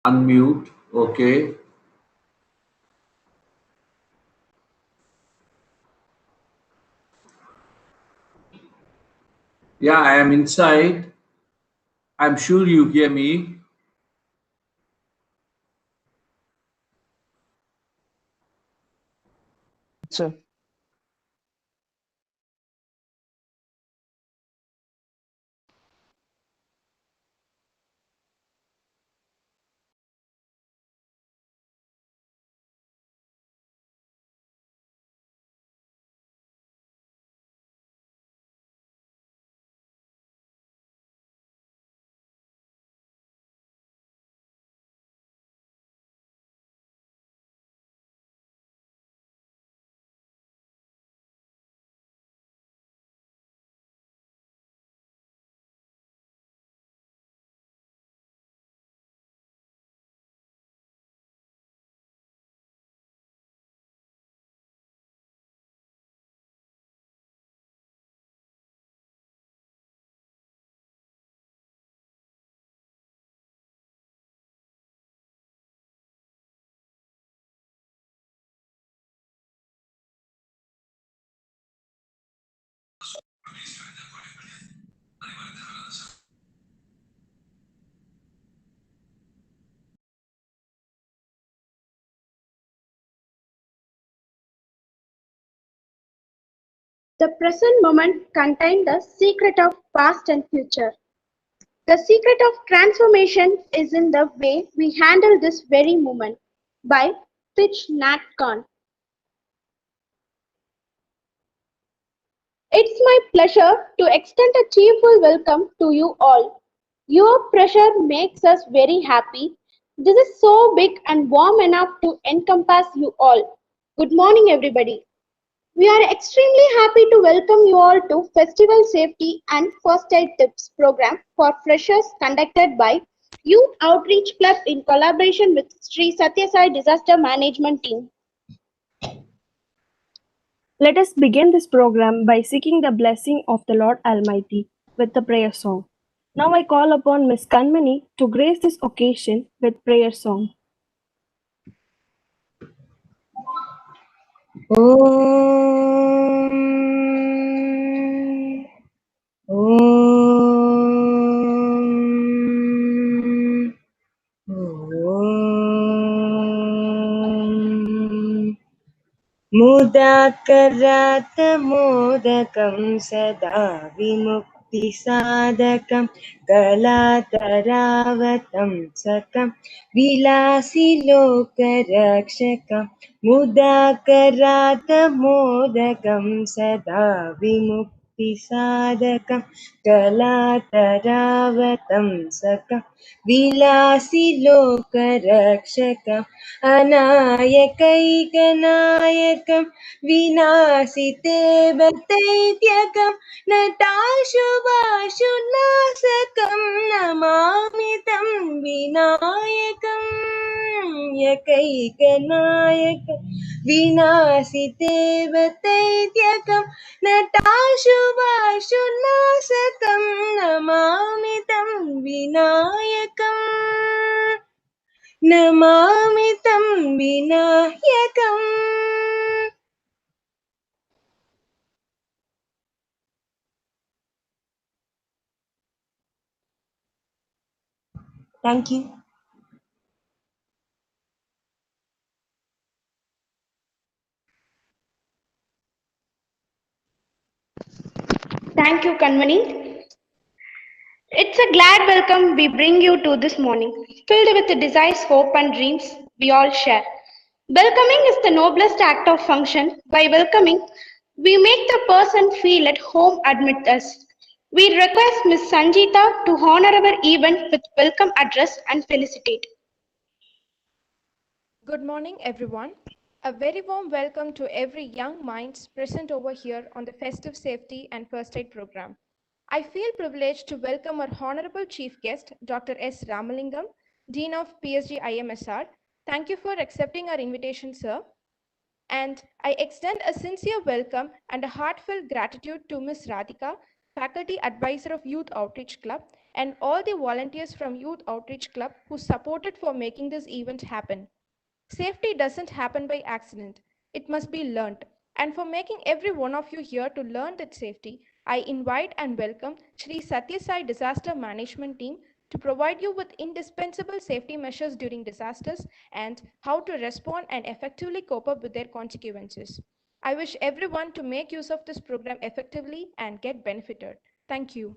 Unmute. Okay. Yeah, I am inside. I'm sure you hear me. Sir. The present moment contains the secret of past and future. The secret of transformation is in the way we handle this very moment. By Thich Nhat Hanh. It's my pleasure to extend a cheerful welcome to you all. Your pressure makes us very happy. This is so big and warm enough to encompass you all. Good morning, everybody. We are extremely happy to welcome you all to Festival Safety and First Aid Tips program for freshers conducted by Youth Outreach Club in collaboration with Sri Satya Sai Disaster Management Team. Let us begin this program by seeking the blessing of the Lord Almighty with the prayer song. Now I call upon Miss Kanmani to grace this occasion with prayer song. Om. Om. Om. मुदाकरात् मोदकं सदा विमुक्तिसाधकं कलातरावतं सकं विलासिलोकरक्षकं मुदाकरात् मोदकं सदा विमुक्तिसाधकं कलातरावतं सकं विलासिलोकरक्षकम् अनायकैकनायकं विनाशिते दैत्यकं नटाशुभाशुनाशकं नमामि तं विनायकम् एकैकनायकं विनाशिते दैत्यकं नटाशुभाशुनाशकं नमामि तं विनायकम् नमामि तं विनायकम्. Thank you. Thank you, Kanmani. It's a glad welcome we bring you to this morning, filled with the desires, hope, and dreams we all share. Welcoming is the noblest act of function. By welcoming, we make the person feel at home amid us. We request Ms. Sanjita to honor our event with welcome address and felicitate. Good morning, everyone. A very warm welcome to every young minds present over here on the Festive Safety and First Aid program. I feel privileged to welcome our Honorable Chief Guest, Dr. S. Ramalingam, Dean of PSG IMSR. Thank you for accepting our invitation, sir. And I extend a sincere welcome and a heartfelt gratitude to Ms. Radhika, faculty advisor of Youth Outreach Club, and all the volunteers from Youth Outreach Club who supported for making this event happen. Safety doesn't happen by accident. It must be learnt. And for making every one of you here to learn that safety, I invite and welcome Shri Satya Sai Disaster Management Team to provide you with indispensable safety measures during disasters and how to respond and effectively cope up with their consequences. I wish everyone to make use of this program effectively and get benefited. Thank you.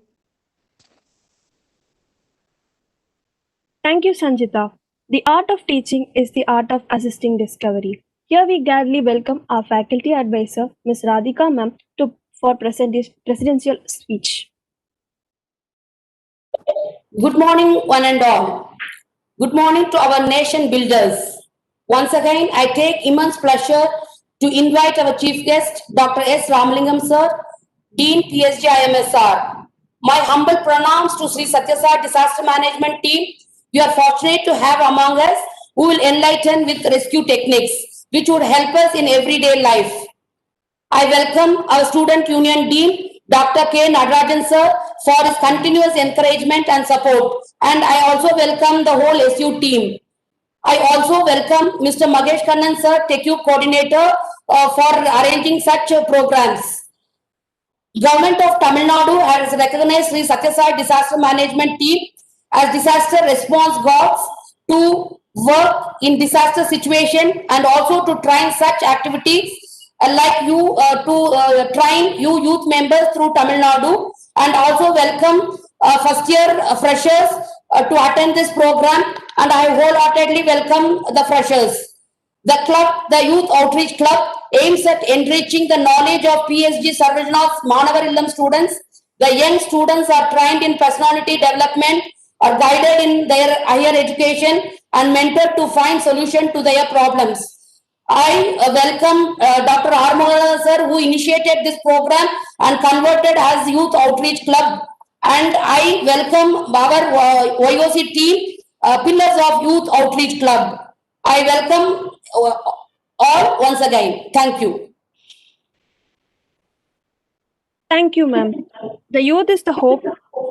Thank you, Sanjita. The art of teaching is the art of assisting discovery. Here we gladly welcome our faculty advisor, Ms. Radhika Ma'am, for presidential speech. Good morning, one and all. Good morning to our nation builders. Once again, I take immense pleasure to invite our chief guest, Dr. S. Ramalingam sir, Dean PSG IMSR. My humble pronouns to Sri Satya Sai Disaster Management Team. We are fortunate to have among us who will enlighten with rescue techniques, which would help us in everyday life. I welcome our Student Union Dean, Dr. K. Nadarajan sir, for his continuous encouragement and support. And I also welcome the whole SU team. I also welcome Mr. Magesh Kannan sir, TechU coordinator, for arranging such programs. Government of Tamil Nadu has recognized Sri Satya Sai Disaster Management Team as disaster response gods to work in disaster situation and also to train such activities like you to train you youth members through Tamil Nadu, and also welcome first year freshers to attend this program, and I wholeheartedly welcome the freshers. The club, the Youth Outreach Club, aims at enriching the knowledge of PSG Sarvajana's Manavar Illam students. The young students are trained in personality development, are guided in their higher education, and mentored to find solution to their problems. I welcome Dr. R. Mohan sir, who initiated this program and converted as Youth Outreach Club. And I welcome our YOC team, Pillars of Youth Outreach Club. I welcome all once again. Thank you. Thank you, ma'am. The youth is the hope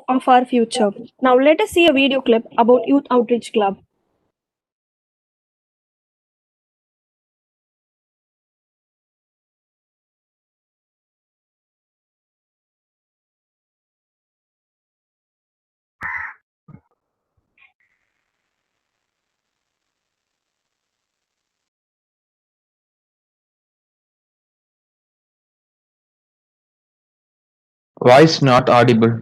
of our future. Now let us see a video clip about Youth Outreach Club. Voice not audible.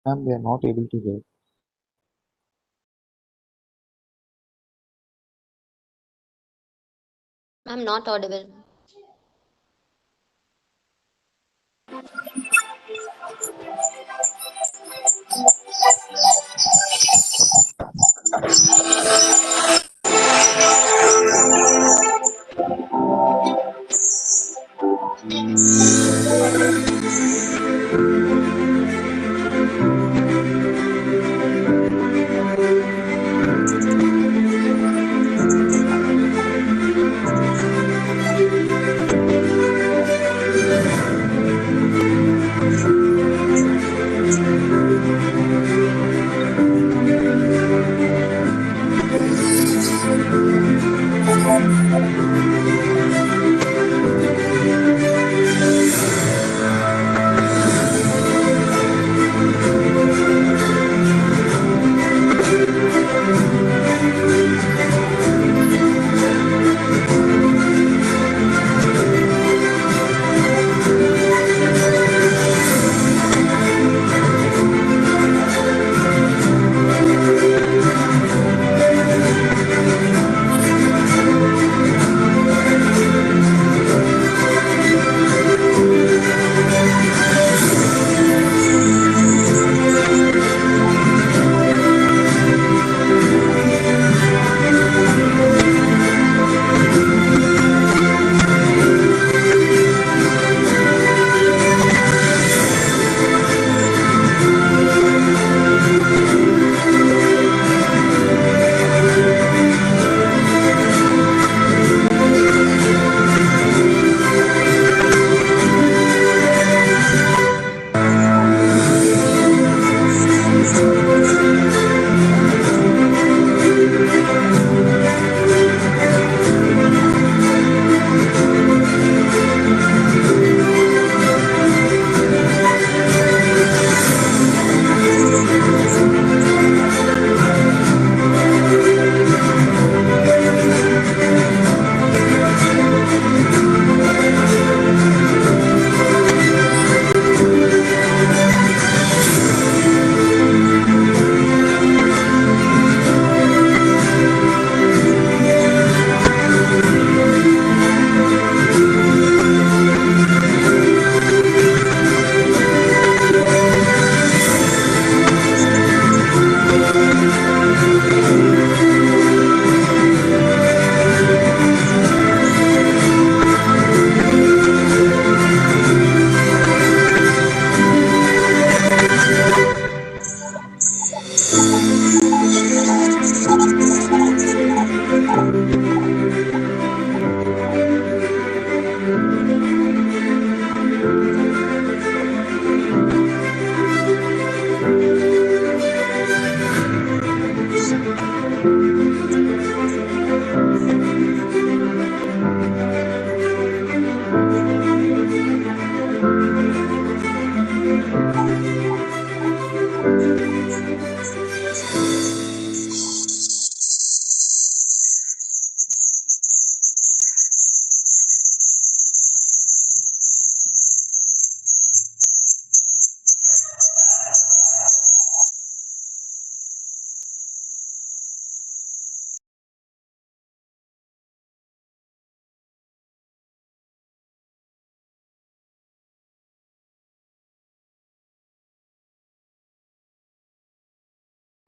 Ma'am, we are not able to hear. I'm not audible.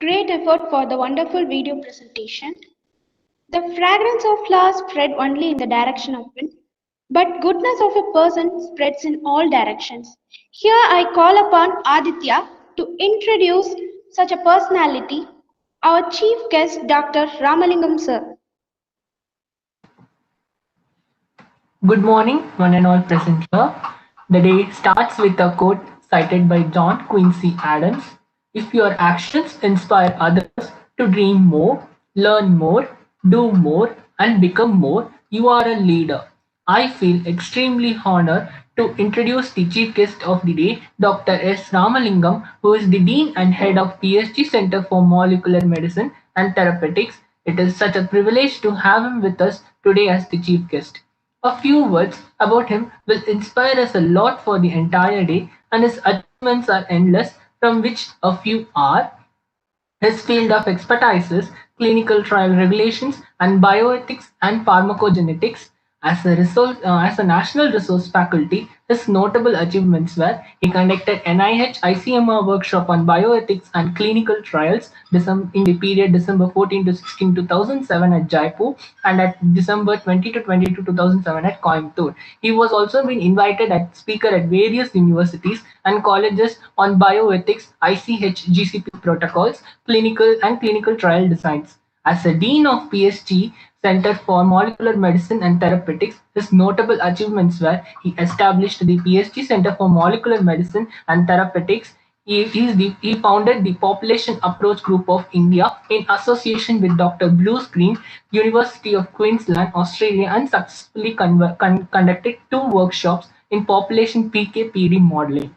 Great effort for the wonderful video presentation. The fragrance of flowers spread only in the direction of wind, but goodness of a person spreads in all directions. Here I call upon Aditya to introduce such a personality, our chief guest, Dr. Ramalingam sir. Good morning, one and all present here. The day starts with a quote cited by John Quincy Adams. If your actions inspire others to dream more, learn more, do more, and become more, you are a leader. I feel extremely honored to introduce the chief guest of the day, Dr. S. Ramalingam, who is the Dean and Head of PSG Center for Molecular Medicine and Therapeutics. It is such a privilege to have him with us today as the chief guest. A few words about him will inspire us a lot for the entire day, and his achievements are endless, from which a few are his field of expertise is clinical trial regulations and bioethics and pharmacogenetics. As a national resource faculty, his notable achievements were he conducted NIH ICMR workshop on bioethics and clinical trials in the period December 14 to 16, 2007 at Jaipur and at December 20 to 22, 2007 at Coimbatore. He was also been invited as speaker at various universities and colleges on bioethics, ICH GCP protocols, clinical trial designs. As a dean of PSG Center for Molecular Medicine and Therapeutics, his notable achievements were he established the PSG Center for Molecular Medicine and Therapeutics. He founded the Population Approach Group of India in association with Dr. Bruce Green, University of Queensland, Australia, and successfully conducted 2 workshops in population PK/PD modeling.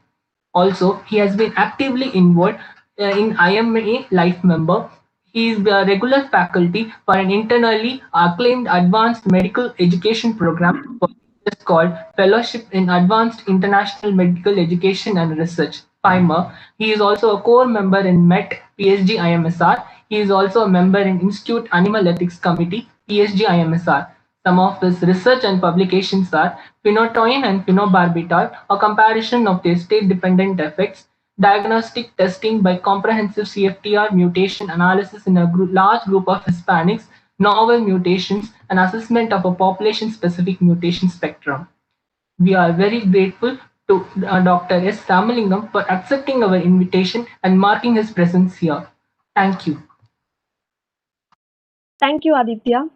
Also, he has been actively involved in IMA Life Member. He is a regular faculty for an internally acclaimed advanced medical education program called Fellowship in Advanced International Medical Education and Research, FIMER. He is also a core member in MET PSG IMSR. He is also a member in Institute Animal Ethics Committee PSG IMSR. Some of his research and publications are phenytoin and phenobarbital, a comparison of their state-dependent effects, diagnostic testing by comprehensive CFTR mutation analysis in a large group of Hispanics, novel mutations, and assessment of a population-specific mutation spectrum. We are very grateful to Dr. S. Ramalingam for accepting our invitation and marking his presence here. Thank you. Thank you, Aditya.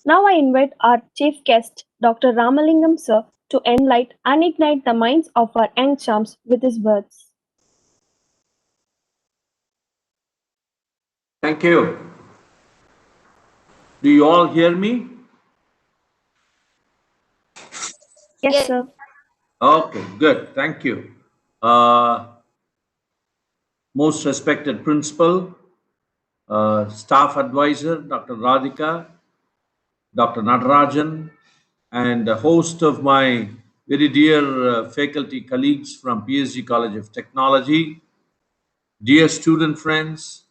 Now I invite our chief guest, Dr. Ramalingam sir, to enlighten and ignite the minds of our young chums with his words. Thank you. Do you all hear me? Yes, sir. Okay, good. Thank you. Most respected principal, staff advisor, Dr. Radhika, Dr. Natarajan, and a host of my very dear faculty colleagues from PSG College of Technology, dear student friends,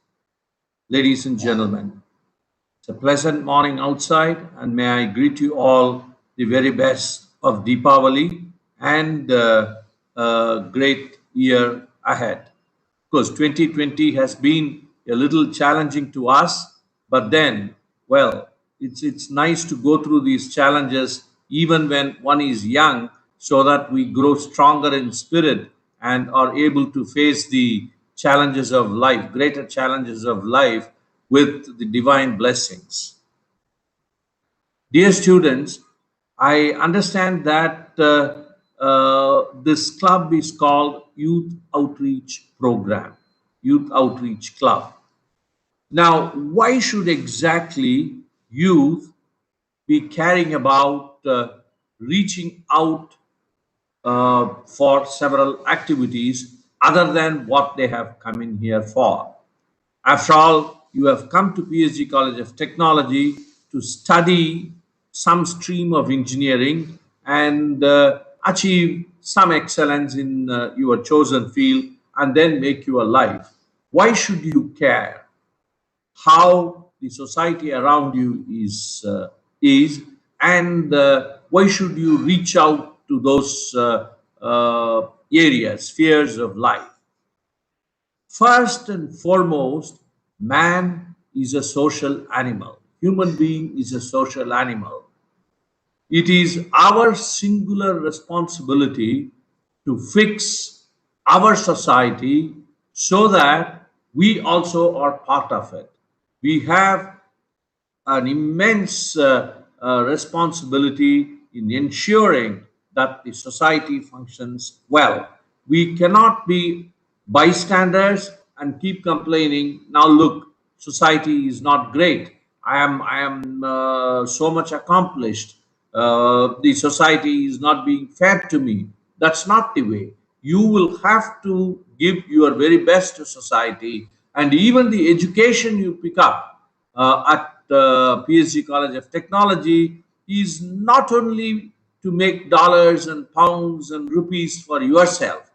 ladies and gentlemen. It's a pleasant morning outside, and may I greet you all the very best of Deepavali and a great year ahead. Of course, 2020 has been a little challenging to us, but then, well, it's nice to go through these challenges even when one is young, so that we grow stronger in spirit and are able to face the challenges of life, greater challenges of life, with the divine blessings. Dear students, I understand that this club is called Youth Outreach Program, Youth Outreach Club. Now, why should exactly youth be caring about reaching out for several activities other than what they have come in here for? After all, you have come to PSG College of Technology to study some stream of engineering and achieve some excellence in your chosen field and then make your life. Why should you care how the society around you is and why should you reach out to those areas, spheres of life? First and foremost, Man is a social animal. Human being is a social animal. It is our singular responsibility to fix our society so that we also are part of it. We have an immense responsibility in ensuring that the society functions well. We cannot be bystanders and keep complaining. Now look, society is not great. I am so much accomplished. The society is not being fair to me. That's not the way. You will have to give your very best to society, and even the education you pick up at PSG College of Technology is not only to make dollars and pounds and rupees for yourself,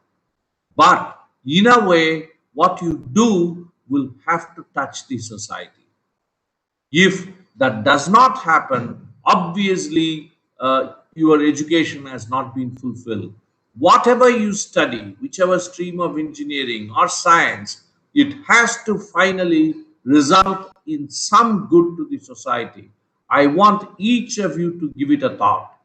but in a way, what you do will have to touch the society. If that does not happen, obviously your education has not been fulfilled. Whatever you study, whichever stream of engineering or science, it has to finally result in some good to the society. I want each of you to give it a thought,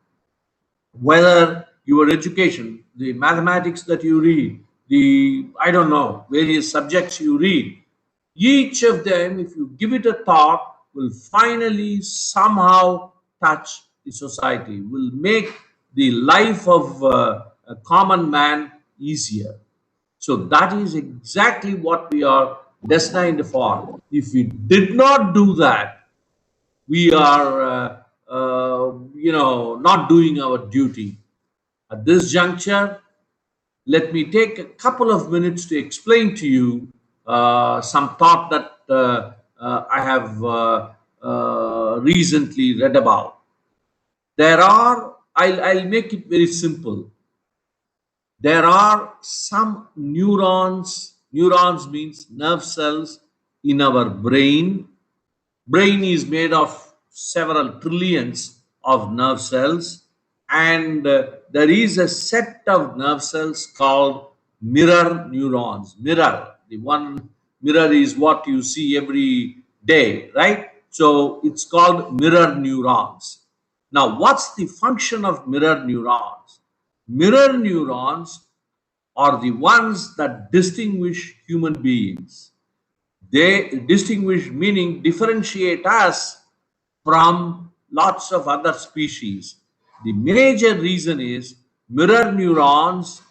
whether your education, the mathematics that you read, the, I don't know, various subjects you read, each of them, if you give it a thought, will finally somehow touch the society, will make the life of a common man easier. So that is exactly what we are destined for. If we did not do that, we are, not doing our duty. At this juncture, let me take a couple of minutes to explain to you some thought that I have recently read about. I'll make it very simple. There are some neurons means nerve cells in our brain. Brain is made of several trillions of nerve cells, and there is a set of nerve cells called mirror neurons. Mirror, the one mirror is what you see every day, right? So it's called mirror neurons. Now, what's the function of mirror neurons? Mirror neurons are the ones that distinguish human beings. They distinguish, meaning differentiate us from lots of other species. The major reason is mirror neurons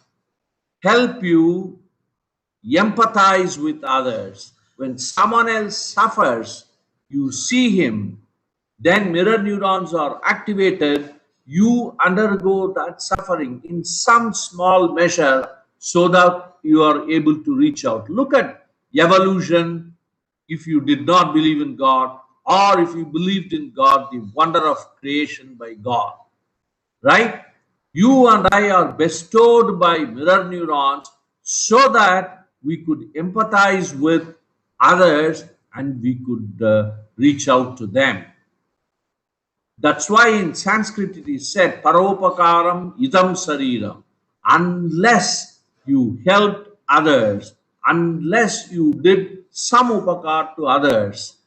help you empathize with others. When someone else suffers, you see him, then mirror neurons are activated. You undergo that suffering in some small measure so that you are able to reach out. Look at evolution. If you did not believe in God, or if you believed in God, the wonder of creation by God, right? You and I are bestowed by mirror neurons so that we could empathize with others and we could reach out to them. That's why in Sanskrit it is said, Paropakaram idam sariram. Unless you helped others, unless you did some upakar to others,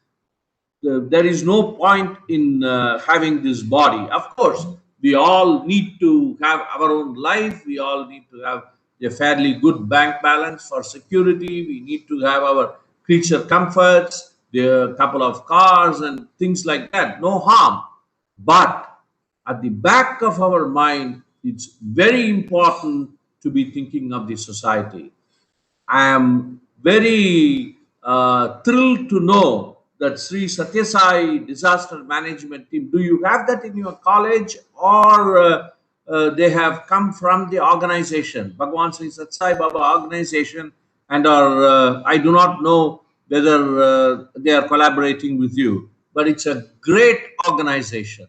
there is no point in having this body. Of course, we all need to have our own life. We all need to have a fairly good bank balance for security. We need to have our creature comforts, a couple of cars and things like that. No harm. But at the back of our mind, it's very important to be thinking of the society. I am very thrilled to know that Sri Satya Sai Disaster Management Team, do you have that in your college, or they have come from the organization, Bhagwan Sri Satya Sai Baba organization, and are, I do not know whether they are collaborating with you, but it's a great organization.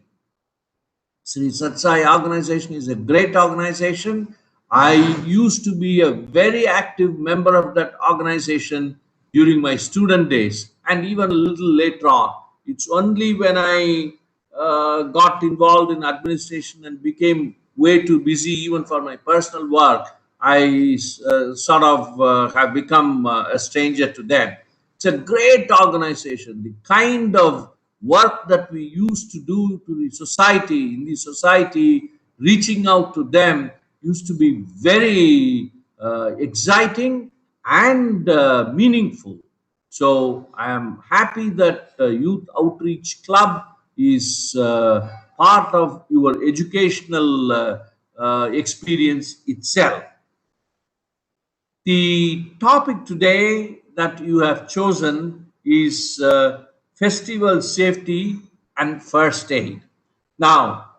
Sri Satsai organization is a great organization. I used to be a very active member of that organization during my student days and even a little later on. It's only when I got involved in administration and became way too busy even for my personal work, I sort of have become a stranger to them. It's It's a great organization. The kind of work that we used to do to the society, in the society, reaching out to them used to be very exciting and meaningful. So I am happy that Youth Outreach Club is part of your educational experience itself. The topic today that you have chosen is festival safety and first aid. Now,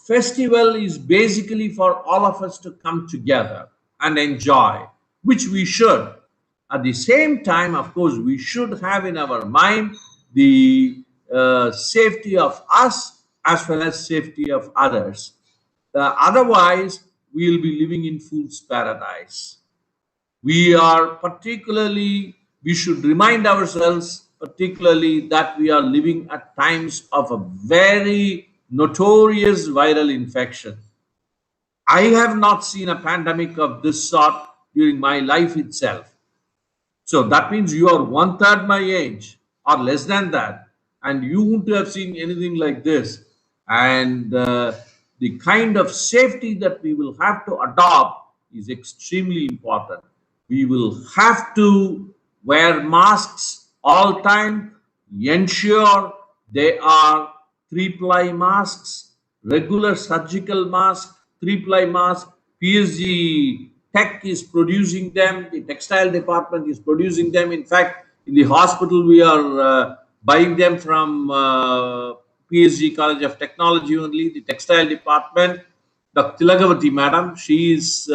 festival is basically for all of us to come together and enjoy, which we should. At the same time, of course, we should have in our mind the safety of us as well as safety of others. Otherwise, we will be living in fool's paradise. We should remind ourselves particularly that we are living at times of a very notorious viral infection. I have not seen a pandemic of this sort during my life itself. So that means you are one third my age or less than that, and you wouldn't have seen anything like this. And the kind of safety that we will have to adopt is extremely important. We will have to wear masks all time, ensure they are three-ply masks, regular surgical masks, three-ply masks. PSG Tech is producing them. The textile department is producing them. In fact, in the hospital, we are buying them from PSG College of Technology only, the textile department. Dr. Tilagavati madam, she is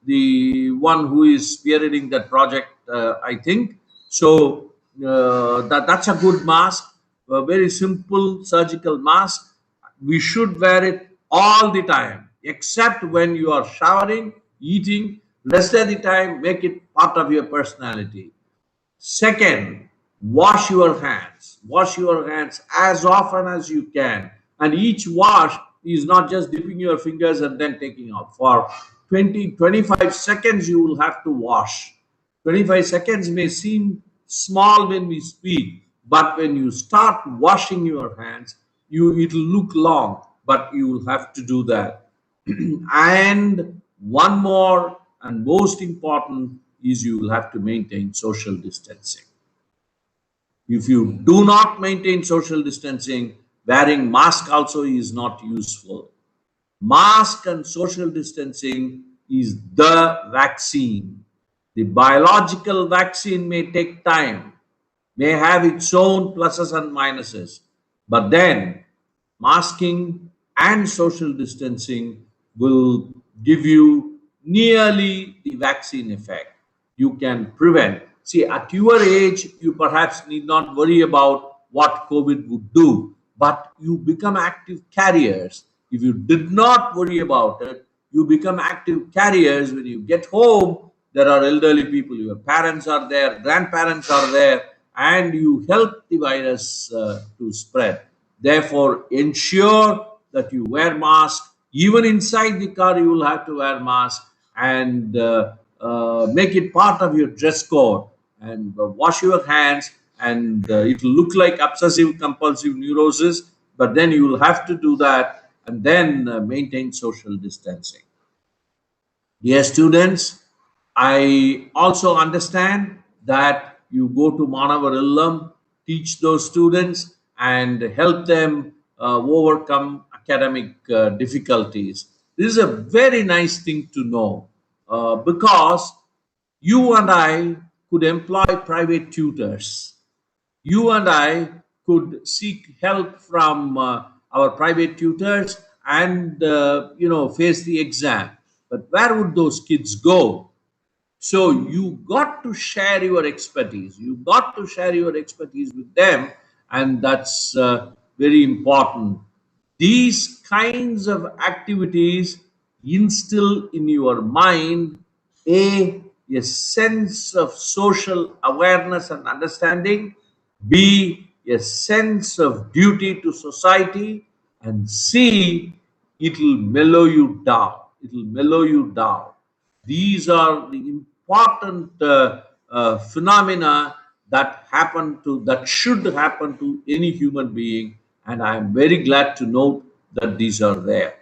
the one who is spearheading that project, I think. So that's a good mask, a very simple surgical mask. We should wear it all the time, except when you are showering, eating. Rest of the time, make it part of your personality. Second, wash your hands. Wash your hands as often as you can. And each wash is not just dipping your fingers and then taking out. For 25 seconds, you will have to wash. 25 seconds may seem small when we speak, but when you start washing your hands, it'll look long, but you will have to do that. And one more and most important is you will have to maintain social distancing. If you do not maintain social distancing, wearing mask also is not useful. Mask and social distancing is the vaccine. The biological vaccine may take time, may have its own pluses and minuses, but then masking and social distancing will give you nearly the vaccine effect. You can prevent. See, at your age, you perhaps need not worry about what COVID would do, but you become active carriers. If you did not worry about it, you become active carriers. When you get home, there are elderly people, your parents are there, grandparents are there, and you help the virus to spread. Therefore, ensure that you wear mask. Even inside the car, you will have to wear mask, and make it part of your dress code, and wash your hands. And it will look like obsessive compulsive neurosis, but then you will have to do that, and then maintain social distancing. Dear students, I also understand that you go to Manavar Illam, teach those students, and help them overcome academic difficulties. This is a very nice thing to know, because you and I could employ private tutors. You and I could seek help from our private tutors and face the exam. But where would those kids go? So you got to share your expertise. You got to share your expertise with them, and that's very important. These kinds of activities instill in your mind a sense of social awareness and understanding, B, a sense of duty to society, and C, it'll mellow you down. It'll mellow you down. These are the important phenomena that should happen to any human being, and I am very glad to note that these are there.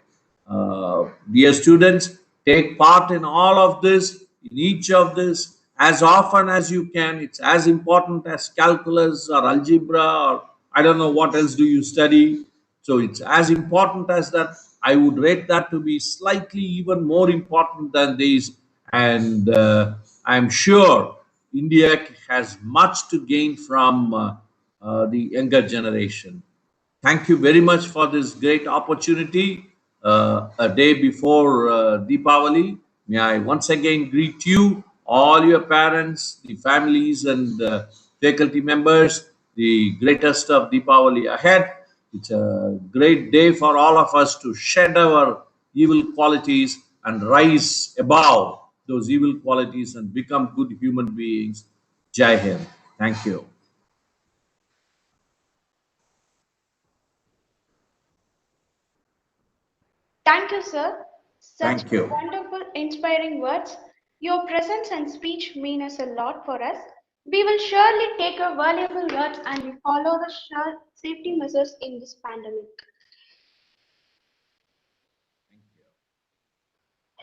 Dear students, take part in all of this, in each of this, as often as you can. It's as important as calculus or algebra, or I don't know what else do you study. So it's as important as that. I would rate that to be slightly even more important than these. And I'm sure India has much to gain from the younger generation. Thank you very much for this great opportunity. A day before Deepavali, may I once again greet you, all your parents, the families, and faculty members. The greatest of Deepavali ahead. It's a great day for all of us to shed our evil qualities and rise above those evil qualities and become good human beings. Jai Hind. Thank you. Thank you, sir. Such Thank you. wonderful, inspiring words. Your presence and speech mean us a lot for us. We will surely take your valuable words and we follow the safety measures in this pandemic.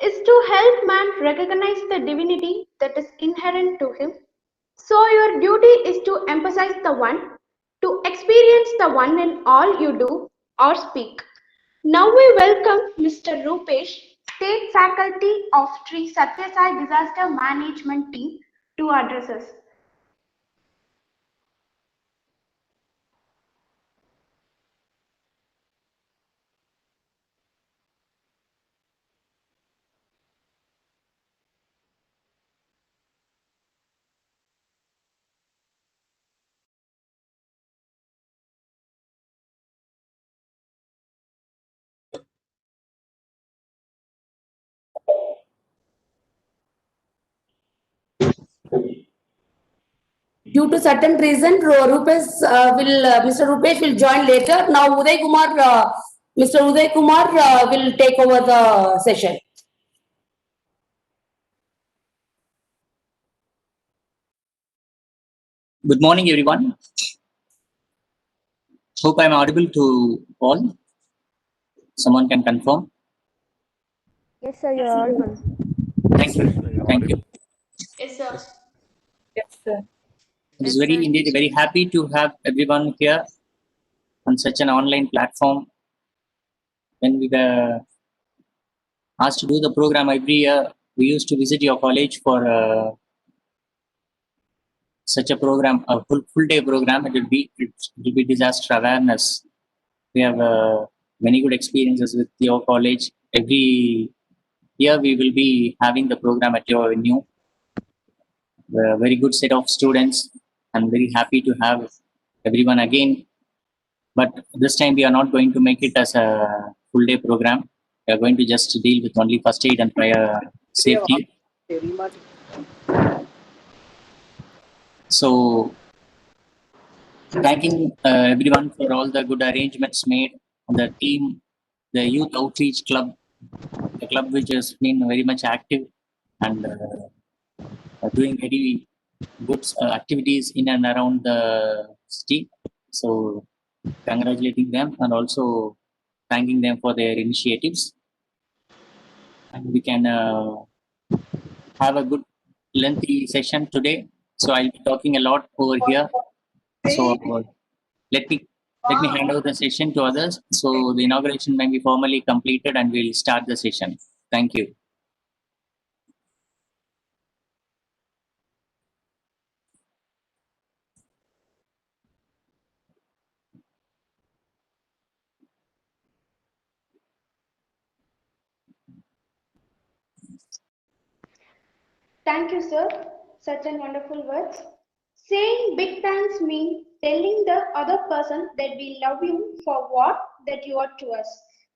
Is to help man recognize the divinity that is inherent to him. So your duty is to emphasize the one, to experience the one in all you do or speak. Now we welcome Mr. Rupesh, State Faculty of Sri Sathya Sai Disaster Management Team to address us. Due to certain reason, Mr. Rupesh will join later. Now Mr. Uday Kumar will take over the session. Good morning, everyone. Hope I'm audible to all. Someone can confirm. Yes, sir, you're audible. Thank you. Thank you. Yes, sir. Yes, sir. It is indeed very happy to have everyone here on such an online platform. When we were asked to do the program every year, we used to visit your college for such a program, a full day program. It will be disaster awareness. We have many good experiences with your college. Every year we will be having the program at your venue. A very good set of students. I'm very happy to have everyone again. But this time we are not going to make it as a full day program. We are going to just deal with only first aid and fire safety. So thanking everyone for all the good arrangements made. The team, the Youth Outreach Club, the club which has been very much active and doing very good activities in and around the city. So congratulating them and also thanking them for their initiatives. And we can have a good lengthy session today. So I'll be talking a lot over here. So let me hand over the session to others. So the inauguration may be formally completed and we'll start the session. Thank you. Thank you, sir. Such an wonderful words. Saying big thanks means telling the other person that we love you for what that you are to us.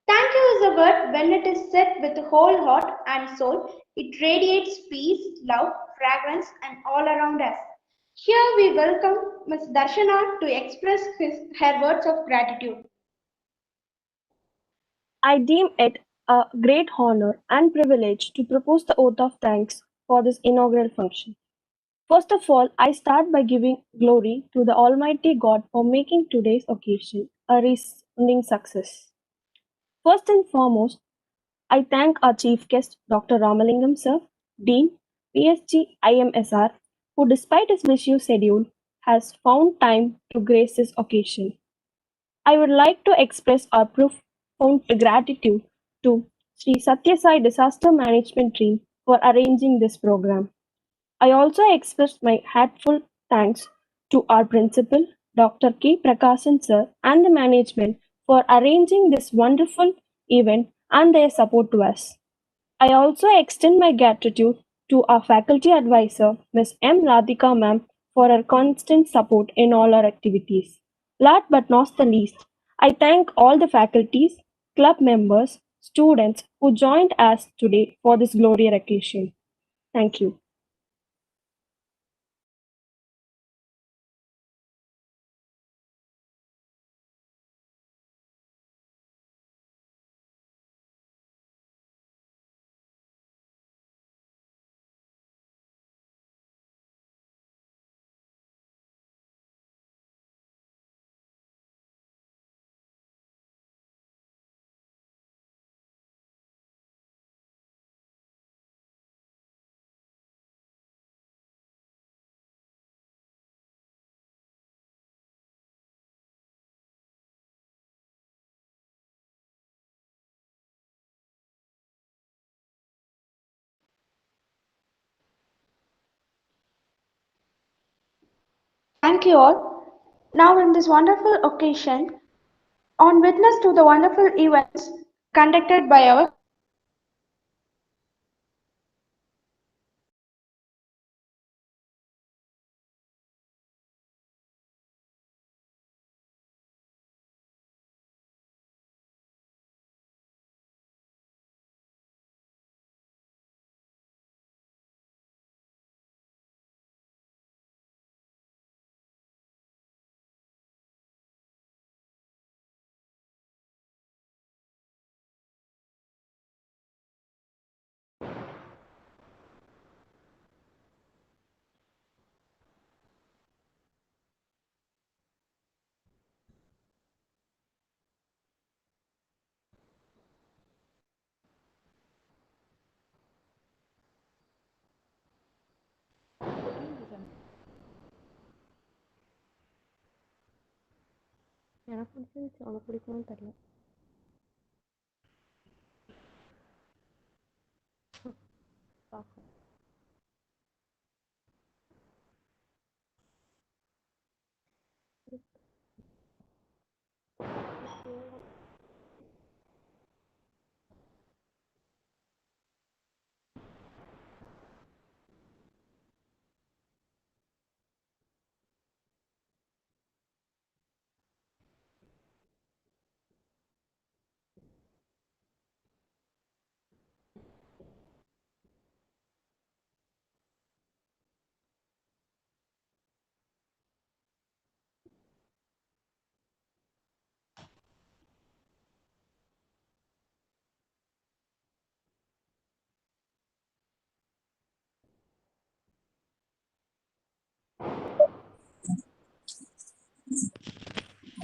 Thank you is a word when it is said with whole heart and soul. It radiates peace, love, fragrance, and all around us. Here we welcome Ms. Darshana to express her words of gratitude. I deem it a great honor and privilege to propose the oath of thanks for this inaugural function. First of all, I start by giving glory to the Almighty God for making today's occasion a resounding success. First and foremost, I thank our chief guest, Dr. Ramalingam sir, Dean, PSG IMSR, who despite his busy schedule has found time to grace this occasion. I would like to express our profound gratitude to Sri Satya Sai Disaster Management Team for arranging this program. I also express my heartfelt thanks to our principal, Dr. K. Prakasan sir, and the management for arranging this wonderful event and their support to us. I also extend my gratitude to our faculty advisor, Ms. M. Radhika ma'am, for her constant support in all our activities. Last but not the least, I thank all the faculties, club members, students who joined us today for this glorious occasion. Thank you. Thank you all. Now, in this wonderful occasion, on witness to the wonderful events conducted by our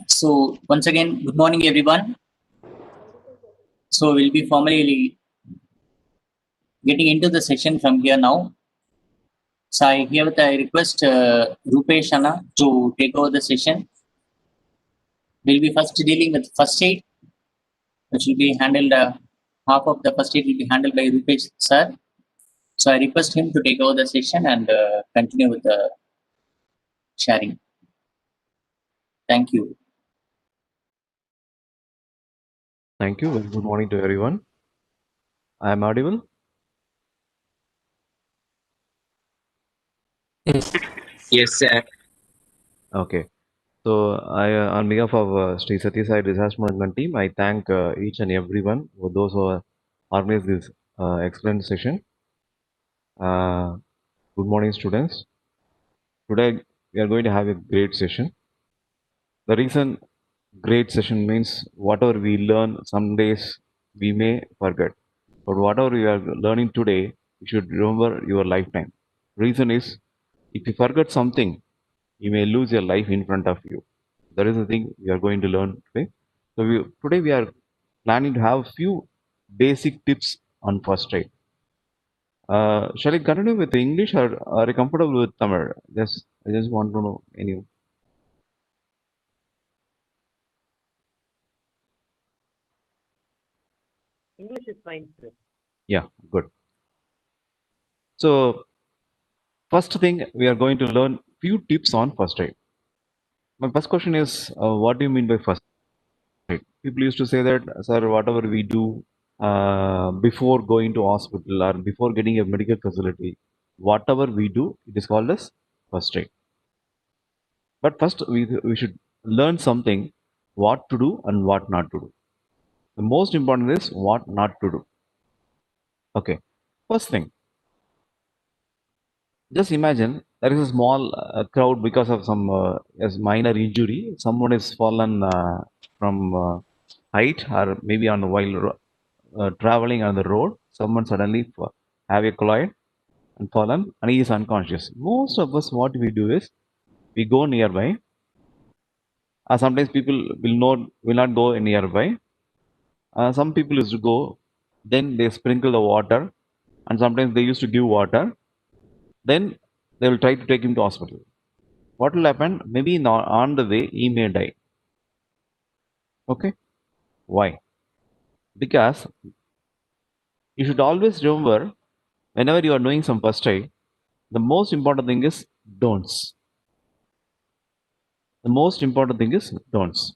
So once again, good morning, everyone. So we'll be formally getting into the session from here now. So I herewith request Rupesh Anna to take over the session. We'll be first dealing with first aid, which will be handled, half of the first aid will be handled by Rupesh sir. So I request him to take over the session and continue with the sharing. Thank you. Thank you. Very good morning to everyone. I am audible. Yes, sir. Okay. So I, on behalf of Sri Satya Sai Disaster Management Team, I thank each and everyone for those who have organized this excellent session. Good morning, students. Today we are going to have a great session. The reason great session means whatever we learn, some days we may forget, but whatever we are learning today, you should remember your lifetime. Reason is If you forget something, you may lose your life in front of you. That is the thing we are going to learn today. So today we are planning to have few basic tips on first aid. Shall I continue with English or are you comfortable with Tamil? I just want to know any. English is fine, sir. Yeah, good. So first thing we are going to learn few tips on first aid. My first question is, what do you mean by first aid? People used to say that, sir, whatever we do before going to hospital or before getting a medical facility, whatever we do, it is called as first aid. But first, we should learn something, what to do and what not to do. The most important is what not to do. Okay, first thing, just imagine there is a small crowd because of some minor injury. Someone is fallen from height or maybe on while traveling on the road. Someone suddenly have a collide and fallen and he is unconscious. Most of us, what we do is we go nearby. Sometimes people will not go nearby. Some people used to go, then they sprinkle the water, and sometimes they used to give water. Then they will try to take him to hospital. What will happen? Maybe on the way he may die. Okay, why? Because you should always remember whenever you are doing some first aid, the most important thing is don'ts. The most important thing is don'ts.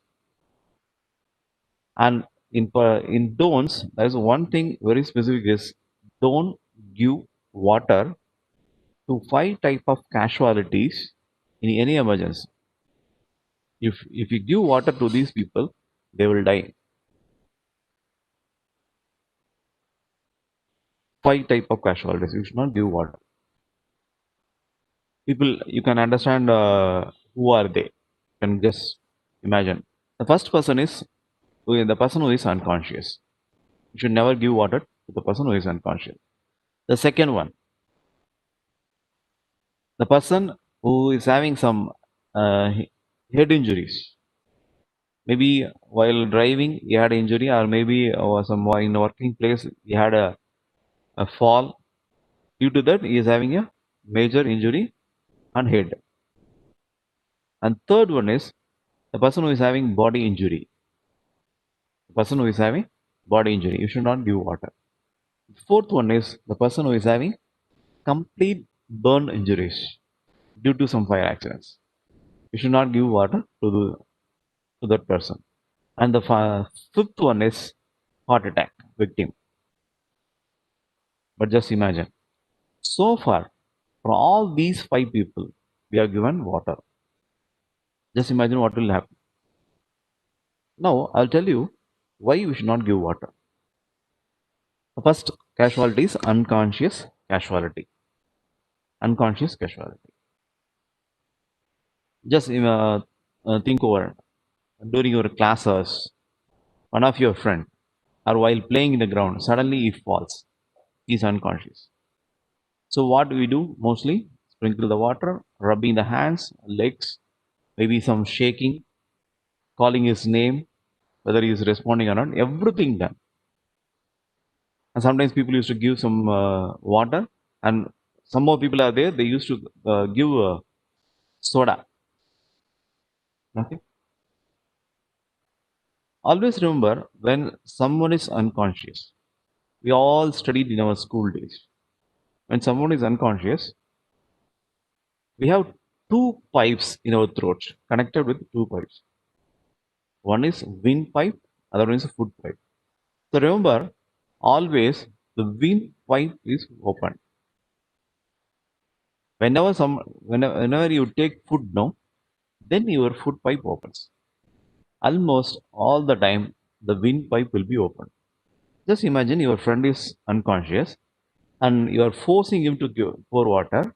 And in don'ts, there is one thing very specific is don't give water to 5 type of casualties in any emergency. If you give water to these people, they will die. 5 type of casualties. You should not give water. People, you can understand who are they. You can just imagine. The first person is the person who is unconscious. You should never give water to the person who is unconscious. The second one, the person who is having some head injuries. Maybe while driving he had injury, or maybe some in a working place he had a fall. Due to that, he is having a major injury on head. And third one is the person who is having body injury. The person who is having body injury, you should not give water. Fourth one is the person who is having complete burn injuries due to some fire accidents. You should not give water to that person. And the fifth one is heart attack victim. But just imagine, so far, for all these 5 people, we are given water. Just imagine what will happen. Now, I'll tell you why we should not give water. The first casualty is unconscious casualty. Unconscious casualty. Just think over during your classes, one of your friend, or while playing in the ground, suddenly he falls. He is unconscious. So what do we do? Mostly sprinkle the water, rubbing the hands, legs, maybe some shaking, calling his name, whether he is responding or not, everything done. And sometimes people used to give some water, and some more people are there, they used to give soda. Okay. Always remember, when someone is unconscious, we all studied in our school days. When someone is unconscious, we have 2 pipes in our throat, connected with 2 pipes. One is windpipe, other one is foot pipe. So remember, always the windpipe is open. Whenever you take food, no, then your foot pipe opens. Almost all the time, the windpipe will be open. Just imagine your friend is unconscious and you are forcing him to pour water.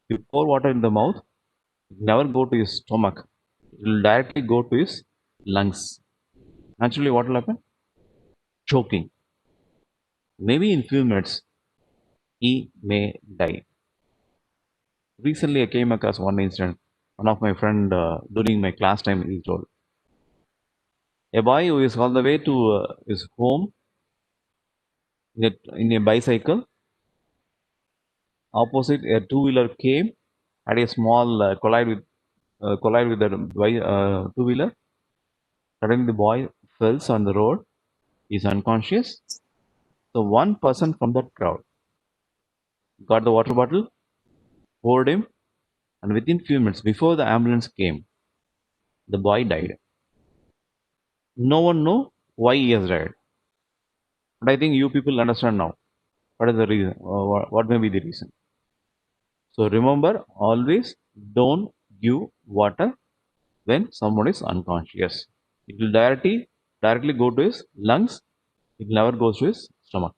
You pour water in the mouth, it never go to his stomach. It will directly go to his lungs. Naturally, what will happen? Choking. Maybe in few minutes, he may die. Recently, I came across one incident. One of my friend during my class time, he told a boy who is on the way to his home in a bicycle. Opposite, a two-wheeler came, had a small collide with the two-wheeler. Suddenly, the boy falls on the road. He's unconscious. So one person from that crowd got the water bottle, poured him, and within few minutes, before the ambulance came, the boy died. No one know why he has died. But I think you people understand now. What is the reason? What may be the reason? So remember, always don't give water when someone is unconscious. It will directly go to his lungs. It never goes to his stomach.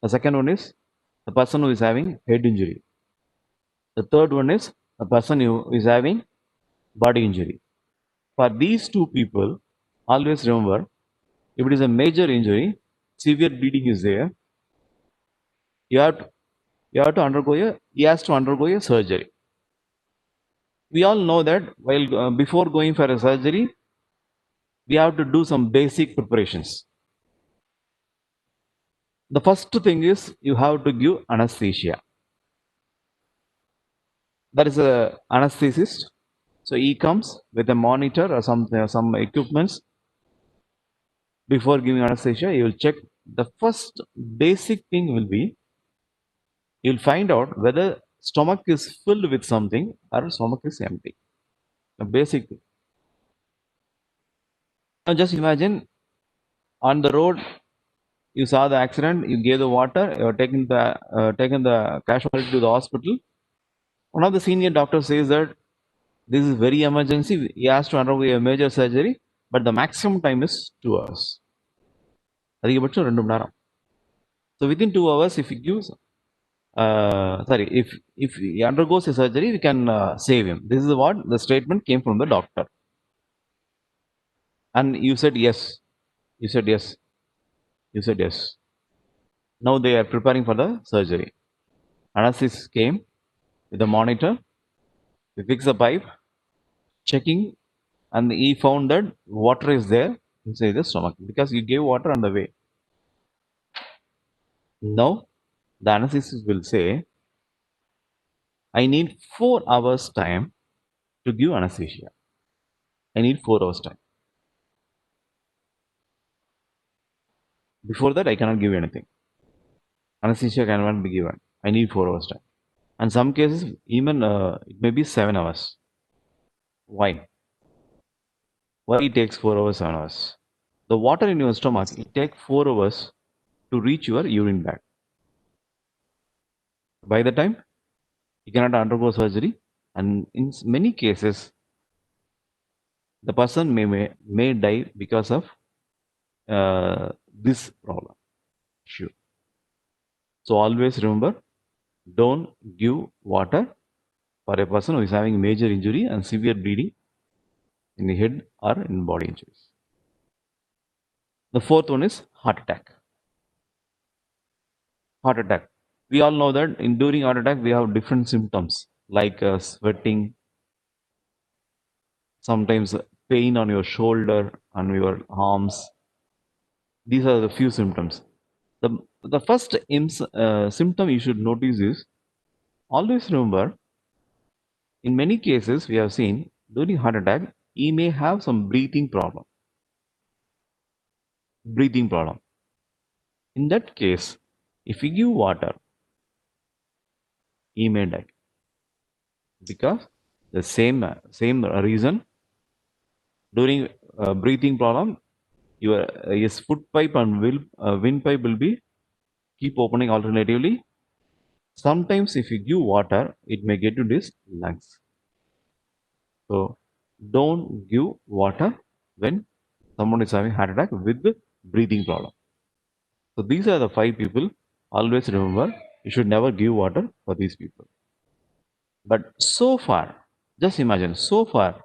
The second one is the person who is having head injury. The third one is a person who is having body injury. For these two people, always remember, if it is a major injury, severe bleeding is there, he has to undergo a surgery. We all know that while before going for a surgery, we have to do some basic preparations. The first thing is you have to give anesthesia. There is a anesthetist, so he comes with a monitor or some equipments. Before giving anesthesia, he will check. The first basic thing will be you'll find out whether stomach is filled with something or stomach is empty. A basic thing. Now just imagine on the road you saw the accident, you gave the water, you are taken the casualty to the hospital. One of the senior doctors says that this is very emergency. He has to undergo a major surgery, but the maximum time is 2 hours. அதிகபட்சம் 2 மணி நேரம். So within 2 hours, if he gives, if he undergoes a surgery, we can save him. This is what the statement came from the doctor. And you said yes. You said yes. You said yes. Now they are preparing for the surgery. Anesthetist came with a monitor. We fix the pipe, checking, and he found that water is there inside the stomach because you gave water on the way. Now the anesthetist will say, I need 4 hours time to give anesthesia. I need 4 hours time. Before that, I cannot give anything. Anesthesia cannot be given. I need 4 hours time. And some cases, even it may be 7 hours. Why? Why it takes 4 hours, 7 hours? The water in your stomach, it takes 4 hours to reach your urine bag. By the time, you cannot undergo surgery, and in many cases, the person may die because of this problem. Sure. So always remember, don't give water for a person who is having major injury and severe bleeding in the head or in body injuries. The fourth one is heart attack. Heart attack. We all know that during heart attack, we have different symptoms like sweating, sometimes pain on your shoulder, on your arms. These are the few symptoms. The first symptom you should notice is, always remember, in many cases we have seen during heart attack, he may have some breathing problem. In that case, if we give water, he may die because the same reason. During breathing problem, his foot pipe and wind pipe will be keep opening alternatively. Sometimes if you give water, it may get into his lungs. So don't give water when someone is having heart attack with the breathing problem. So these are the 5 people. Always remember, you should never give water for these people. But so far, just imagine, so far,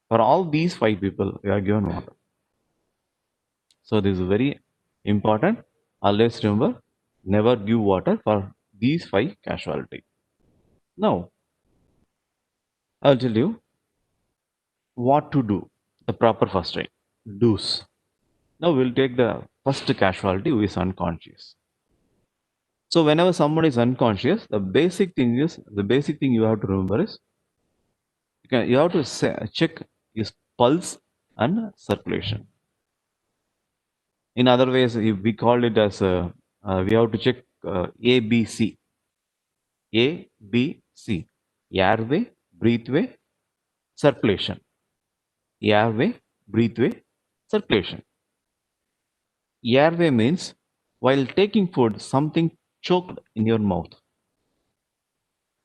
for all these 5 people, we are given water. So this is very important. Always remember, never give water for these 5 casualties. Now, I'll tell you what to do, the proper first aid, do's. Now, we'll take the first casualty who is unconscious. So, whenever someone is unconscious, the basic thing you have to remember is you have to check his pulse and circulation. In other ways, we call it as we have to check ABC. ABC. Airway, breathway, circulation. Airway, breathway, circulation. Airway means while taking food, something choked in your mouth.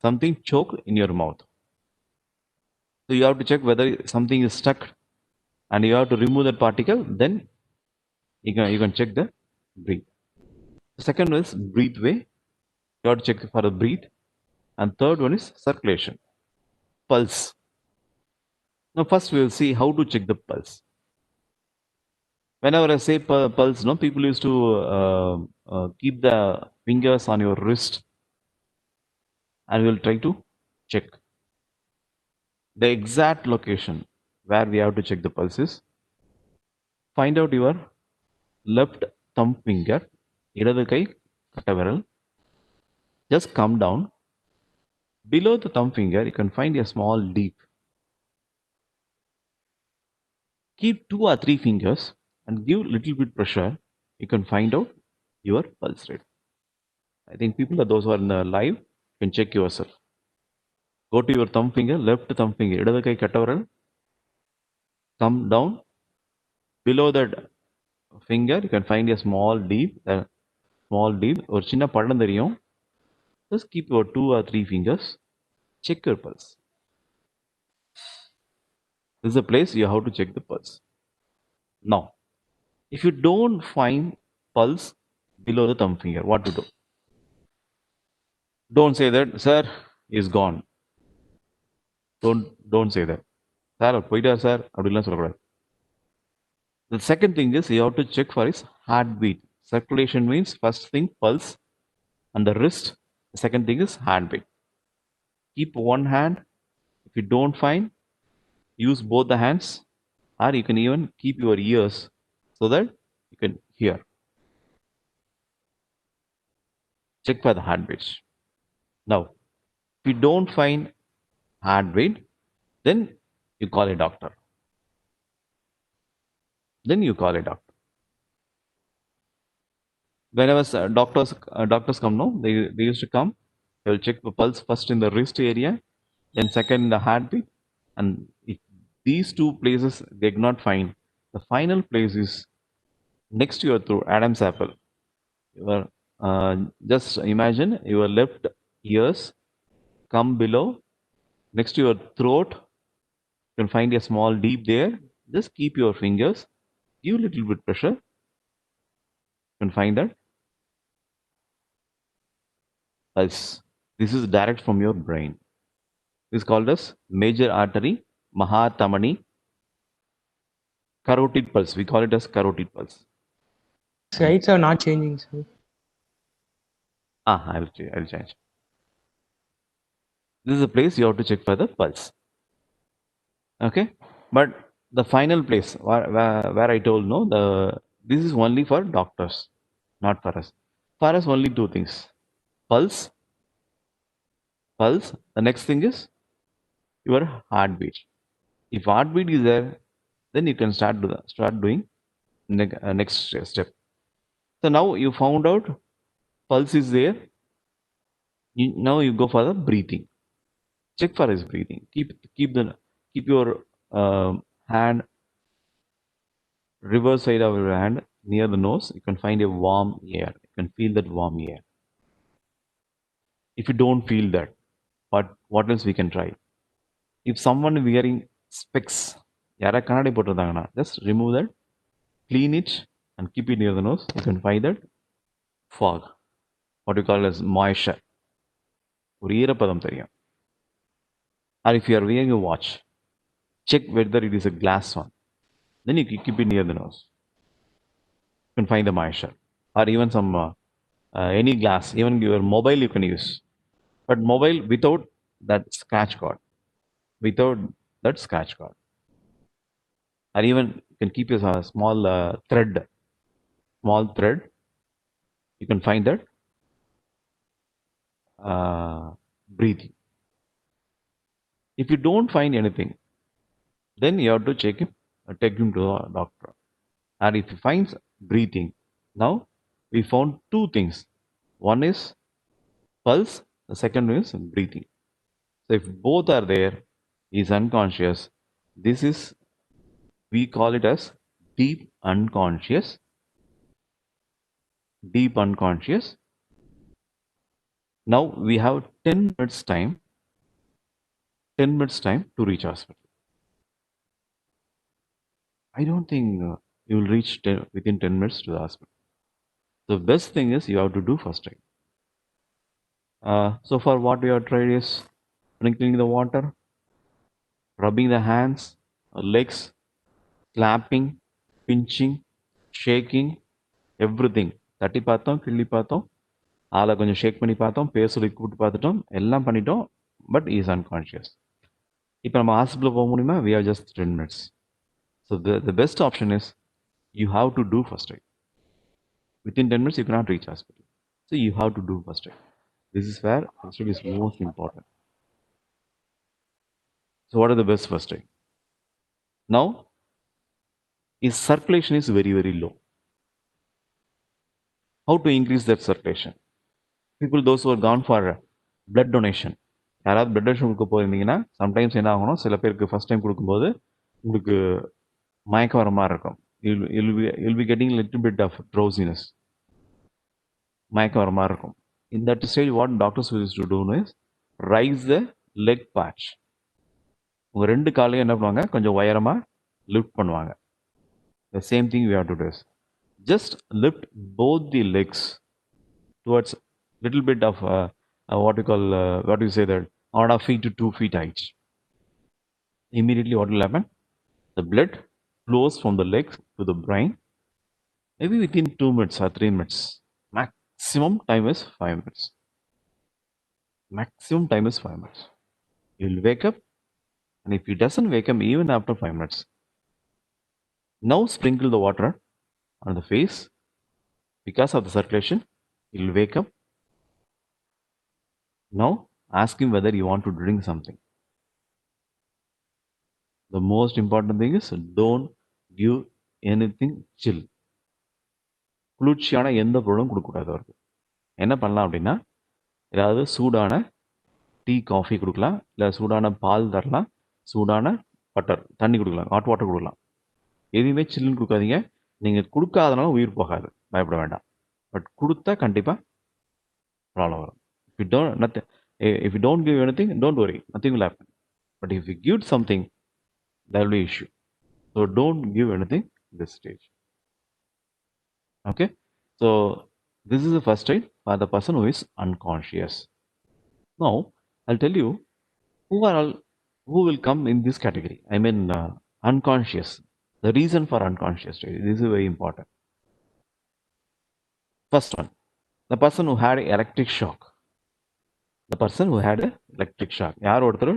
Something choked in your mouth. So you have to check whether something is stuck and you have to remove that particle, then you can check the breathe. The second one is breathway. You have to check for the breathe. And third one is circulation. Pulse. Now first we will see how to check the pulse. Whenever I say pulse, no, people used to keep the fingers on your wrist and we will try to check. The exact location where we have to check the pulse is find out your left thumb finger, இடது கை கட்டவிரல். Just come down. Below the thumb finger, you can find a small deep. Keep 2 or 3 fingers and give little bit pressure. You can find out your pulse rate. I think people, those who are in the live, can check yourself. Go to your thumb finger, left thumb finger, இடது கை கட்டவிரல். Come down. Below that finger, you can find a small deep. ஒரு சின்ன பள்ளம் தெரியும். Just keep your 2 or 3 fingers. Check your pulse. This is the place you have to check the pulse. Now, if you don't find pulse below the thumb finger, what to do? Don't say that, sir, is gone. Don't say that. Sir, போயிட்டார் sir அப்படிலாம் சொல்லக்கூடாது. The second thing is you have to check for his heartbeat. Circulation means first thing pulse and the wrist. The second thing is heartbeat. Keep one hand. If you don't find, use both the hands, or you can even keep your ears so that you can hear. Check for the heartbeats. Now, if you don't find heartbeat, then you call a doctor. Whenever doctors come, no, they used to come. They will check the pulse first in the wrist area, then second in the heartbeat, and if these 2 places they cannot find, the final place is next to your throat, Adam's apple. Just imagine your left ears come below, next to your throat. You can find a small deep there. Just keep your fingers, give a little bit pressure. You can find that pulse. This is direct from your brain. This is called as major artery Mahathamani carotid pulse. We call it as carotid pulse. Sides are not changing, sir. I'll change. This is the place you have to check for the pulse. Okay, but the final place where I told no, this is only for doctors, not for us. For us, only 2 things: pulse. The next thing is your heartbeat. If heartbeat is there, then you can start doing next step. So now you found out pulse is there. Now you go for the breathing. Check for his breathing. Keep your hand, reverse side of your hand near the nose. You can find a warm air. You can feel that warm air. If you don't feel that, what else we can try? If someone wearing specs, யாரா கண்ணாடி போட்டிருந்தாங்கன்னா, just remove that, clean it and keep it near the nose. You can find that fog, what you call as moisture. ஒரு ஈரப்பதம் தெரியும். Or if you are wearing a watch, check whether it is a glass one. Then you keep it near the nose. You can find the moisture. Or even some any glass, even your mobile you can use. But mobile without that scratch card. Without that scratch card, or even you can keep a small small thread. You can find that breathing. If you don't find anything, then you have to take him to a doctor. And if he finds breathing, now we found two things. One is pulse, the second is breathing. So if both are there, he is unconscious. This is, we call it as deep unconscious. Deep unconscious. Now we have 10 minutes time. 10 minutes time to reach hospital. I don't think you will reach within 10 minutes to the hospital. The best thing is you have to do first aid. So far what we have tried is sprinkling the water, rubbing the hands, legs, slapping, pinching, shaking, everything. தட்டி பார்த்தோம், கிள்ளி பார்த்தோம், ஆளை கொஞ்சம் ஷேக் பண்ணி பார்த்தோம், பேர் சொல்லி கூப்பிட்டு பார்த்துட்டோம், எல்லாம் பண்ணிட்டோம், பட் இஸ் அன்கான்ஷியஸ். இப்போ நம்ம ஹாஸ்பிட்டல் போக முடியுமா? we have just 10 minutes. So the best option is you have to do first aid. Within 10 minutes you cannot reach hospital. So you have to do first aid. This is where first aid is most important. So what are the best first aid? Now his circulation is very, very low. How to increase that circulation? People, those who are gone for blood donation, யாராவது blood donation கொடுக்க போயிருந்தீங்கன்னா sometimes என்ன ஆகணும், சில பேருக்கு first time கொடுக்கும்போது உங்களுக்கு மயக்கம் வர மாதிரி இருக்கும். you'll be getting a little bit of drowsiness. மயக்கம் வர மாதிரி இருக்கும். In that stage, what doctors used to do is raise the leg patch. உங்க ரெண்டு காலையும் என்ன பண்ணுவாங்க, கொஞ்சம் உயரமா லிஃப்ட் பண்ணுவாங்க. The same thing we have to do is just lift both the legs towards little bit of what you call what do you say that 1.5 feet to 2 feet height. Immediately what will happen? The blood flows from the legs to the brain. Maybe within 2 minutes or 3 minutes. Maximum time is 5 minutes. Maximum time is 5 minutes. You will wake up, and if he doesn't wake up even after 5 minutes, now sprinkle the water on the face. Because of the circulation, he will wake up. Now ask him whether you want to drink something. The most important thing is don't give anything chill. குளிர்ச்சியான எந்த பொருளும் கொடுக்கக்கூடாது அவருக்கு. என்ன பண்ணலாம் அப்படின்னா, ஏதாவது சூடான டீ காஃபி கொடுக்கலாம், இல்லை சூடான பால் தரலாம், சூடான பட்டர் தண்ணி கொடுக்கலாம், ஹாட் வாட்டர் கொடுக்கலாம். எதுவுமே சில்லுன்னு கொடுக்காதீங்க. நீங்கள் கொடுக்காதனால உயிர் போகாது, பயப்பட வேண்டாம். பட் கொடுத்தா கண்டிப்பாக ப்ராப்ளம் வரும். If you don't give anything, don't worry, nothing will happen. But if you give something, there will be issue. So don't give anything at this stage. Okay? So this is the first aid for the person who is unconscious. Now I'll tell you who will come in this category. I mean unconscious. The reason for unconscious state. This is very important. First one, the person who had electric shock. The person who had electric shock. யார் ஒருத்தர்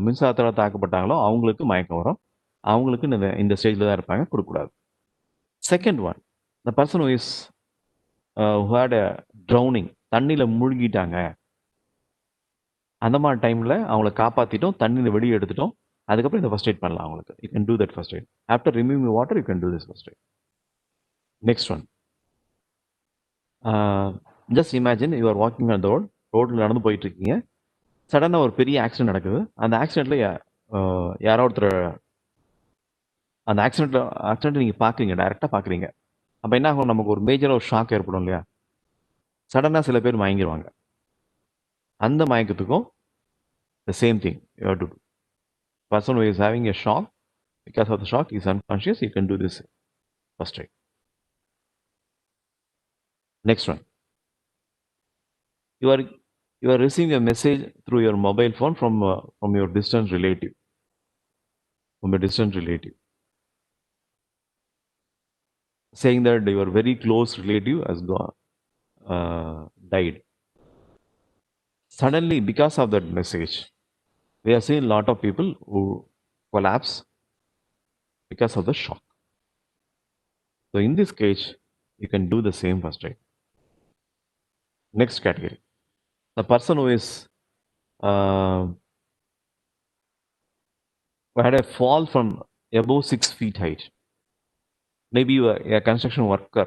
மின்சாரத்தால் தாக்கப்பட்டாங்களோ அவங்களுக்கு மயக்கம் வரும். அவங்களுக்கு இந்த ஸ்டேஜில் தான் இருப்பாங்க, கொடுக்கக்கூடாது. Second one, the person who is who had a drowning, தண்ணியில் மூழ்கிட்டாங்க. அந்த மாதிரி டைமில் அவங்கள காப்பாற்றிட்டோம், தண்ணியில் வெளியே எடுத்துட்டோம், அதுக்கப்புறம் இந்த ஃபர்ஸ்ட் எய்ட் பண்ணலாம் அவங்களுக்கு. You can do that first eight. After removing the water you can do this first eight. Next one, just imagine you are walking on the road. ரோட்டில் நடந்து போயிட்டு இருக்கீங்க, சடனாக ஒரு பெரிய ஆக்சிடென்ட் நடக்குது. அந்த ஆக்சிடென்ட்டில் யாரோ ஒருத்தர் அந்த ஆக்சிடென்ட் நீங்கள் பார்க்குறீங்க, டைரெக்டாக பார்க்குறீங்க. அப்போ என்ன ஆகும், நமக்கு ஒரு மேஜராக ஒரு ஷாக் ஏற்படும் இல்லையா? சடனாக சில பேர் மயங்கிடுவாங்க. அந்த மயக்கத்துக்கும் the same thing you have to do. Person who is having a shock, because of the shock is unconscious, you can do this first aid. Next one, you are receiving a message through your mobile phone from your distant relative, saying that your very close relative has died. Suddenly, because of that message, We have seen a lot of people who collapse because of the shock. So in this case, you can do the same first aid. Next category, the person who is who had a fall from above 6 feet height. Maybe you are a construction worker,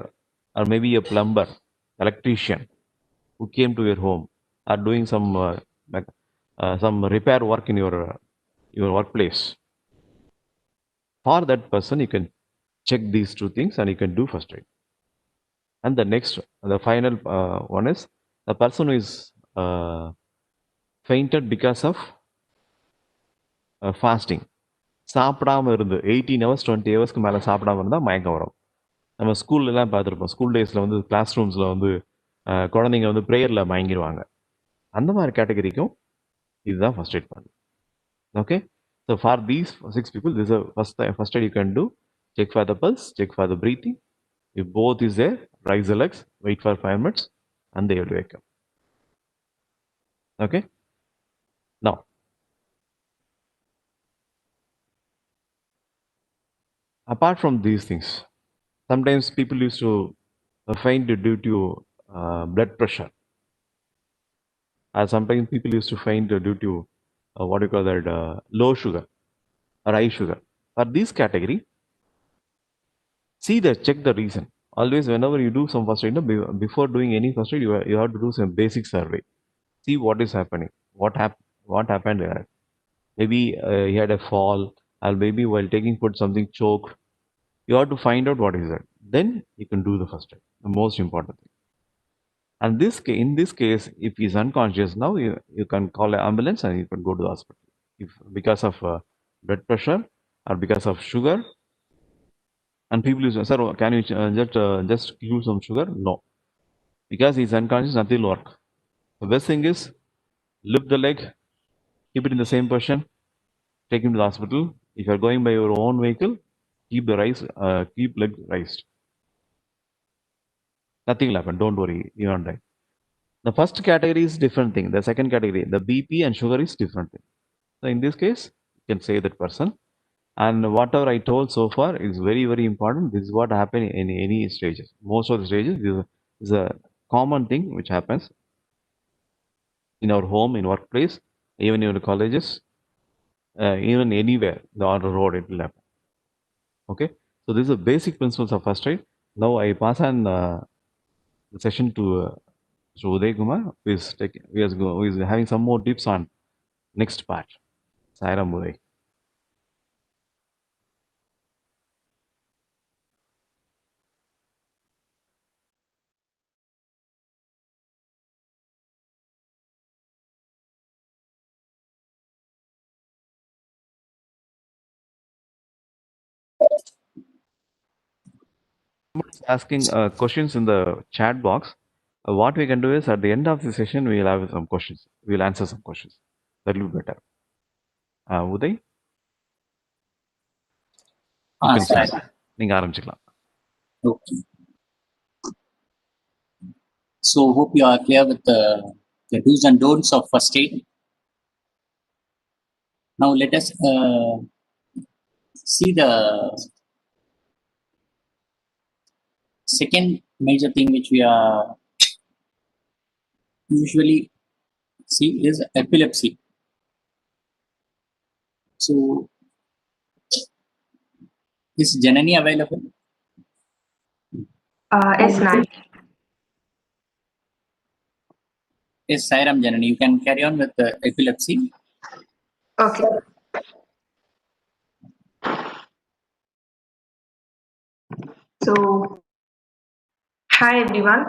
or maybe a plumber, electrician who came to your home, are doing some repair work in your workplace. For that person, you can check these two things and you can do first aid. And the final one is the person who is fainted because of fasting. சாப்பிடாம இருந்து 18 hours 20 ஹவர்ஸ்க்கு மேலே சாப்பிடாம இருந்தால் மயக்கம் வரும். நம்ம ஸ்கூல்லலாம் பார்த்துருப்போம். ஸ்கூல் டேஸில் வந்து கிளாஸ் ரூம்ஸில் வந்து குழந்தைங்க வந்து ப்ரேயரில் மயங்கிடுவாங்க. அந்த மாதிரி கேட்டகரிக்கும் இதுதான் ஃபர்ஸ்ட் எய்ட் பண்ணும். Okay, so for these 6 people, this is first aid you can do. Check for the pulse, check for the breathing. If both is there, raise the legs, wait for 5 minutes, and they will wake up. Okay, now apart from these things, sometimes people used to faint due to blood pressure, or sometimes people used to faint due to what you call that low sugar or high sugar. For this category, check the reason. Always, whenever you do some first aid, before doing any first aid, you have to do some basic survey. See what is happening, what happened there. Maybe he had a fall, or maybe while taking food something choked. You have to find out what is that. Then you can do the first aid, the most important thing. And in this case, if he's unconscious now, you can call an ambulance and you can go to the hospital. If because of blood pressure or because of sugar, and people use, sir, can you just give some sugar? No, because he's unconscious, nothing will work. The best thing is lift the leg, keep it in the same position, take him to the hospital. If you're going by your own vehicle, keep leg raised. Nothing will happen. Don't worry, you won't die. The first category is different thing. The second category, the BP and sugar, is different thing. So in this case, you can save that person. And whatever I told so far is very, very important. This is what happens in any stages. Most of the stages, this is a common thing which happens in our home, in workplace, even in colleges, even anywhere, on the road, it will happen. Okay, so this is the basic principles of first aid. Now I pass on the session to Uday Kumar, who is having some more tips on next part. Sairam Uday. Asking questions in the chat box. What we can do is at the end of the session we will have some questions. We will answer some questions. That will be better. Uday, நீங்க ஆரம்பிச்சுக்கலாம். Okay. So hope you are clear with the do's and don'ts of first aid. Now let us see the second major thing which we are usually see is epilepsy. So is Janani available? Yes, ma'am. Yes, Sairam Janani, you can carry on with the epilepsy. Okay. So, hi everyone.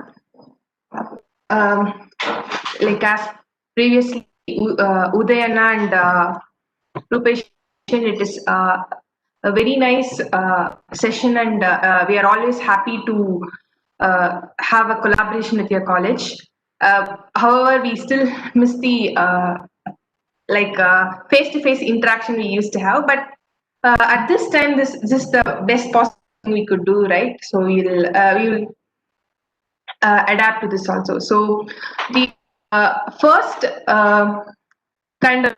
Like as previously Udayana and Rupesh, it is a very nice session, and we are always happy to have a collaboration with your college. However, we still miss the face-to-face interaction we used to have, but at this time, this is the best possible thing we could do, right? So we will adapt to this also. So the first kind of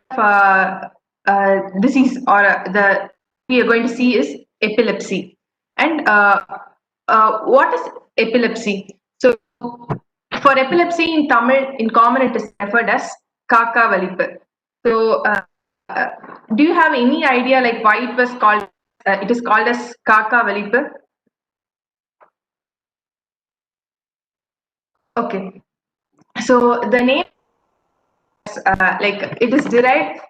disease or the we are going to see is epilepsy. And what is epilepsy? So for epilepsy in Tamil, in common, it is referred as kaka valippu. So do you have any idea like why it was called? It is called as kaka valippu. Okay. So the name, like it is derived.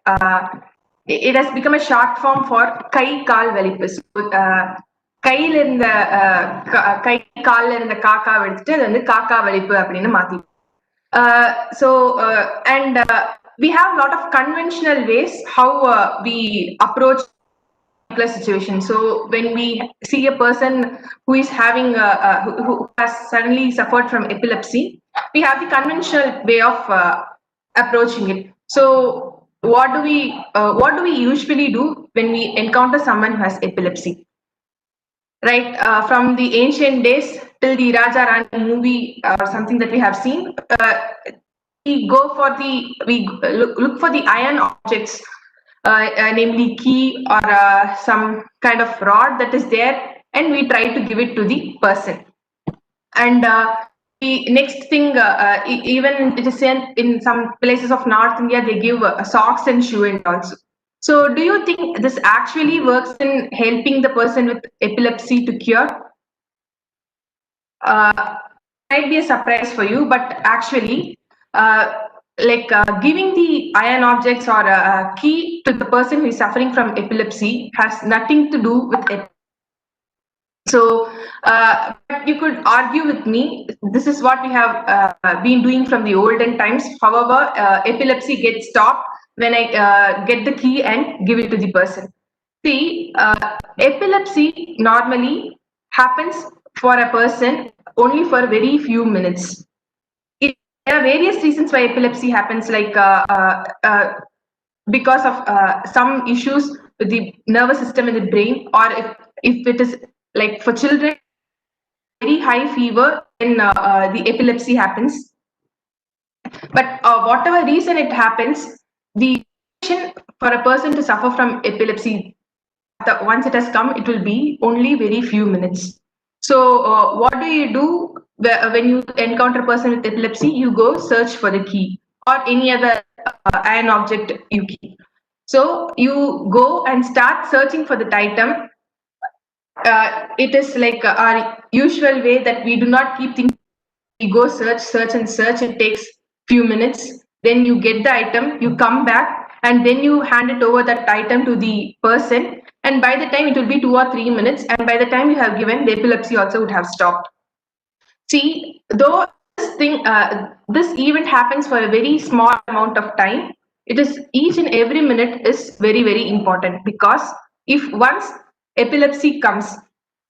It has become a short form for kai kaal valippu. So, கையில இருந்த கை கால்ல இருந்த காக்காவை எடுத்துட்டு அது வந்து காக்கா வலிப்பு அப்படின்னு மாத்தி. So and we have a lot of conventional ways how we approach situation. So when we see a person who is having who has suddenly suffered from epilepsy, we have the conventional way of approaching it. So what do we usually do when we encounter someone who has epilepsy? Right, from the ancient days till the Raja Rani movie or something that we have seen, we look for the iron objects, namely key or some kind of rod that is there, and we try to give it to the person. And the next thing, even it is in some places of North India, they give socks and shoe and also. So do you think this actually works in helping the person with epilepsy to cure? Might be a surprise for you, but actually, giving the iron objects or a key to the person who is suffering from epilepsy has nothing to do with it. So but you could argue with me, this is what we have been doing from the olden times. However, epilepsy gets stopped when I get the key and give it to the person. See, epilepsy normally happens for a person only for very few minutes. There are various reasons why epilepsy happens, like because of some issues with the nervous system in the brain, or if it is like for children, very high fever, then the epilepsy happens. But whatever reason it happens, the for a person to suffer from epilepsy, once it has come, it will be only very few minutes. So what do you do when you encounter a person with epilepsy? You go search for the key or any other iron object you keep. So you go and start searching for that item. It is like our usual way that we do not keep things. We go search and search. It takes few minutes. Then you get the item, you come back, and then you hand it over that item to the person. And by the time it will be 2 or 3 minutes, and by the time you have given, the epilepsy also would have stopped. See, though this event happens for a very small amount of time, it is each and every minute is very, very important, because if once epilepsy comes,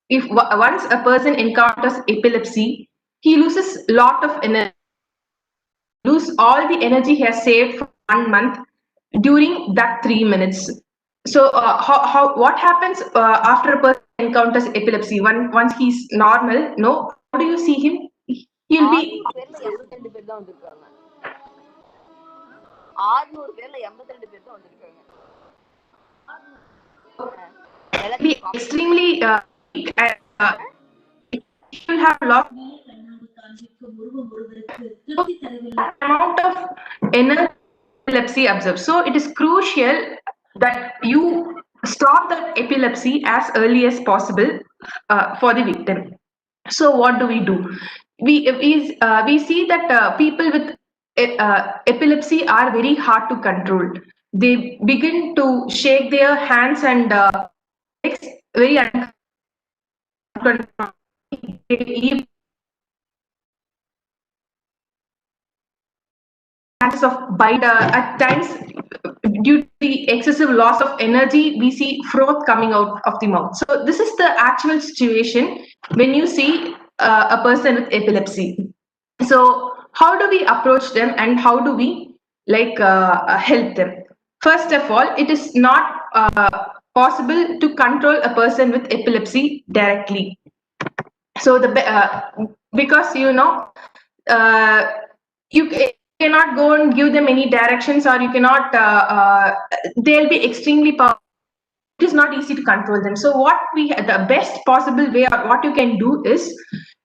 if once a person encounters epilepsy, he loses a lot of energy, lose all the energy he has saved for 1 month during that 3 minutes. So what happens after a person encounters epilepsy? Once he's normal, no, how do you see him? He'll be 600 பேர் தான் வந்திருக்காங்க. 600 பேர்ல 82 பேர் தான் வந்திருக்காங்க. be extremely will have lot amount of energy epilepsy observed. So it is crucial that you stop the epilepsy as early as possible for the victim. So what do? We see that people with epilepsy are very hard to control. They begin to shake their hands and legs very uncontrolled. Of bite at times, due to the excessive loss of energy, we see froth coming out of the mouth. So this is the actual situation when you see a person with epilepsy. So how do we approach them and how do we help them? First of all, it is not possible to control a person with epilepsy directly. So because cannot go and give them any directions, or you cannot, they'll be extremely powerful. It is not easy to control them. So the best possible way, or what you can do is,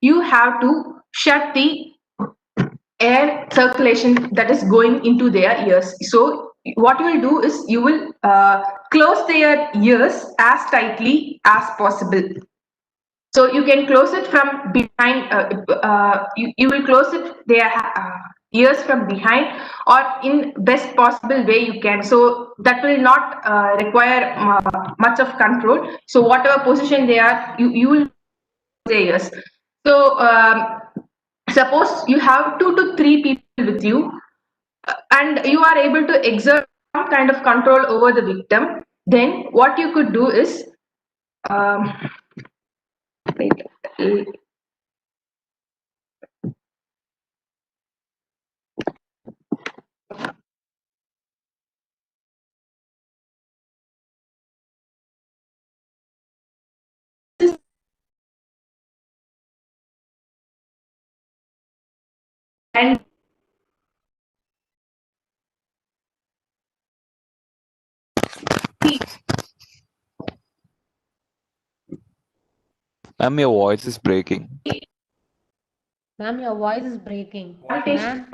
you have to shut the air circulation that is going into their ears. So what you will do is, you will close their ears as tightly as possible. So you can close it from behind, you will close their ears from behind, or in best possible way you can. So that will not require much of control. So whatever position they are, you will close their ears. So suppose you have 2 to 3 people with you, and you are able to exert some kind of control over the victim, then what you could do is, wait, and Ma'am, your voice is breaking. Ma'am, your voice is breaking. Ma'am,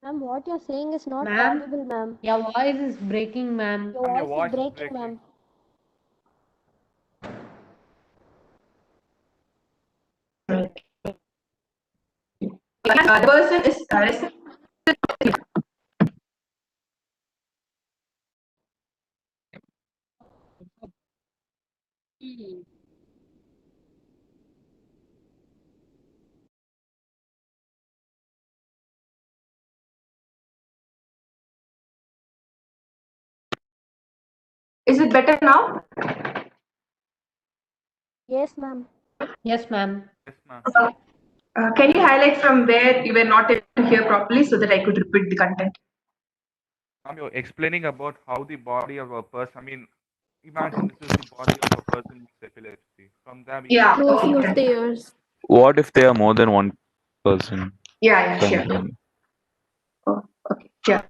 Ma'am, what you're saying is not Ma'am, audible, ma'am. your voice is breaking, ma'am. Your voice is breaking, ma'am. the person is Is it better now? Yes, ma'am. Yes, ma'am. Can you highlight from where you were not able to hear properly, so that I could repeat the content? You're explaining about how the body of a person, I mean, imagine this is the body of a person with epilepsy. From there, we Yeah. can Close the ears. What if there are more than one person? Yeah, sure. Sometime. Okay, sure.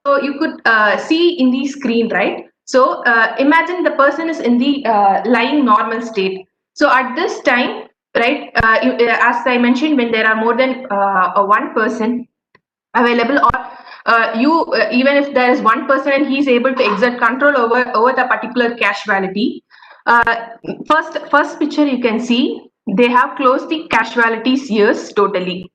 So you could see in the screen, right? So imagine the person is in the lying normal state. So at this time, right, as I mentioned, when there are more than one person available, or even if there is one person and he is able to exert control over the particular casualty, first picture you can see they have closed the casualty's ears totally,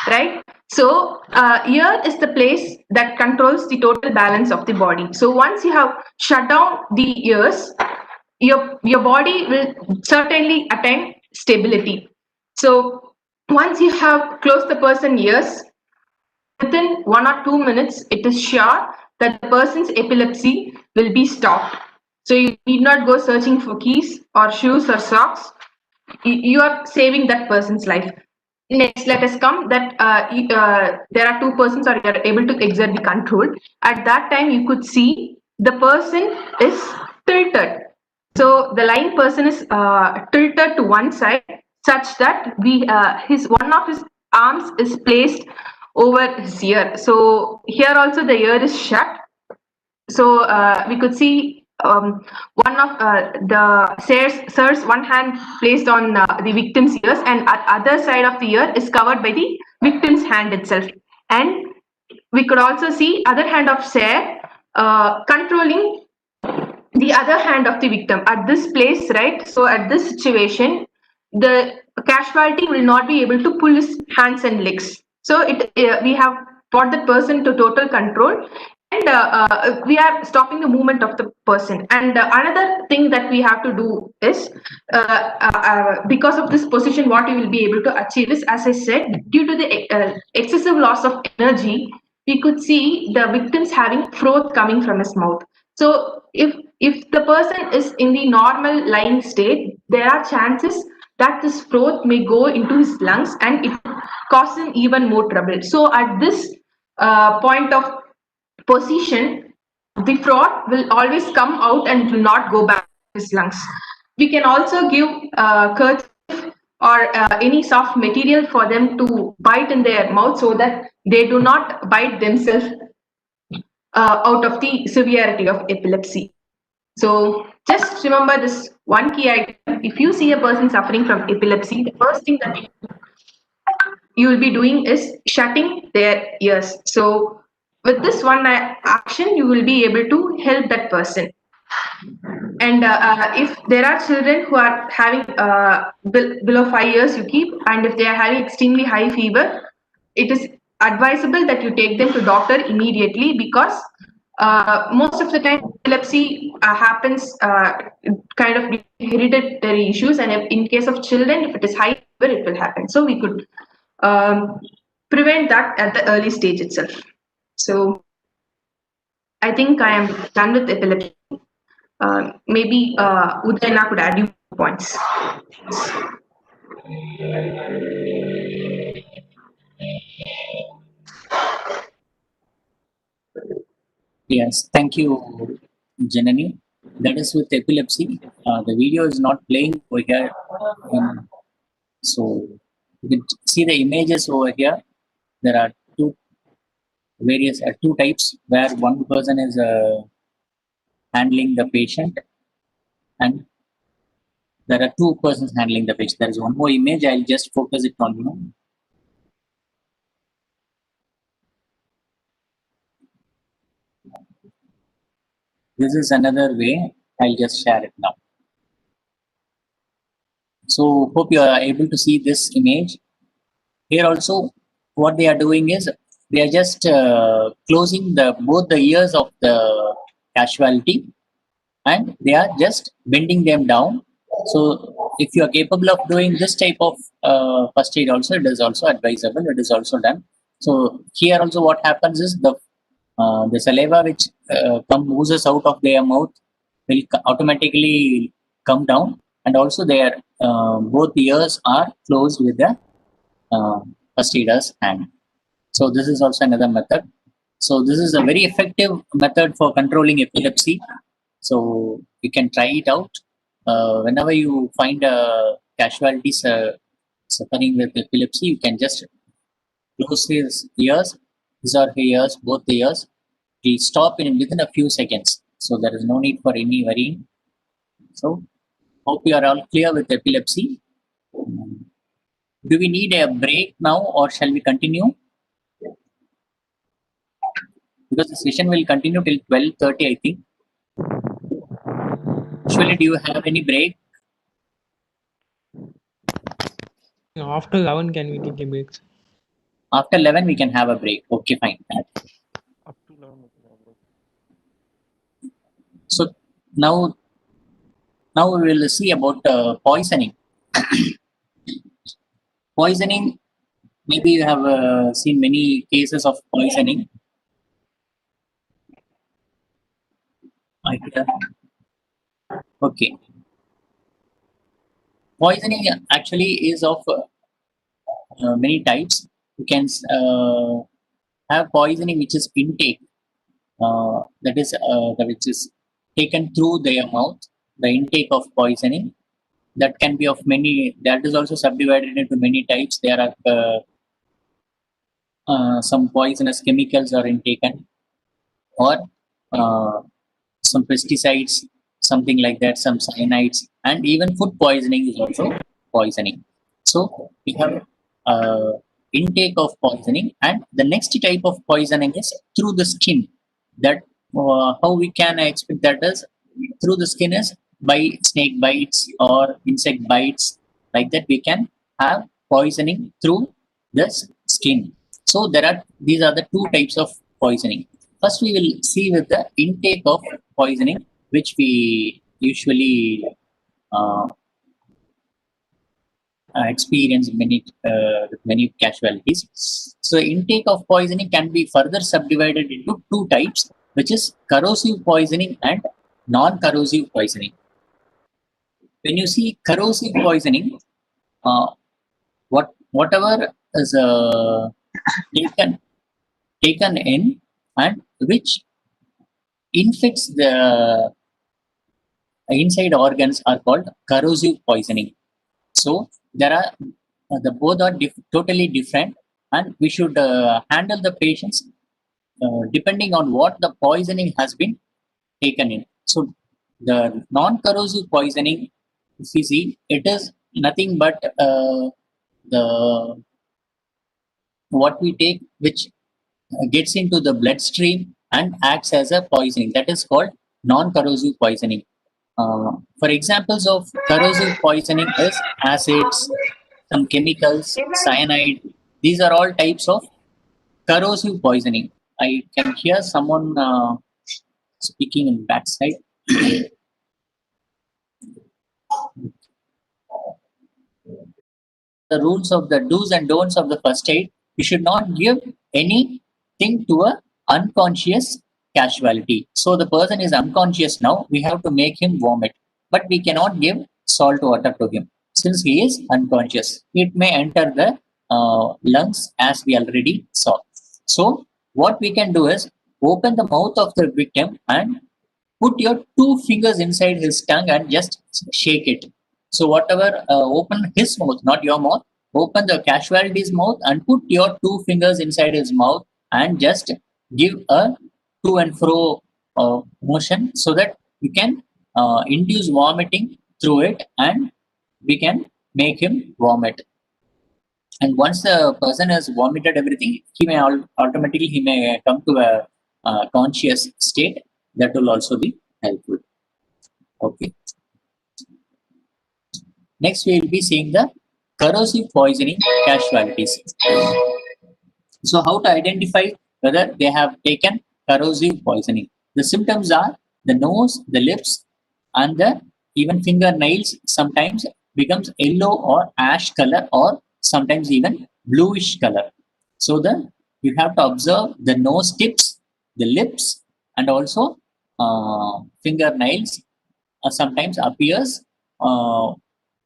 right? So ear is the place that controls the total balance of the body. So once you have shut down the ears, your body will certainly attain stability. So once you have closed the person's ears, within 1 or 2 minutes, it is sure that the person's epilepsy will be stopped. So you need not go searching for keys or shoes or socks. You are saving that person's life. Next, let us come that there are 2 persons, or you are able to exert the control. At that time, you could see the person is tilted. So the lying person is tilted to one side, such that one of his arms is placed over his ear. So here also the ear is shut. So we could see one of the sir's one hand placed on the victim's ears, and other side of the ear is covered by the victim's hand itself. And we could also see other hand of sir controlling the other hand of the victim at this place, right? So at this situation, the casualty will not be able to pull his hands and legs. So we have brought the person to total control, and we are stopping the movement of the person. And another thing that we have to do is, because of this position, what we will be able to achieve is, as I said, due to the excessive loss of energy, we could see the victims having froth coming from his mouth. So if the person is in the normal lying state, there are chances that this froth may go into his lungs and it causes him even more trouble. So at this point of position, the fraud will always come out and will not go back to his lungs. We can also give kerchief or any soft material for them to bite in their mouth so that they do not bite themselves out of the severity of epilepsy. So just remember this one key item. If you see a person suffering from epilepsy, the first thing that you will be doing is shutting their ears. So with this one action, you will be able to help that person. And if there are children who are having below 5 years, you keep, and if they are having extremely high fever, it is advisable that you take them to doctor immediately, because most of the time epilepsy happens kind of hereditary issues, and in case of children, if it is high fever, it will happen. So we could prevent that at the early stage itself. So I think I am done with epilepsy. Maybe Udayana could add you points. Yes, thank you, Janani. That is with epilepsy. The video is not playing over here. So you can see the images over here. There are two types where one person is handling the patient, and there are two persons handling the patient. There is one more image. I'll just focus it on you. This is another way. I'll just share it now. So hope you are able to see this image. Here also, what they are doing is they are just closing both the ears of the casualty, and they are just bending them down. So if you are capable of doing this type of first aid also, it is also advisable. It is also done. So here also what happens is the saliva which oozes out of their mouth will automatically come down, and also their both ears are closed with the first aider's hand. So this is also another method. So this is a very effective method for controlling epilepsy. So you can try it out. Whenever you find a casualty suffering with epilepsy, you can just close his ears. These are his ears, both the ears. He'll stop within a few seconds. So there is no need for any worrying. So hope you are all clear with epilepsy. Do we need a break now, or shall we continue? Because the session will continue till 12:30, I think. Usually, do you have any break? After 11, can we take a break? After 11, we can have a break. Okay, fine. Up to 11. So now we will see about poisoning. Poisoning, maybe you have seen many cases of poisoning. Okay. Poisoning actually is of many types. You can have poisoning which is intake, which is taken through their mouth. The intake of poisoning, that can be of many. That is also subdivided into many types. There are some poisonous chemicals are intaken, or some pesticides, something like that, some cyanides, and even food poisoning is also poisoning. So we have intake of poisoning, and the next type of poisoning is through the skin. That how we can expect that is through the skin is by snake bites or insect bites. Like that, we can have poisoning through the skin. So these are the two types of poisoning. First, we will see with the intake of poisoning, which we usually experience with many casualties. So, intake of poisoning can be further subdivided into two types, which is corrosive poisoning and non-corrosive poisoning. When you see corrosive poisoning, whatever is taken in, and which infects the inside organs are called corrosive poisoning. So there are the both are totally different, and we should handle the patients depending on what the poisoning has been taken in. So the non-corrosive poisoning, if you see, it is nothing but the what we take, which gets into the bloodstream and acts as a poisoning. That is called non-corrosive poisoning. For examples of corrosive poisoning is acids, some chemicals, cyanide. These are all types of corrosive poisoning. I can hear someone speaking in backside. The rules of the do's and don'ts of the first aid. We should not give anything to a unconscious casualty. So the person is unconscious now. We have to make him vomit, but we cannot give salt water to him since he is unconscious. It may enter the lungs, as we already saw. So what we can do is open the mouth of the victim and put your 2 fingers inside his tongue and just shake it. So whatever, open his mouth, not your mouth. Open the casualty's mouth and put your 2 fingers inside his mouth and just give a to and fro motion so that you can induce vomiting through it, and we can make him vomit. And once the person has vomited everything, he may automatically he may come to a conscious state. That will also be helpful. Okay. Next, we will be seeing the corrosive poisoning casualties. So, how to identify whether they have taken corrosive poisoning? The symptoms are the nose, the lips, and the even fingernails sometimes becomes yellow or ash color, or sometimes even bluish color. So, you have to observe the nose tips, the lips, and also fingernails sometimes appears.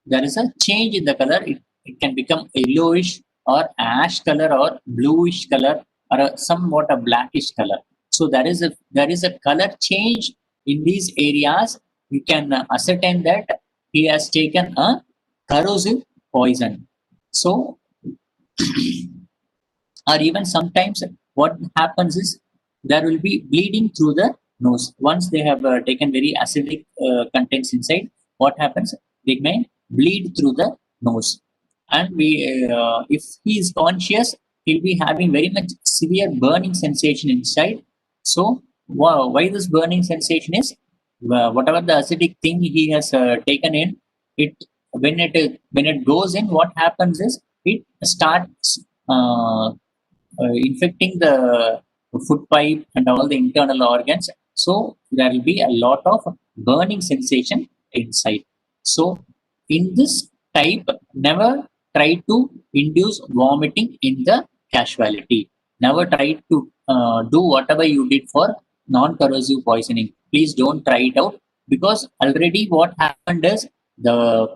There is a change in the color. It can become yellowish or ash color or bluish color or somewhat a blackish color. So there is a color change in these areas. You can ascertain that he has taken a corrosive poison. So or even sometimes what happens is there will be bleeding through the nose. Once they have taken very acidic contents inside, what happens? They may bleed through the nose. And if he is conscious, he'll be having very much severe burning sensation inside. So why this burning sensation is, whatever the acidic thing he has taken in, when it goes in, what happens is it starts infecting the food pipe and all the internal organs. So there will be a lot of burning sensation inside. So in this type, never try to induce vomiting in the casualty. Never try to do whatever you did for non-corrosive poisoning. Please don't try it out, because already what happened is the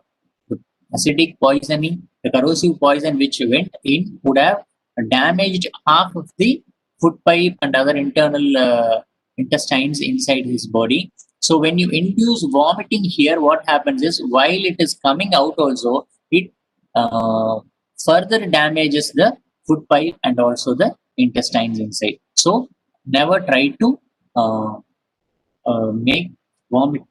acidic poisoning, the corrosive poison which went in would have damaged half of the food pipe and other internal intestines inside his body. So when you induce vomiting here, what happens is while it is coming out also, it further damages the food pipe and also the intestines inside. So never try to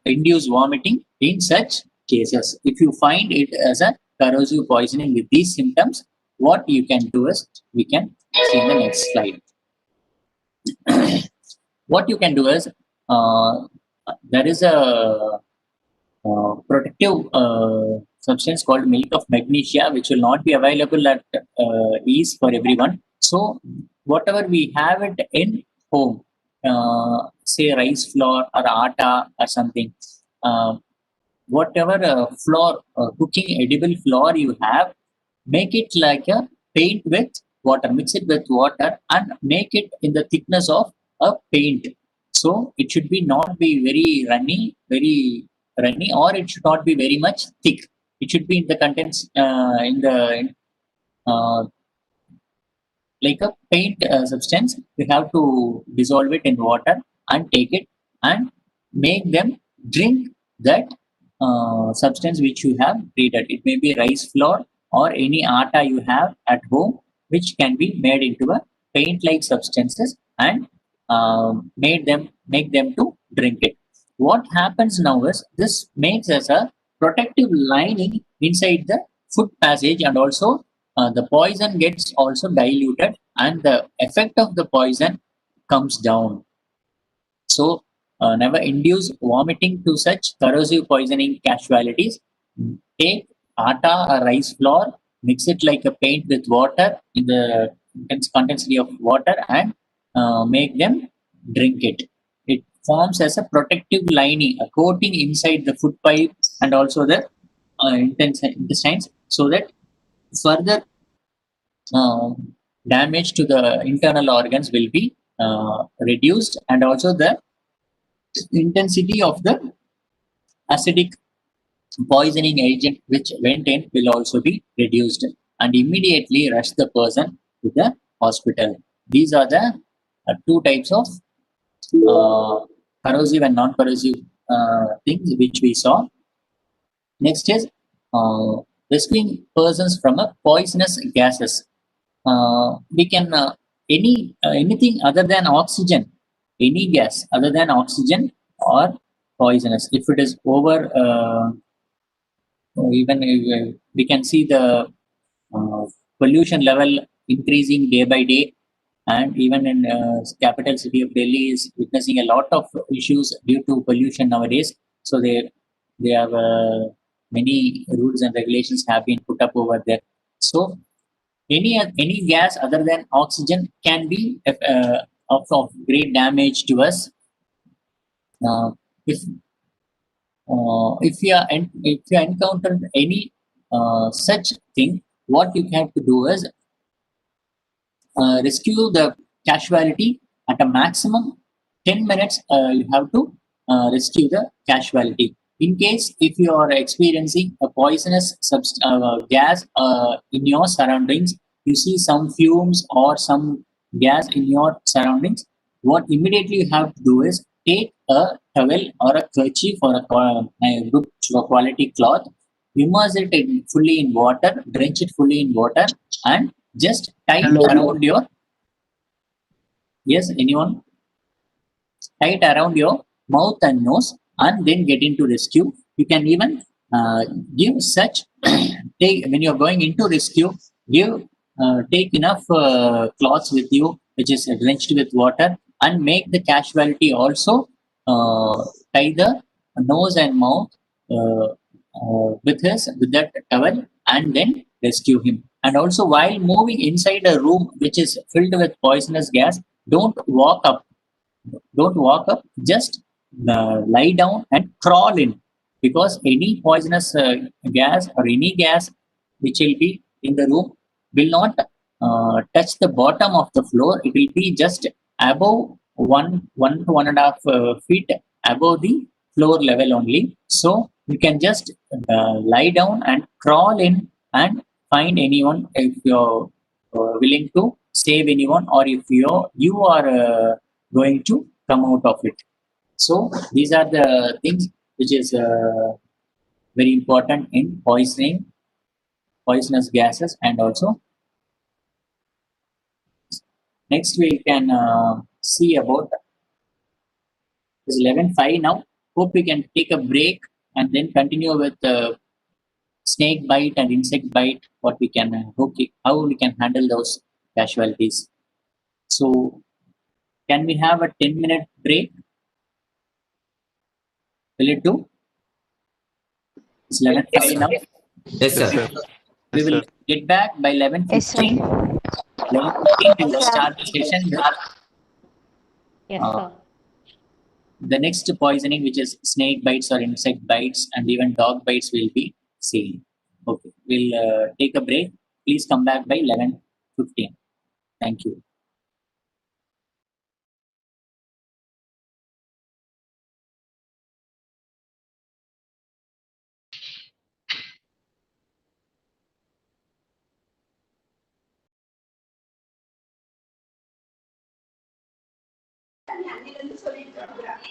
induce vomiting in such cases. If you find it as a corrosive poisoning with these symptoms, what you can do is, we can see in the next slide. What you can do is, there is a protective substance called milk of magnesia, which will not be available at ease for everyone. So whatever we have it in home, say rice flour or atta or something, whatever flour, cooking edible flour you have, make it like a paint with water, mix it with water and make it in the thickness of a paint. So it should be not be very runny, or it should not be very much thick. It should be in the contents like a paint substance. We have to dissolve it in water and take it and make them drink that substance which you have treated. It may be rice flour or any atta you have at home, which can be made into a paint-like substances and make them to drink it. What happens now is this makes as a protective lining inside the food passage, and also the poison gets also diluted and the effect of the poison comes down. So never induce vomiting to such corrosive poisoning casualties. Take atta or rice flour, mix it like a paint with water in the intensity of water, and make them drink it. It forms as a protective lining, a coating inside the food pipe and also the intestines, so that further damage to the internal organs will be reduced, and also the intensity of the acidic poisoning agent which went in will also be reduced, and immediately rush the person to the hospital. These are the two types of corrosive and non-corrosive things which we saw. Next is rescuing persons from a poisonous gases. We can anything other than oxygen, any gas other than oxygen or poisonous. If it is over, even we can see the pollution level increasing day by day, and even in capital city of Delhi is witnessing a lot of issues due to pollution nowadays. So they have many rules and regulations have been put up over there. So any gas other than oxygen can be of great damage to us. If you encounter any such thing, what you have to do is rescue the casualty at a maximum 10 minutes. You have to rescue the casualty. In case if you are experiencing a poisonous gas in your surroundings, you see some fumes or some gas in your surroundings, what immediately you have to do is take a towel or a kerchief or a good quality cloth, immerse it fully in water, drench it fully in water, and just tie it around your, yes, anyone? Tie it around your mouth and nose, and then get into rescue. You can even give such when you're going into rescue, take enough cloths with you which is drenched with water, and make the casualty also tie the nose and mouth with that towel, and then rescue him. And also, while moving inside a room which is filled with poisonous gas, don't walk up. Don't walk up. Just lie down and crawl in, because any poisonous gas or any gas which will be in the room will not touch the bottom of the floor. It will be just above 1 to 1.5 feet above the floor level only. So you can just lie down and crawl in and find anyone if you're willing to save anyone, or if you are going to come out of it. So these are the things which is very important in poisonous gases. And also next we can see about is 11:05 now. Hope we can take a break and then continue with snake bite and insect bite, what we can how we can handle those casualties. So can we have a 10-minute break? Will it do? It's 11:05 now. Yes, sir. We will get back by 11:15. 11:15 we will start the session. Yes, sir. The next poisoning, which is snake bites or insect bites, and even dog bites, will be seen. Okay, we'll take a break. Please come back by 11:15. Thank you. அன்னிலிருந்து சொல்லிட்டு இருக்கிறேன்.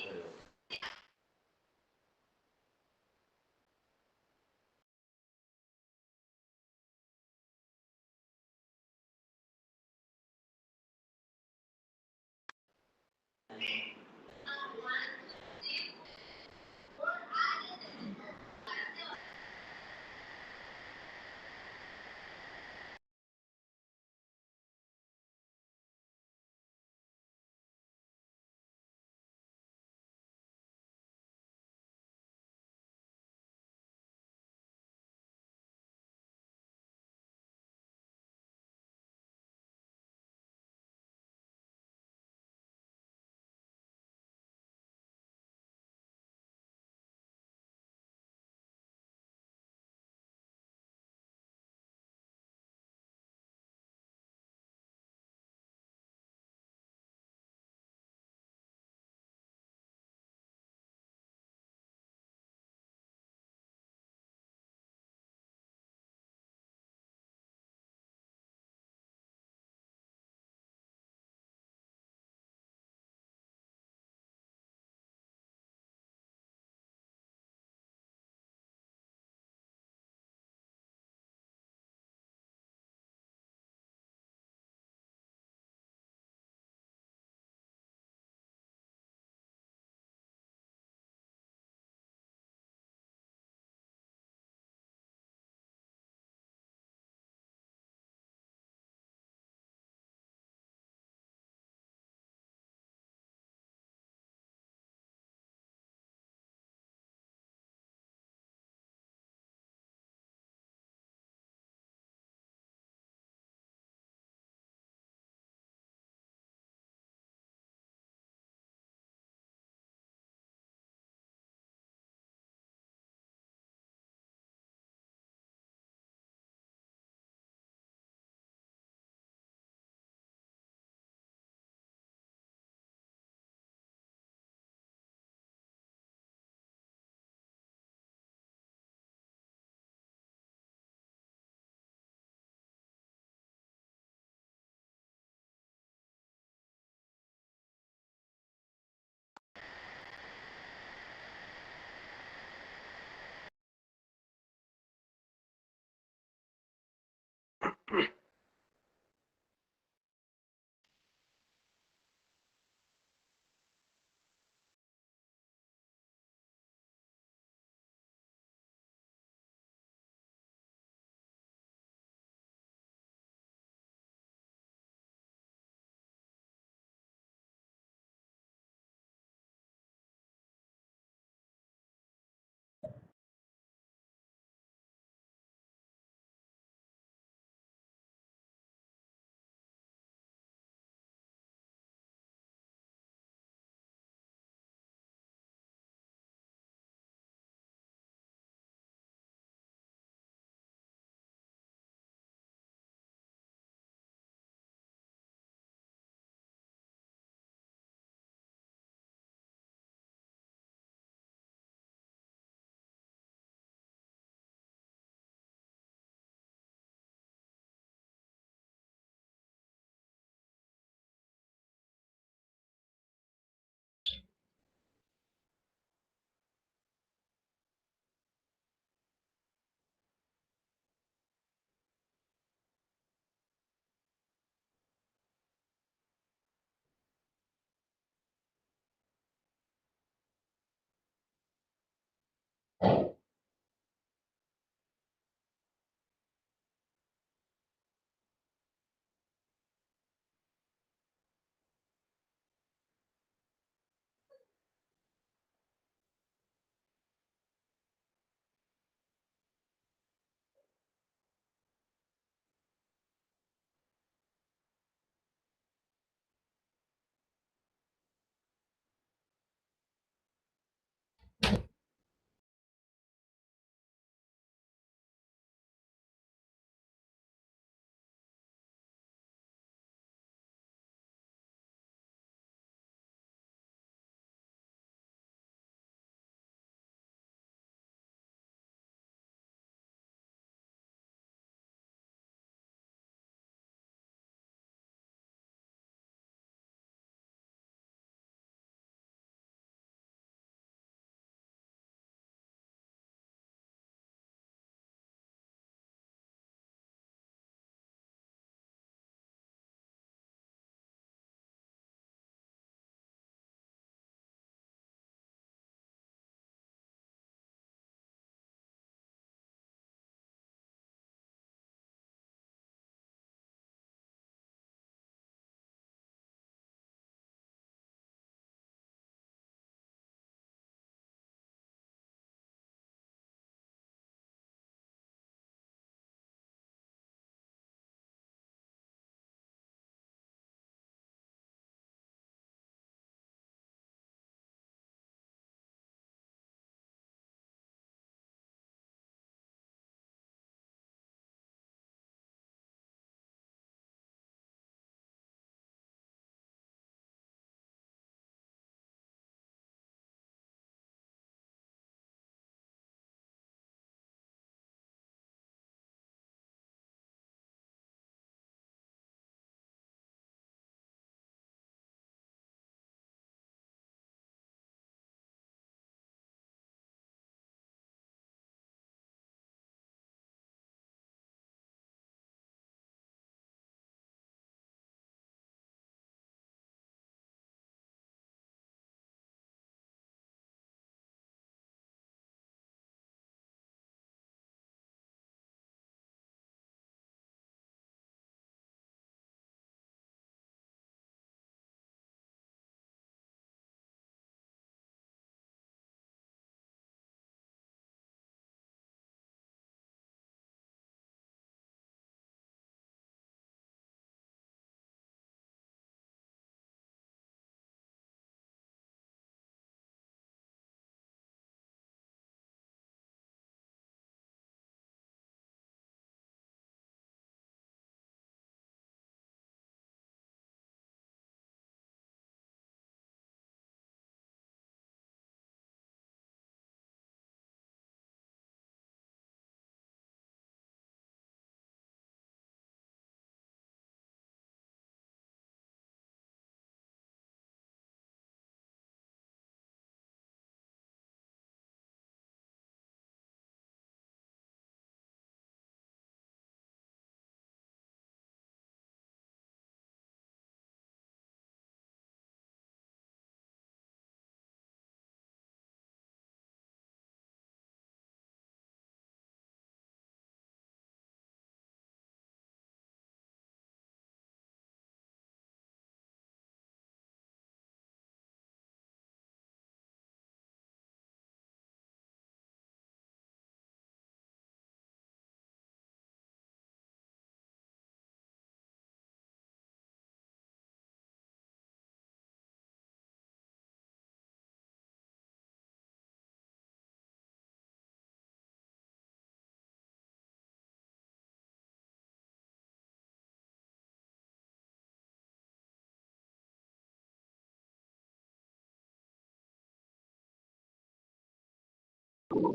Okay,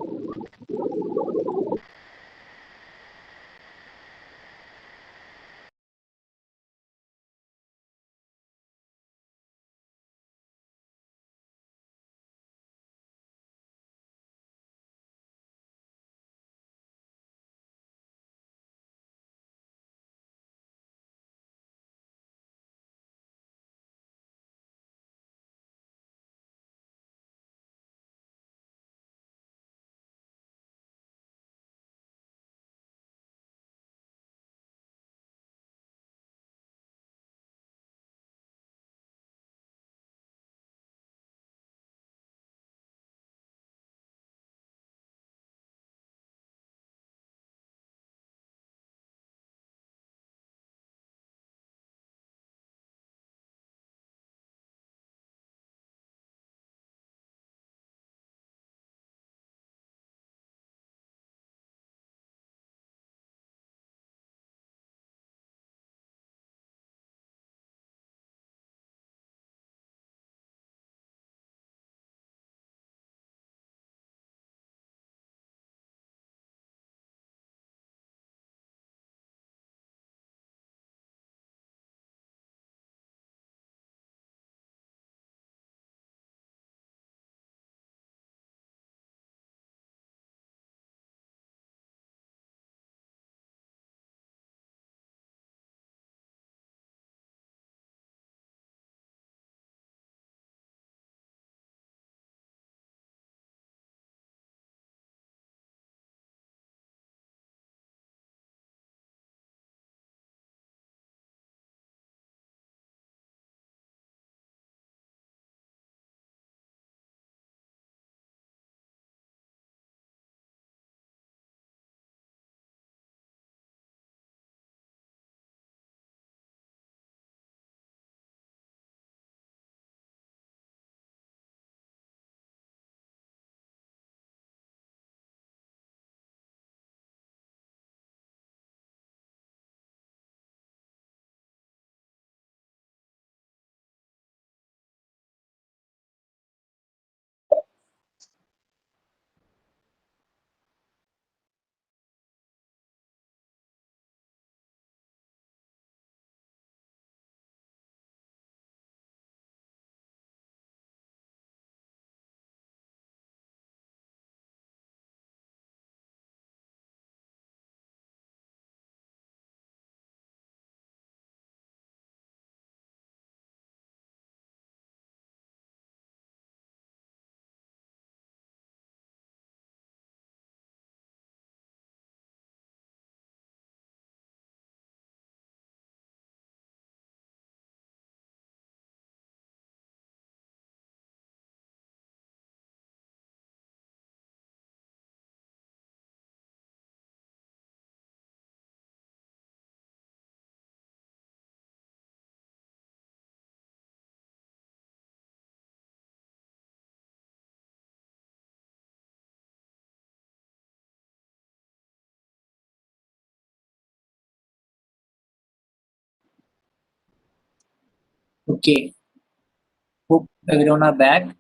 hope everyone are back.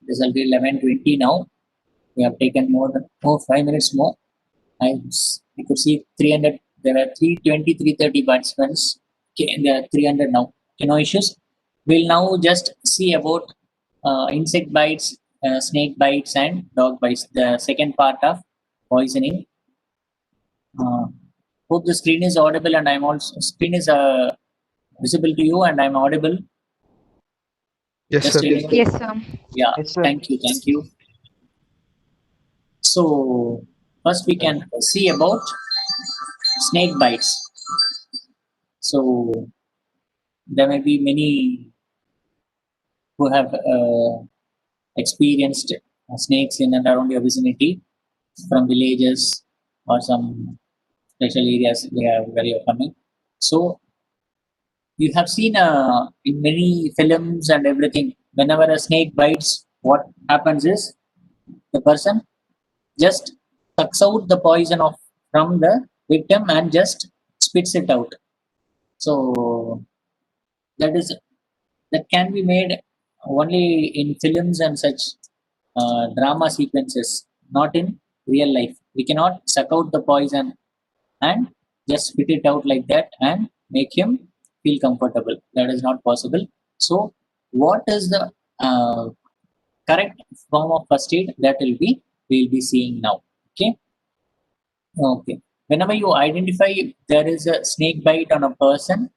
It's already 11:20 now. We have taken more 5 minutes more. I could see 300. There are 320, 330 participants. Okay, and there are 300 now. Okay, no issues. We'll now just see about insect bites, snake bites, and dog bites. The second part of poisoning. Hope the screen is audible, and I'm also screen is visible to you, and I'm audible. Yes, Just sir. checking. Yes, sir. Yeah. Yes, sir. Thank you. Thank you. So first we can see about snake bites. So there may be many who have experienced snakes in and around your vicinity from villages or some special areas where you're coming. So you have seen in many films and everything, whenever a snake bites, what happens is the person just sucks out the poison from the victim and just spits it out. So that can be made only in films and such drama sequences, not in real life. We cannot suck out the poison and just spit it out like that and make him feel comfortable. That is not possible. So, what is the correct form of first aid? That we'll be seeing now. Okay. Okay. Whenever you identify there is a snake bite on a person,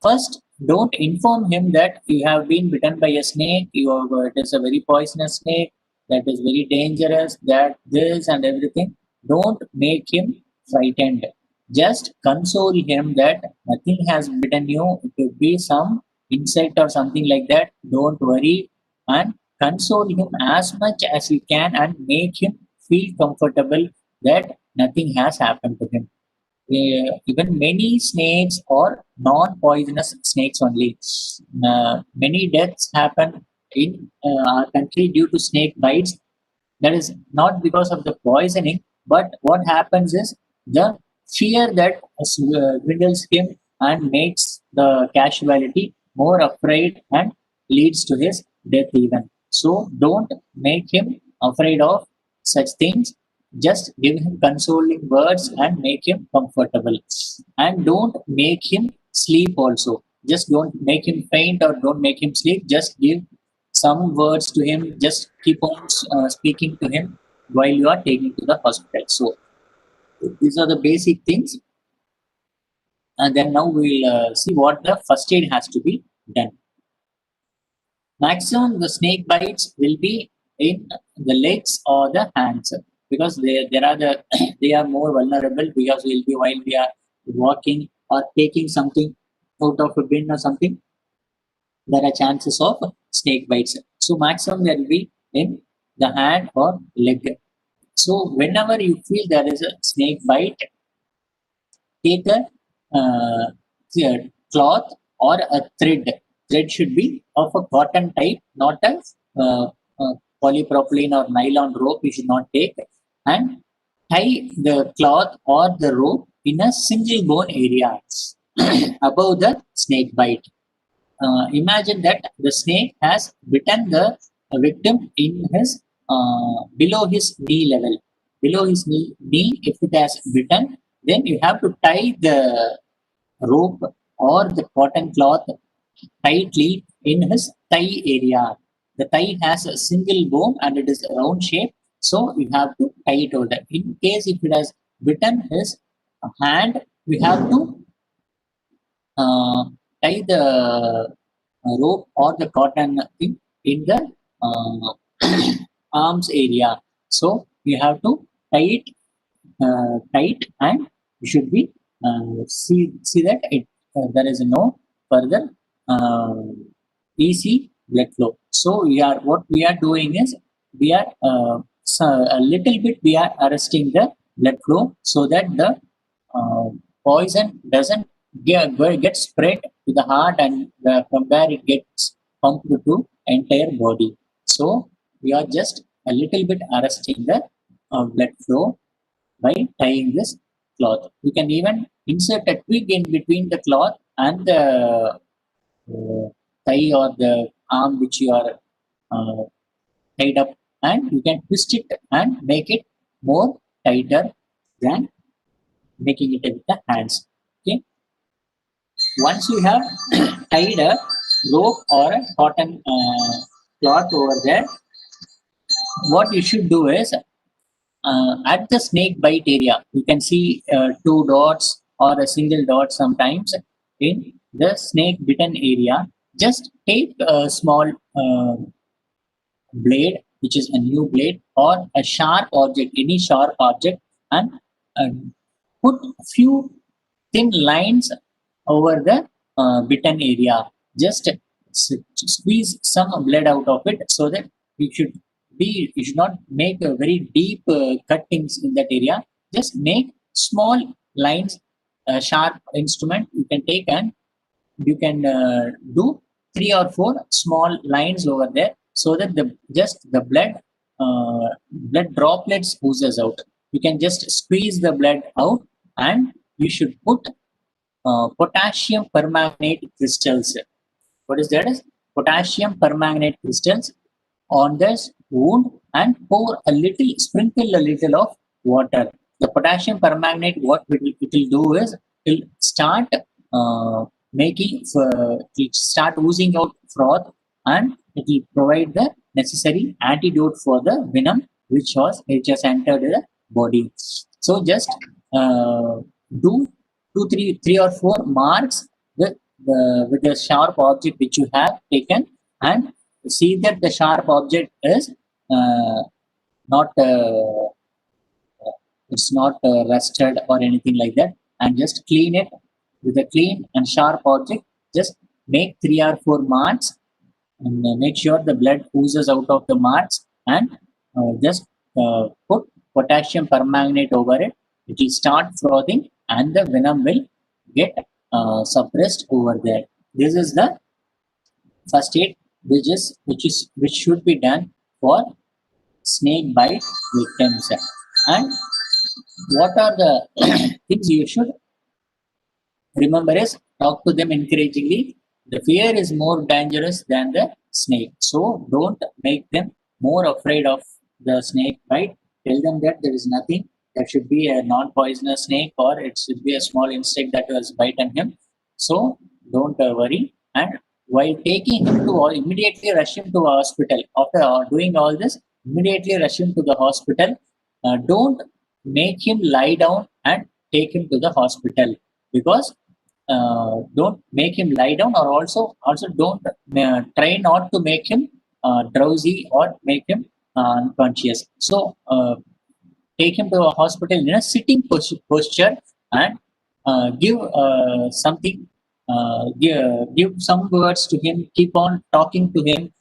first don't inform him that you have been bitten by a snake. It is a very poisonous snake. That is very dangerous. That this and everything. Don't make him frightened. Just console him that nothing has bitten you. It could be some insect or something like that. Don't worry, and console him as much as you can and make him feel comfortable that nothing has happened to him. Even many snakes are non-poisonous snakes only. Many deaths happen in our country due to snake bites. That is not because of the poisoning, but what happens is the fear that dwindles him and makes the casualty more afraid and leads to his death even. So don't make him afraid of such things. Just give him consoling words and make him comfortable. And don't make him sleep also. Just don't make him faint or don't make him sleep. Just give some words to him. Just keep on speaking to him while you are taking to the hospital. So these are the basic things. And then now we'll see what the first aid has to be done. Maximum the snake bites will be in the legs or the hands, because they are more vulnerable, because while we are walking or taking something out of a bin or something, there are chances of snake bites. So maximum there will be in the hand or leg. So whenever you feel there is a snake bite, take a cloth or a thread. Thread should be of a cotton type, not a polypropylene or nylon rope. You should not take, and tie the cloth or the rope in a single bone area above the snake bite. Imagine that the snake has bitten the victim in his below his knee level. Below his knee, if it has bitten, then you have to tie the rope or the cotton cloth tightly in his thigh area. The thigh has a single bone and it is a round shape, so you have to tie it over there. In case if it has bitten his hand, we have to tie the rope or the cotton thing in the arms area. So you have to tie it tight, and you should be see that there is no further easy blood flow. So what we are doing is we are a little bit we are arresting the blood flow so that the poison doesn't get spread to the heart, and from where it gets pumped to entire body. So we are just a little bit arresting the blood flow by tying this cloth. You can even insert a twig in between the cloth and the thigh or the arm which you are tied up, and you can twist it and make it more tighter than making it with the hands. Okay. Once you have tied a rope or a cotton cloth over there, what you should do is at the snake bite area, you can see 2 dots or a single dot sometimes in the snake bitten area. Just take a small blade, which is a new blade, or a sharp object, any sharp object, and put a few thin lines over the bitten area. Just squeeze some blood out of it, so that you should not make a very deep cuttings in that area. Just make small lines. A sharp instrument you can take, and you can do 3 or 4 small lines over there, so that the blood droplets oozes out. You can just squeeze the blood out, and you should put potassium permanganate crystals. What is that? potassium permanganate crystals on this wound and sprinkle a little of water. The potassium permanganate, what it will do is, it will start start oozing out froth, and it will provide the necessary antidote for the venom which has entered the body. So just do three or four marks with the sharp object which you have taken, and see that the sharp object is not it's not rusted or anything like that, and just clean it with a clean and sharp object. Just make 3 or 4 marks, and make sure the blood oozes out of the marks, and just put potassium permanganate over it. It will start frothing, and the venom will get suppressed over there. This is the first aid which should be done for snake bite victims. And what are the things you should remember is, talk to them encouragingly. The fear is more dangerous than the snake, so don't make them more afraid of the snake bite. Tell them that there is nothing. There should be a non-poisonous snake, or it should be a small insect that was biting him. So don't worry. And while taking him to, or immediately rush him to a hospital. After doing all this, immediately rush him to the hospital. Don't make him lie down and take him to the hospital, because don't make him lie down, or also don't try not to make him drowsy or make him unconscious. So take him to a hospital in a sitting posture, and give something, give some words to him, keep on talking to him,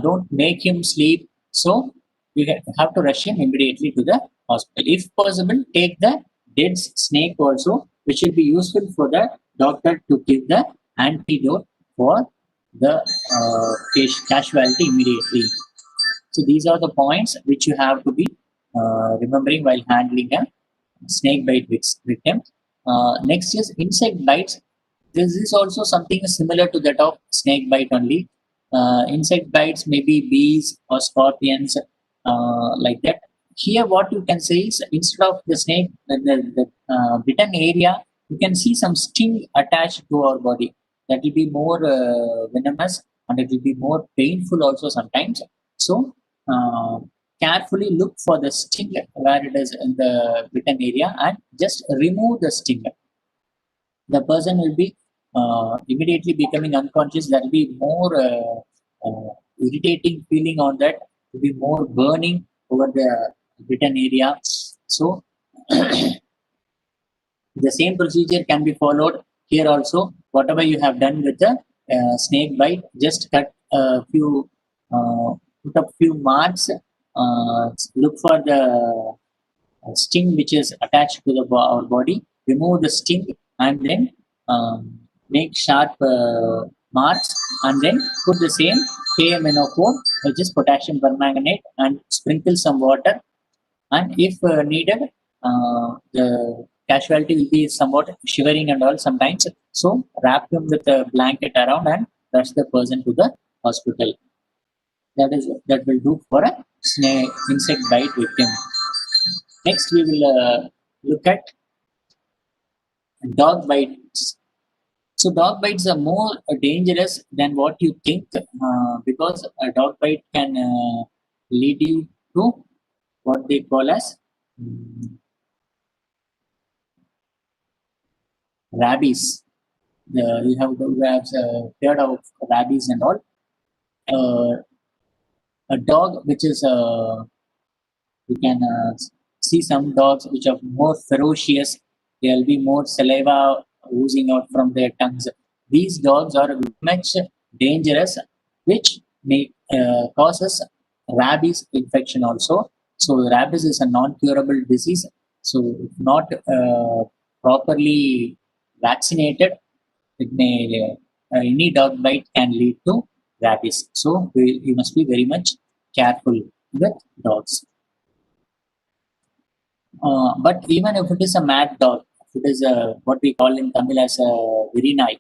don't make him sleep. So you have to rush him immediately to the hospital. If possible, take the dead snake also, which will be useful for the doctor to give the antidote for the casualty immediately. So these are the points which you have to be remembering while handling a snake bite victim. Next is insect bites. This is also something similar to that of snake bite only. Insect bites may be bees or scorpions, like that. Here what you can say is, instead of the snake, the bitten area, you can see some sting attached to our body. That will be more venomous, and it will be more painful also sometimes. So carefully look for the sting where it is in the bitten area, and just remove the sting. The person will be immediately becoming unconscious. There will be more irritating feeling on that. Will be more burning over the bitten area. So the same procedure can be followed here also. Whatever you have done with the snake bite, just cut a few, put up few marks. Look for the sting which is attached to our body. Remove the sting, and then make sharp marks, and then put the same KMNO4, which is potassium permanganate, and sprinkle some water. And if needed, the casualty will be somewhat shivering and all sometimes. So wrap him with a blanket around and rush the person to the hospital. That will do for a insect bite victim. Next, we will look at dog bites. So dog bites are more dangerous than what you think, because a dog bite can lead you to what they call as rabies. You have heard of rabies and all. A dog which is you can see some dogs which are more ferocious. There will be more saliva oozing out from their tongues. These dogs are much dangerous, which may causes rabies infection also. So rabies is a non-curable disease. So if not properly vaccinated, it may any dog bite can lead to rabies. So you must be very much careful with dogs. But even if it is a mad dog, if it is what we call in Tamil as a virinai,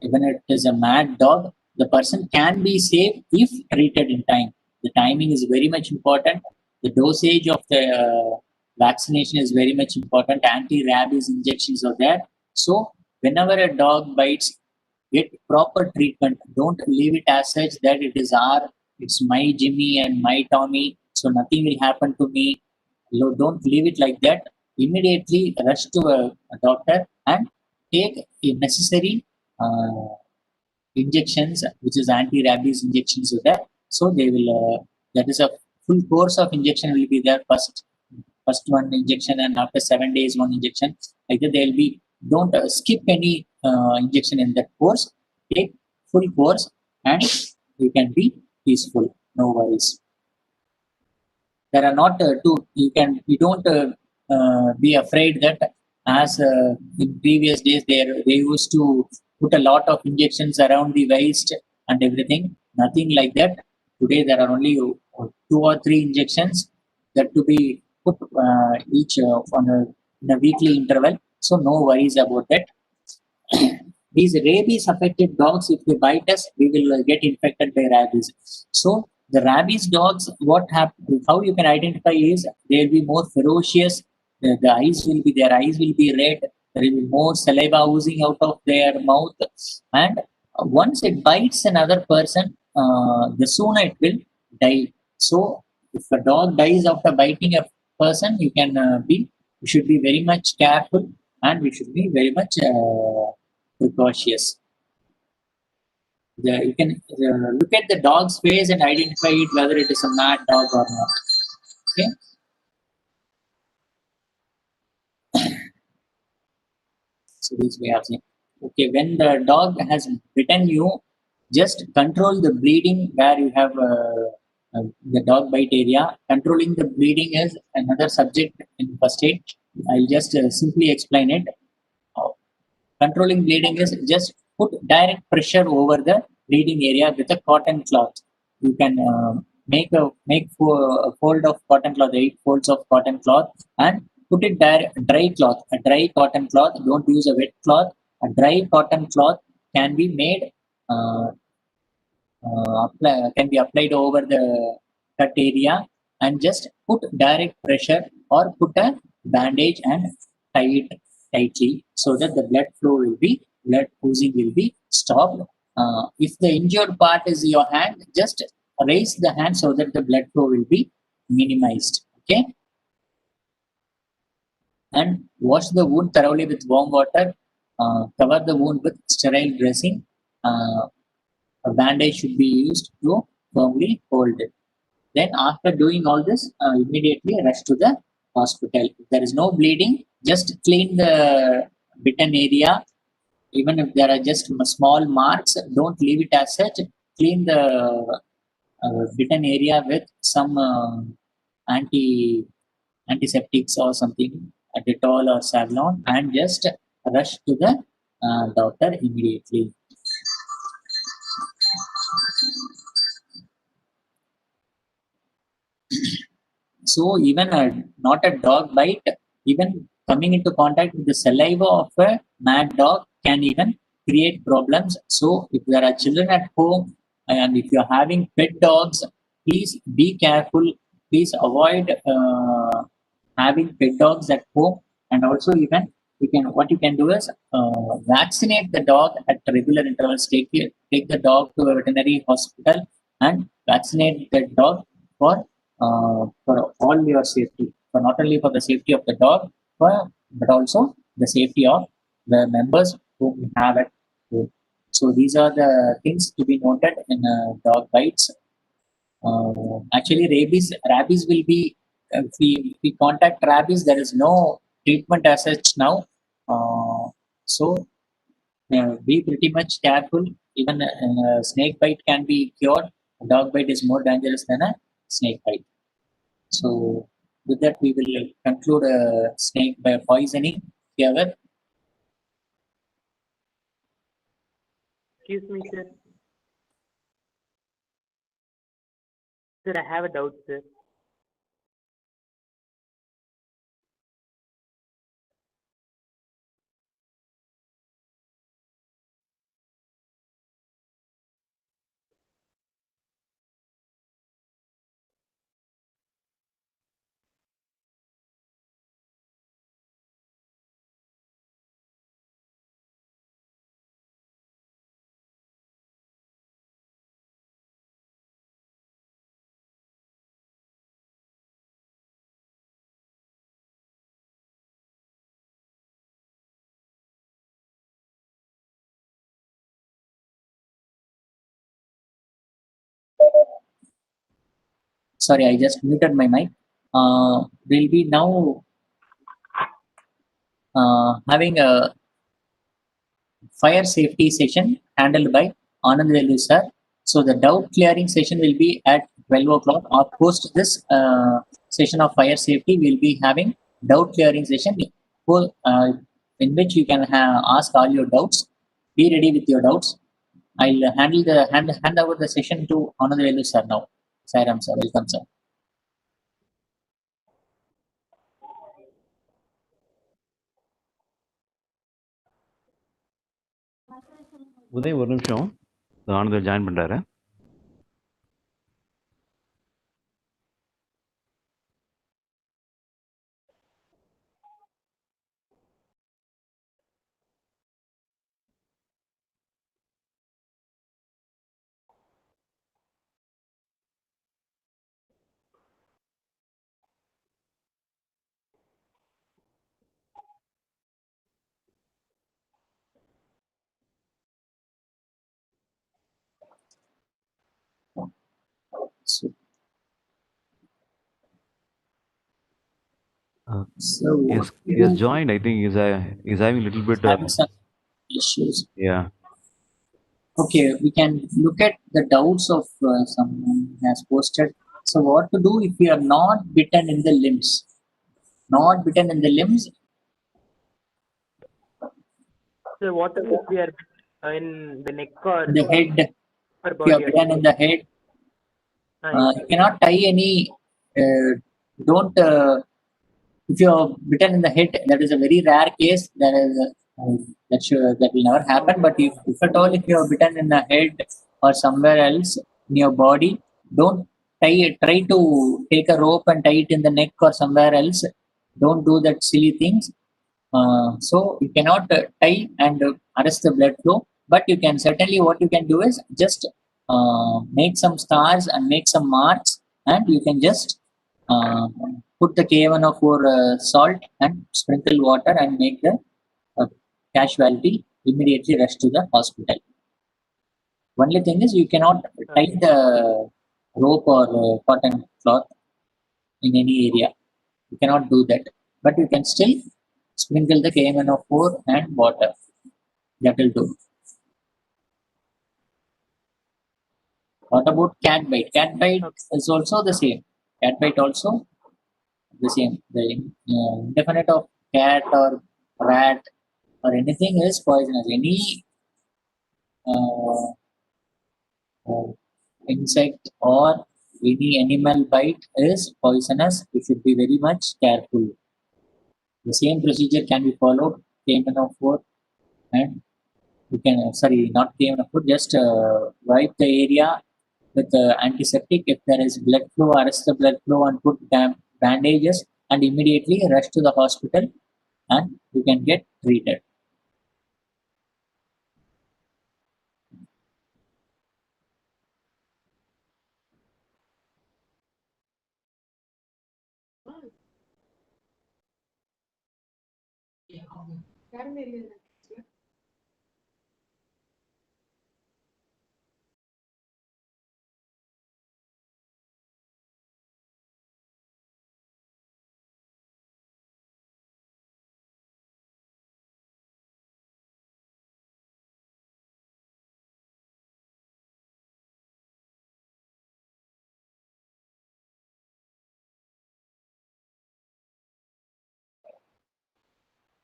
even if it is a mad dog, the person can be saved if treated in time. The timing is very much important. The dosage of the vaccination is very much important. Anti-rabies injections are there. So whenever a dog bites, get proper treatment. Don't leave it as such that it's my Jimmy and my Tommy, so nothing will happen to me. Don't leave it like that. Immediately rush to a doctor and take a necessary injections, which is anti-rabies injections are there. So they will, that is a full course of injection will be there. First one injection, and after 7 days, one injection. Like that, they'll be, don't skip any injection in that course. Take full course and you can be peaceful. No worries. There are not you don't be afraid that as in previous days they used to put a lot of injections around the waist and everything. Nothing like that. Today there are only 2 or 3 injections that to be put each in a weekly interval. So no worries about that. These rabies affected dogs, if they bite us, we will get infected by rabies. So the rabies dogs, how you can identify is they'll be more ferocious. Their eyes will be red. There will be more saliva oozing out of their mouth. And once it bites another person, the sooner it will die. So if a dog dies after biting a person, you should be very much careful, and we should be very much precautious. You can look at the dog's face and identify it whether it is a mad dog or not. Okay. So this way of saying. Okay, when the dog has bitten you, just control the bleeding where you have the dog bite area. Controlling the bleeding is another subject in first aid. I'll just simply explain it. Controlling bleeding is just put direct pressure over the bleeding area with a cotton cloth. You can make a fold of cotton cloth, 8 folds of cotton cloth, and put it dry cloth, a dry cotton cloth. Don't use a wet cloth. A dry cotton cloth can be made can be applied over the cut area, and just put direct pressure or put a bandage and tie it tightly so that the blood oozing will be stopped. If the injured part is your hand, just raise the hand so that the blood flow will be minimized. Okay. And wash the wound thoroughly with warm water. Cover the wound with sterile dressing. A bandage should be used to firmly hold it. Then after doing all this, immediately rush to the hospital. If there is no bleeding, just clean the bitten area. Even if there are just small marks, don't leave it as such. Clean the bitten area with some antiseptics or something, a Dettol or Savlon, and just rush to the doctor immediately. So even not a dog bite, even coming into contact with the saliva of a mad dog can even create problems. So if there are children at home and if you're having pet dogs, please be careful. Please avoid having pet dogs at home. And also even what you can do is vaccinate the dog at regular intervals. Take the dog to a veterinary hospital and vaccinate the dog for all your safety, for not only for the safety of the dog, but also the safety of the members who we have at home. So these are the things to be noted in dog bites. Actually, rabies will be, if we contact rabies, there is no treatment as such now. So be pretty much careful. Even a snake bite can be cured. A dog bite is more dangerous than a snake bite. So with that, we will conclude a snake by poisoning here. Excuse me, sir. Sir, I have a doubt, sir. Sorry, I just muted my mic. We'll be now having a fire safety session handled by Anand Velu sir. So the doubt clearing session will be at 12 o'clock. Or post this session of fire safety, we'll be having doubt clearing session in which you can ask all your doubts. Be ready with your doubts. I'll hand over the session to Anand Velu sir now. Sairam sir, welcome sir. Uday ஒரு நிமிஷம் Anandar join பண்றாரு. So he has joined. I think he's having a little bit some issues. Yeah. Okay, we can look at the doubts of someone has posted. So what to do if we are not bitten in the limbs? Not bitten in the limbs. So what if we are in the neck or the head? or If you are bitten in the head, you cannot tie any. Don't. If you are bitten in the head, that is a very rare case. That is that will never happen. But if at all, if you are bitten in the head or somewhere else in your body, don't tie it. Try to take a rope and tie it in the neck or somewhere else. Don't do that silly things. So you cannot tie and arrest the blood flow. But you can certainly, what you can do is just make some scars and make some marks, and you can just put the K104 salt and sprinkle water and make the casualty immediately rush to the hospital. Only thing is you cannot tie the rope or cotton cloth in any area. You cannot do that. But you can still sprinkle the K104 and water. That will do. What about cat bite? Cat bite is also the same. Cat bite also the same. The indefinite of cat or rat or anything is poisonous. Any insect or any animal bite is poisonous. You should be very much careful. The same procedure can be followed. K104 and you can not K104. Just wipe the area with antiseptic. If there is blood flow, arrest the blood flow and put bandages and immediately rush to the hospital and you can get treated.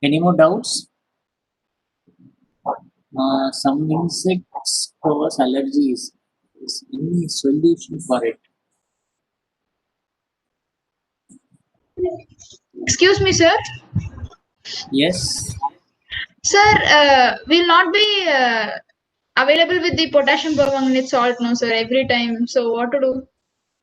Any more doubts? Some insects cause allergies. Is any solution for it? Excuse me, sir. Yes. Sir, will not be available with the potassium permanganate salt, no, sir, every time. So what to do?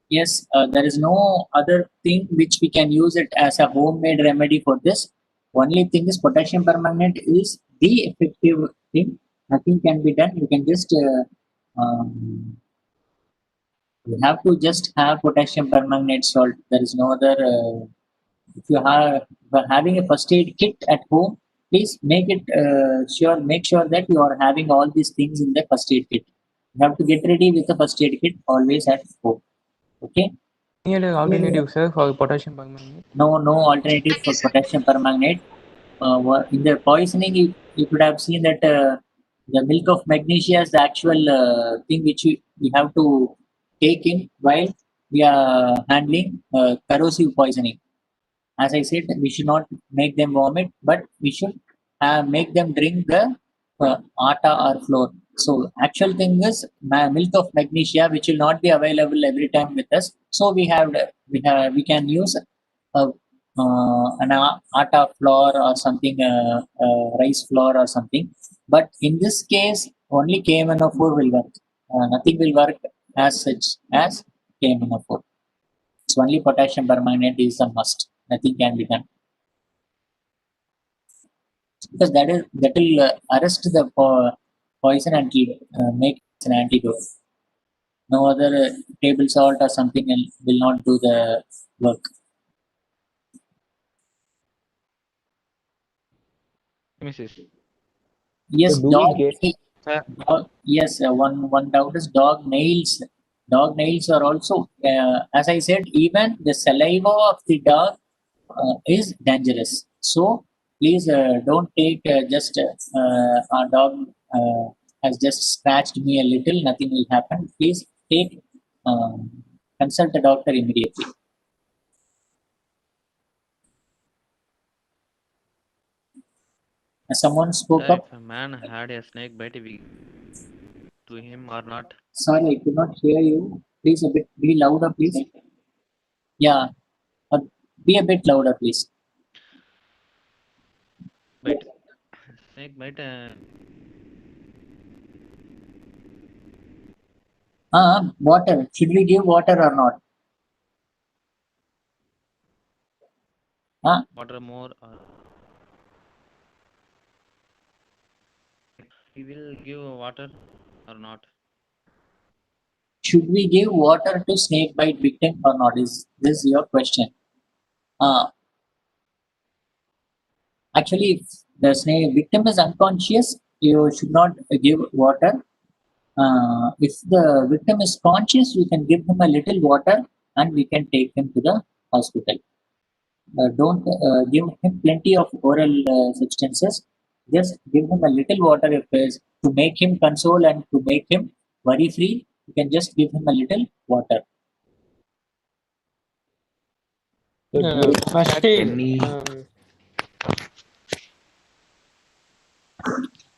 Yes, there is no other thing which we can use it as a homemade remedy for this. Only thing is potassium permanganate is the effective thing. Nothing can be done. You can just you have to just have potassium permanganate salt. There is no other. If you are having a first aid kit at home, please make it make sure that you are having all these things in the first aid kit. You have to get ready with the first aid kit always at home. Okay. Any alternative, sir, for potassium permanganate? No alternative for potassium permanganate. In the poisoning, you could have seen that the milk of magnesia is the actual thing which we have to take in while we are handling corrosive poisoning. As I said, we should not make them vomit, but we should make them drink the atta or flour. So actual thing is milk of magnesia, which will not be available every time with us. So we can use an atta flour or something, rice flour or something. But in this case, only KMNO4 will work. Nothing will work as such as KMNO4. It's only potassium permanganate is a must. Nothing can be done because that will arrest the poison and make an antidote. No other table salt or something will not do the work. Yes, So do dog. we get Yes, one doubt is dog nails. Dog nails are also, as I said, even the saliva of the dog is dangerous. So please don't take just our dog has just scratched me a little. Nothing will happen. Please take consult the doctor immediately. Someone spoke Sir, up. if a man had a snake bite, we to him or not? Sorry, I could not hear you. Please be louder, please. Yeah, be a bit louder, please. Bite. Snake bite. Water. Should we give water or not? Water more or we will give water or not? Should we give water to snake bite victim or not? Is this your question? Actually, if the snake victim is unconscious, you should not give water. If the victim is conscious, you can give him a little water and we can take him to the hospital. Don't give him plenty of oral substances. Just give him a little water if to make him console and to make him worry free. You can just give him a little water.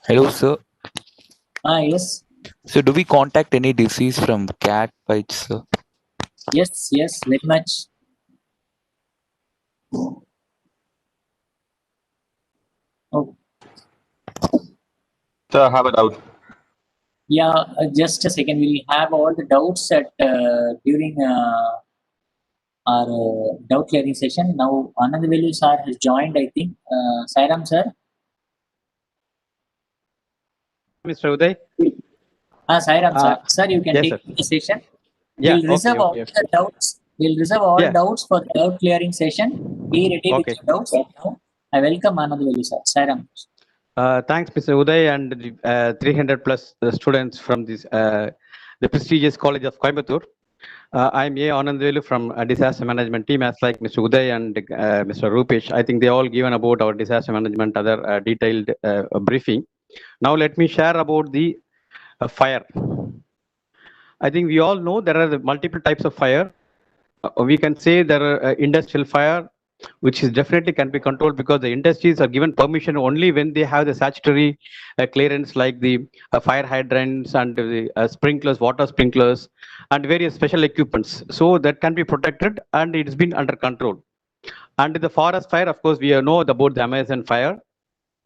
Hello, sir. Yes. So, do we contact any disease from cat bites, sir? Yes, very much. Oh. Sir, I have a doubt. Yeah, just a second. We'll have all the doubts at during our doubt clearing session. Now, Anandavelu sir has joined, I think. Sairam sir. Mr. Uday. Sairam sir. Sir, you can yes, take sir. the session. Yeah, We'll reserve all the doubts. We'll reserve all doubts for the doubt clearing session. Be ready with your doubts. Now, I welcome Anandavelu sir. Sairam. Thanks, Mr. Uday, and 300 plus students from this the prestigious College of Coimbatore. I'm A. Anandavelu from disaster management team, as like Mr. Uday and Mr. Rupesh. I think they all given about our disaster management other detailed briefing. Now let me share about the fire. I think we all know there are the multiple types of fire. We can say there are industrial fire, which is definitely can be controlled because the industries are given permission only when they have the statutory clearance like the fire hydrants and the sprinklers, water sprinklers, and various special equipments. So that can be protected and it's been under control. And the forest fire, of course, we know about the Amazon fire,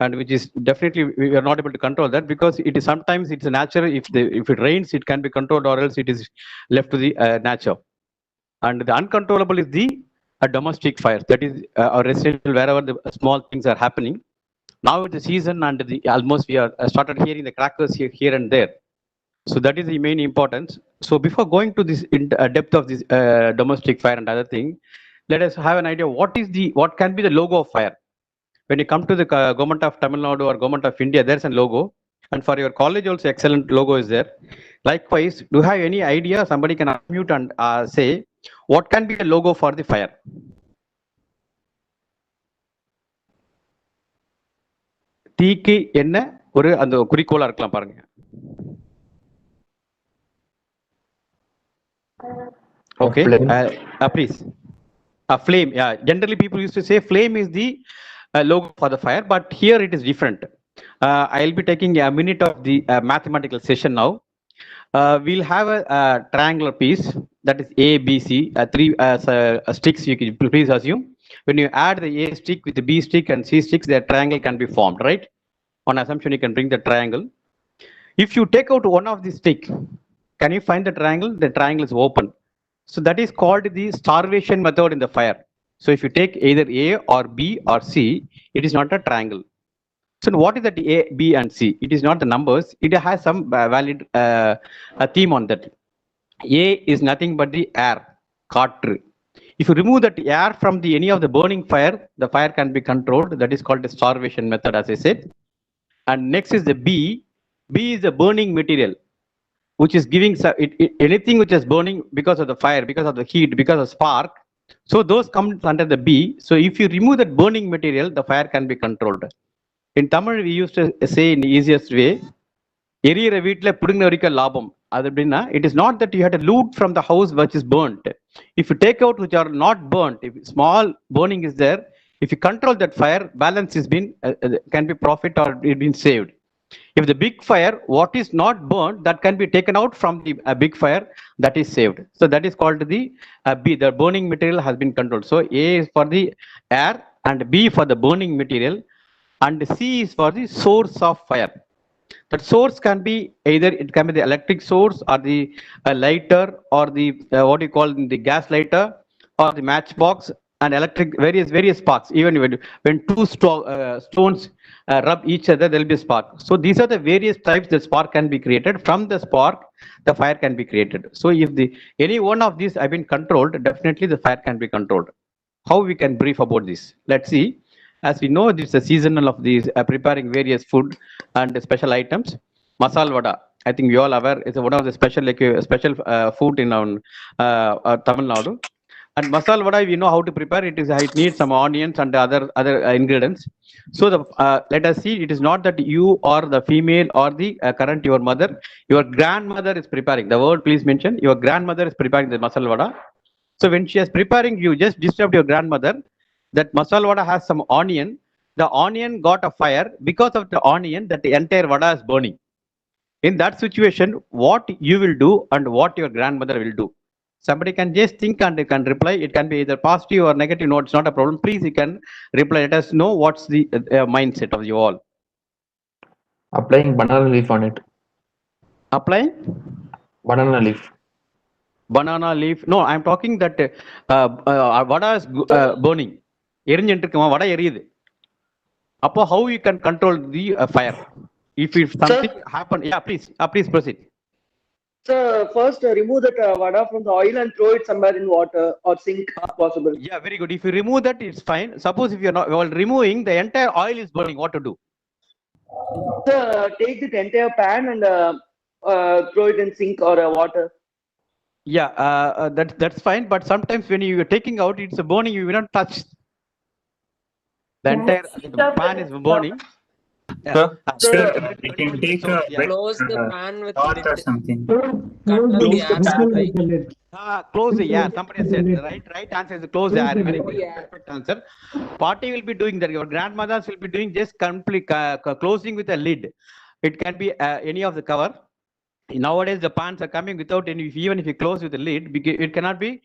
and which is definitely we are not able to control that because it is sometimes it's a natural. If it rains, it can be controlled, or else it is left to the nature. And the uncontrollable is the domestic fires, that is our residential, wherever the small things are happening. Now it's the season and almost we are started hearing the crackers here and there. So that is the main importance. So before going to this depth of this domestic fire and other thing, let us have an idea what can be the logo of fire. When you come to the government of Tamil Nadu or government of India, there's a logo, and for your college also excellent logo is there. Likewise, do you have any idea? Somebody can unmute and say What can be a logo for the fire? தீக்கு என்ன ஒரு அந்த குறிக்கோளா இருக்கலாம் பாருங்க. Okay, please. A flame. Yeah, generally people used to say flame is the logo for the fire, but here it is different. I'll be taking a minute of the mathematical session now. We'll have a triangular piece that is A, B, C, three sticks. You can please assume when you add the A stick with the B stick and C sticks, the triangle can be formed, right? On assumption you can bring the triangle. If you take out one of the stick, can you find the triangle? The triangle is open. So that is called the starvation method in the fire. So if you take either A or B or C, it is not a triangle. So what is that A, B and C? It is not the numbers. It has some valid theme on that. A is nothing but the air, kaatru. If you remove that air from any of the burning fire, the fire can be controlled. That is called the starvation method, as I said. And next is the B. B is the burning material, which is giving anything which is burning because of the fire, because of the heat, because of spark. So those come under the B. So if you remove that burning material, the fire can be controlled. In Tamil, we used to say in the easiest way, it is not that you had to loot from the house which is burnt. If you take out which are not burnt, if small burning is there, if you control that fire, balance is been can be profit or it been saved. If the big fire, what is not burnt, that can be taken out from the big fire, that is saved. So that is called the B. The burning material has been controlled. So A is for the air and B for the burning material, and C is for the source of fire. That source can be either it can be the electric source or the lighter or the what you call the gas lighter or the matchbox and electric various sparks. Even when two stones rub each other, there will be a spark. So these are the various types the spark can be created. From the spark, the fire can be created. So if any one of these have been controlled, definitely the fire can be controlled. How we can brief about this? Let's see. As we know, this is a seasonal of these preparing various food and special items. Masal vada, I think you all aware, is one of the special food in Tamil Nadu. And masal vada, we know how to prepare. It needs some onions and other ingredients. So let us see. It is not that you or the female or the current your mother, your grandmother is preparing. The word please mention. Your grandmother is preparing the masal vada. So when she is preparing, you just disturb your grandmother. That masala vada has some onion. The onion got a fire. Because of the onion, that the entire vada is burning. In that situation, what you will do and what your grandmother will do. Somebody can just think and can reply. It can be either positive or negative. No, it's not a problem. Please, you can reply. Let us know what's the mindset of you all. Applying banana leaf on it. Applying? Banana leaf. Banana leaf. No, I'm talking that vada is burning. How you can control the fire? If something happen, yeah, please proceed. So first remove that vada from the oil and throw it somewhere in water or sink if possible. Yeah, very good. If you remove that, it's fine. Suppose if you're not while removing, the entire oil is burning, what to do? So take the entire pan and throw it in sink or water. Yeah, that's fine. But sometimes when you are taking out, it's burning. You will not touch. The entire pan is burning. Yeah. Sir, you can take a close the pan with dot or something. Close the air. Somebody said right answer is close the air. Very good. Perfect answer. Party will be doing that. Your grandmothers will be doing just complete closing with a lid. It can be any of the cover. Nowadays the pans are coming without any. Even if you close with the lid, it cannot be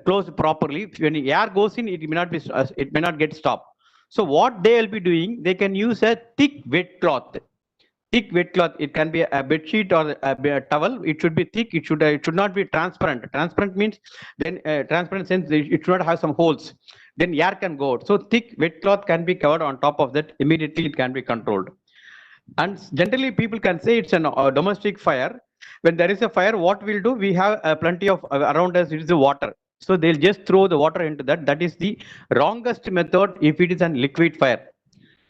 closed properly. When the air goes in, it may not be. It may not get stopped. So what they will be doing, they can use a thick wet cloth. Thick wet cloth. It can be a bed sheet or a towel. It should be thick. It should not be transparent. Transparent means then transparent sense it should not have some holes. Then air can go out. So thick wet cloth can be covered on top of that. Immediately it can be controlled. And generally people can say it's a domestic fire. When there is a fire, what we'll do? We have plenty of around us. It is the water. So they'll just throw the water into that. That is the wrongest method if it is a liquid fire.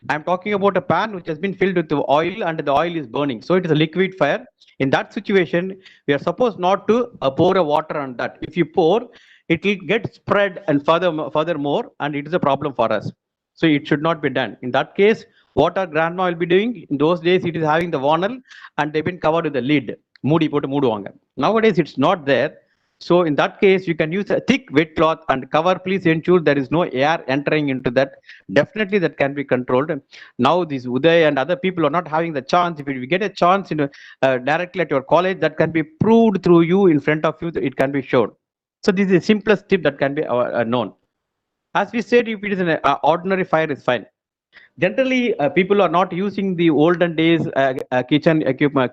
I'm talking about a pan which has been filled with the oil and the oil is burning. So it is a liquid fire. In that situation, we are supposed not to pour a water on that. If you pour, it will get spread and furthermore, and it is a problem for us. So it should not be done. In that case, what our grandma will be doing, in those days it is having the warnel and they've been covered with the lid. Moody potu mooduvaanga. Nowadays it's not there. So in that case, you can use a thick wet cloth and cover. Please ensure there is no air entering into that. Definitely that can be controlled. Now this Uday and other people are not having the chance. If you get a chance directly at your college, that can be proved through you in front of you. It can be shown. So this is the simplest tip that can be known. As we said, if it is an ordinary fire, is fine. Generally, people are not using the olden days kitchen equipment,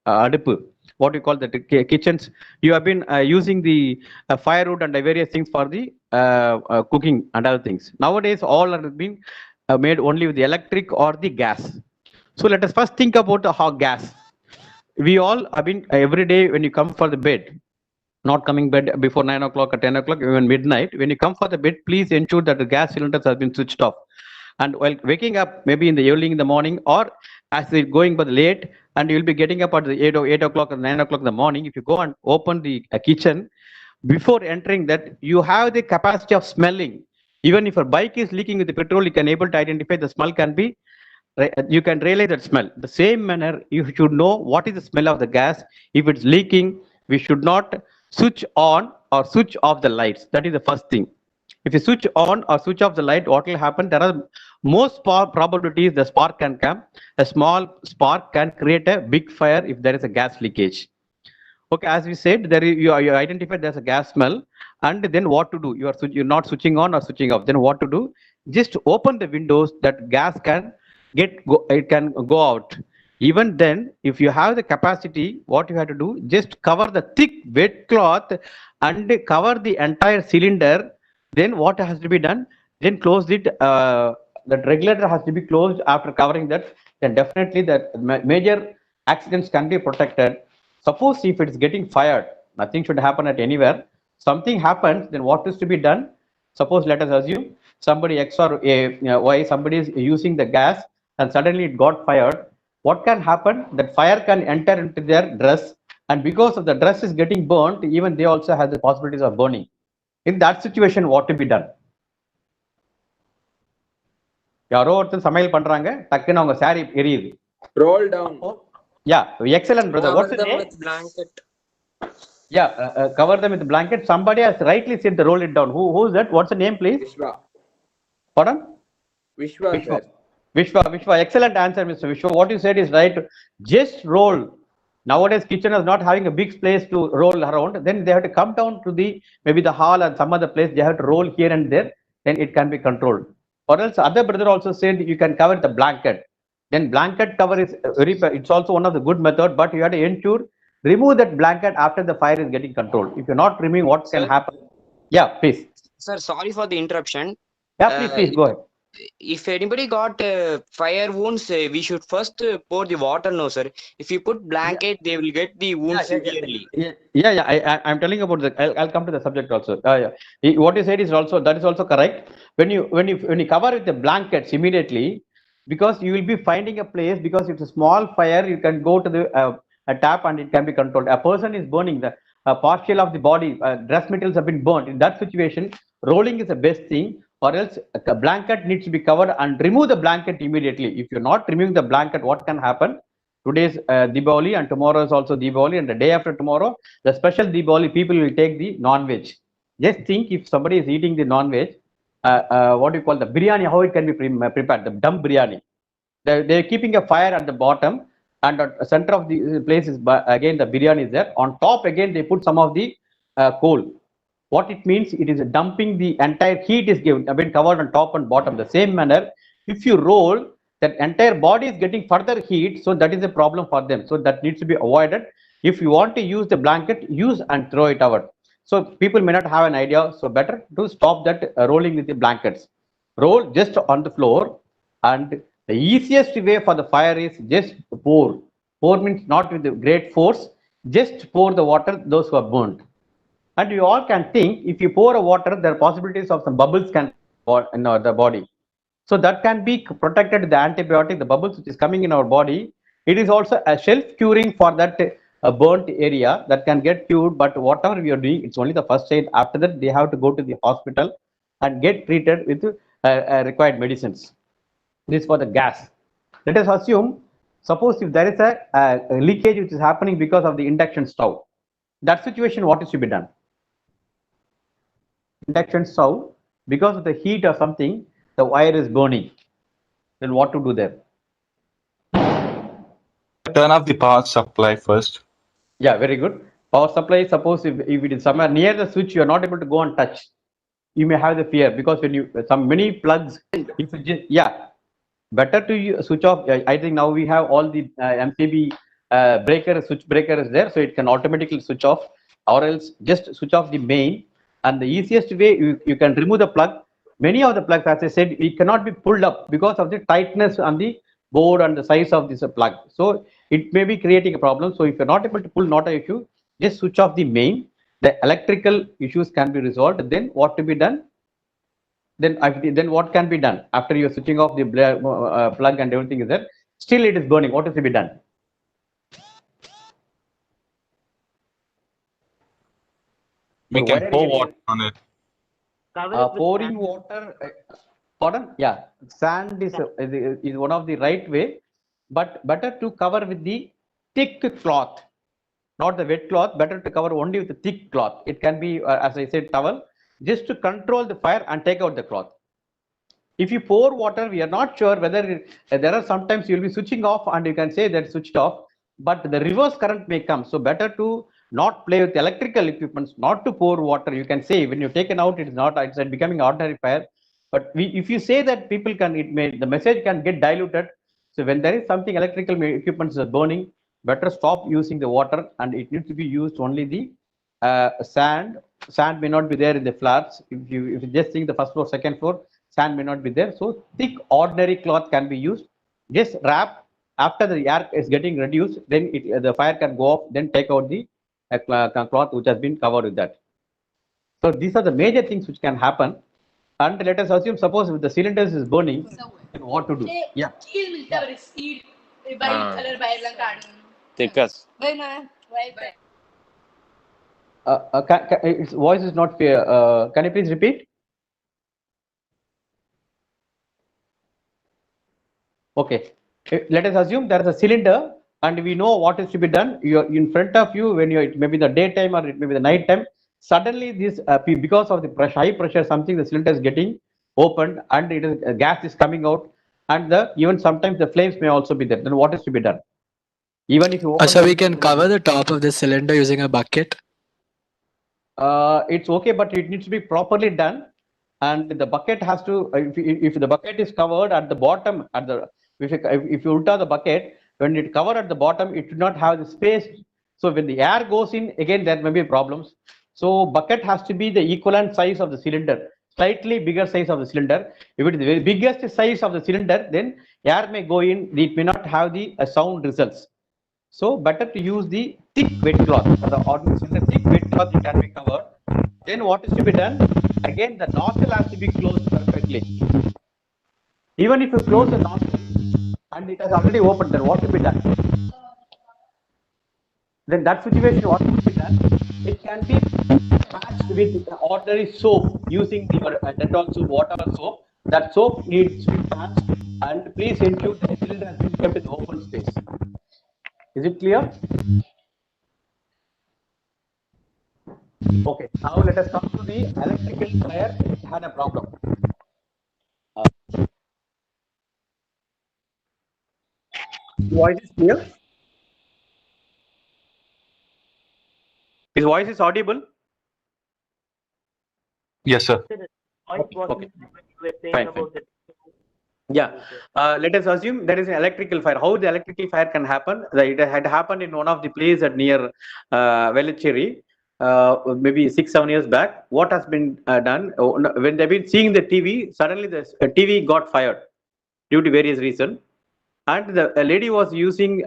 adipu, what we call the kitchens. You have been using the firewood and various things for the cooking and other things. Nowadays, all are being made only with the electric or the gas. So let us first think about the hot gas. We all have been every day when you come for the bed, not coming bed before 9 o'clock or 10 o'clock, even midnight. When you come for the bed, please ensure that the gas cylinders have been switched off. And while waking up, maybe in the early in the morning, or as it's going by the late, and you'll be getting up at the 8 o'clock or 9 o'clock in the morning, if you go and open the kitchen, before entering that, you have the capacity of smelling. Even if a bike is leaking with the petrol, you can able to identify the smell can be, you can realize that smell. The same manner, you should know what is the smell of the gas. If it's leaking, we should not switch on or switch off the lights. That is the first thing. If you switch on or switch off the light, what will happen? There are most probabilities the spark can come. A small spark can create a big fire if there is a gas leakage. Okay, as we said, there is, you identified there's a gas smell, and then what to do? You're not switching on or switching off. Then what to do? Just open the windows that gas can it can go out. Even then, if you have the capacity, what you have to do, just cover the thick wet cloth and cover the entire cylinder. Then what has to be done? Then close it. The regulator has to be closed after covering that. Then definitely the major accidents can be protected. Suppose if it is getting fired, nothing should happen at anywhere. Something happens, then what is to be done? Suppose let us assume somebody X or Y, somebody is using the gas and suddenly it got fired. What can happen? That fire can enter into their dress, and because of the dress is getting burnt, even they also have the possibilities of burning. In that situation, what to be done? யாரோ ஒருத்தர் சமையல் பண்றாங்க, டக்குன்னு அவங்க sorry எரியுது. Roll down. Yeah, excellent, brother. What's the name? With blanket. Yeah, cover them with blanket. Somebody has rightly said the roll it down. Who's that? What's the name, please? Vishwa. Pardon? Vishwa. Vishwa. Excellent answer, Mr. Vishwa. What you said is right. Just roll. Nowadays, kitchen is not having a big place to roll around. Then they have to come down to the maybe the hall and some other place. They have to roll here and there. Then it can be controlled. Or else, other brother also said you can cover the blanket. Then blanket cover is very. It's also one of the good method, but you have to ensure remove that blanket after the fire is getting controlled. If you're not removing, what can happen? Yeah, please. Sir, sorry for the interruption. Yeah, please go ahead. If anybody got fire wounds, we should first pour the water. No, sir. If you put blanket, they will get the wounds severely. Yeah. I'm telling about the. I'll come to the subject also. What you said is also correct. When you cover with the blankets immediately, because you will be finding a place, because it's a small fire, you can go to the a tap and it can be controlled. A person is burning the partial of the body, dress materials have been burnt. In that situation, rolling is the best thing. Or else a blanket needs to be covered and remove the blanket immediately. If you're not removing the blanket, what can happen? Today's Diwali and tomorrow is also Diwali, and the day after tomorrow, the special Diwali, people will take the non-veg. Just think if somebody is eating the non-veg, what do you call the biryani, how it can be prepared, the dum biryani. They're keeping a fire at the bottom, and at the center of the place is again the biryani is there. On top again, they put some of the coal. What it means, it is dumping the entire heat is given, been covered on top and bottom. The same manner, if you roll, that entire body is getting further heat, so that is a problem for them. So that needs to be avoided. If you want to use the blanket, use and throw it out. So people may not have an idea, so better to stop that rolling with the blankets. Roll just on the floor, and the easiest way for the fire is just pour. Pour means not with the great force, just pour the water, those who are burnt. And you all can think, if you pour a water, there are possibilities of some bubbles can in the body. So that can be protected with the antibiotic, the bubbles which is coming in our body. It is also a self-curing for that a burnt area that can get cured, but whatever we are doing, it's only the first aid. After that, they have to go to the hospital and get treated with required medicines. This is for the gas. Let us assume, suppose if there is a leakage which is happening because of the induction stove. That situation, what is to be done? Induction stove, because of the heat or something, the wire is burning. Then what to do there? Turn off the power supply first. Yeah, very good. Power supply, suppose if it is somewhere near the switch, you are not able to go and touch. You may have the fear because when you, many plugs, if you just, yeah, better to switch off. I think now we have all the MCB breaker, switch breaker is there, so it can automatically switch off, or else just switch off the main. And the easiest way, you can remove the plug. Many of the plugs, as I said, it cannot be pulled up because of the tightness on the board and the size of this plug. So it may be creating a problem. So if you're not able to pull, not an issue, just switch off the main. The electrical issues can be resolved. Then what to be done? Then what can be done after you're switching off the plug and everything is there? Still it is burning. What is to be done? We can pour water on it. Pouring water. Pardon? Yeah, sand is one of the right way, but better to cover with the thick cloth, not the wet cloth. Better to cover only with the thick cloth. It can be, as I said, towel, just to control the fire and take out the cloth. If you pour water, we are not sure whether there are sometimes you'll be switching off and you can say that switched off, but the reverse current may come. So better to not play with electrical equipments, not to pour water. You can say when you're taken out, it's becoming ordinary fire. But if you say that people can, the message can get diluted. So when there is something electrical equipments are burning, better stop using the water, and it needs to be used only the sand. Sand may not be there in the flats. If you just think the first floor, second floor, sand may not be there. So thick ordinary cloth can be used. Just wrap after the air is getting reduced, then the fire can go off. Then take out the cloth which has been covered with that. So these are the major things which can happen. And let us assume, suppose if the cylinders is burning, then what to do? Yeah. Thickest. Its voice is not clear. Can you please repeat? Okay. Let us assume there is a cylinder and we know what is to be done. You are in front of you when you, it may be the daytime or it may be the night time. Suddenly this because of the pressure, high pressure, something, the cylinder is getting opened and it is gas is coming out, and even sometimes the flames may also be there. Then what is to be done? Even if you so we can cover the top of the cylinder using a bucket. It's okay, but it needs to be properly done, and the bucket has to. If the bucket is covered at the bottom, if you ulta the bucket, when it covered at the bottom, it should not have the space. So when the air goes in, again there may be problems. So bucket has to be the equivalent size of the cylinder, slightly bigger size of the cylinder. If it is the biggest size of the cylinder, then air may go in. It may not have the sound results. So better to use the thick wet cloth. For the ordinary cylinder, thick wet cloth it can be covered. Then what is to be done? Again, the nozzle has to be closed perfectly. Even if you close the nozzle and it has already opened, then what to be done? Then that situation, what would be done? It can be patched with ordinary soap using the Dettol soap, whatever soap. That soap needs to be patched, and please ensure the cylinder has been kept in open space. Is it clear? Okay, now let us come to the electrical fire. It had a problem. Voice is clear? His voice is audible? Yes, sir. Okay. Fine. Yeah, let us assume there is an electrical fire. How the electrical fire can happen? It had happened in one of the places at near Velachery, maybe 6-7 years back. What has been done? When they've been seeing the TV, suddenly the TV got fired due to various reasons. And the lady was using,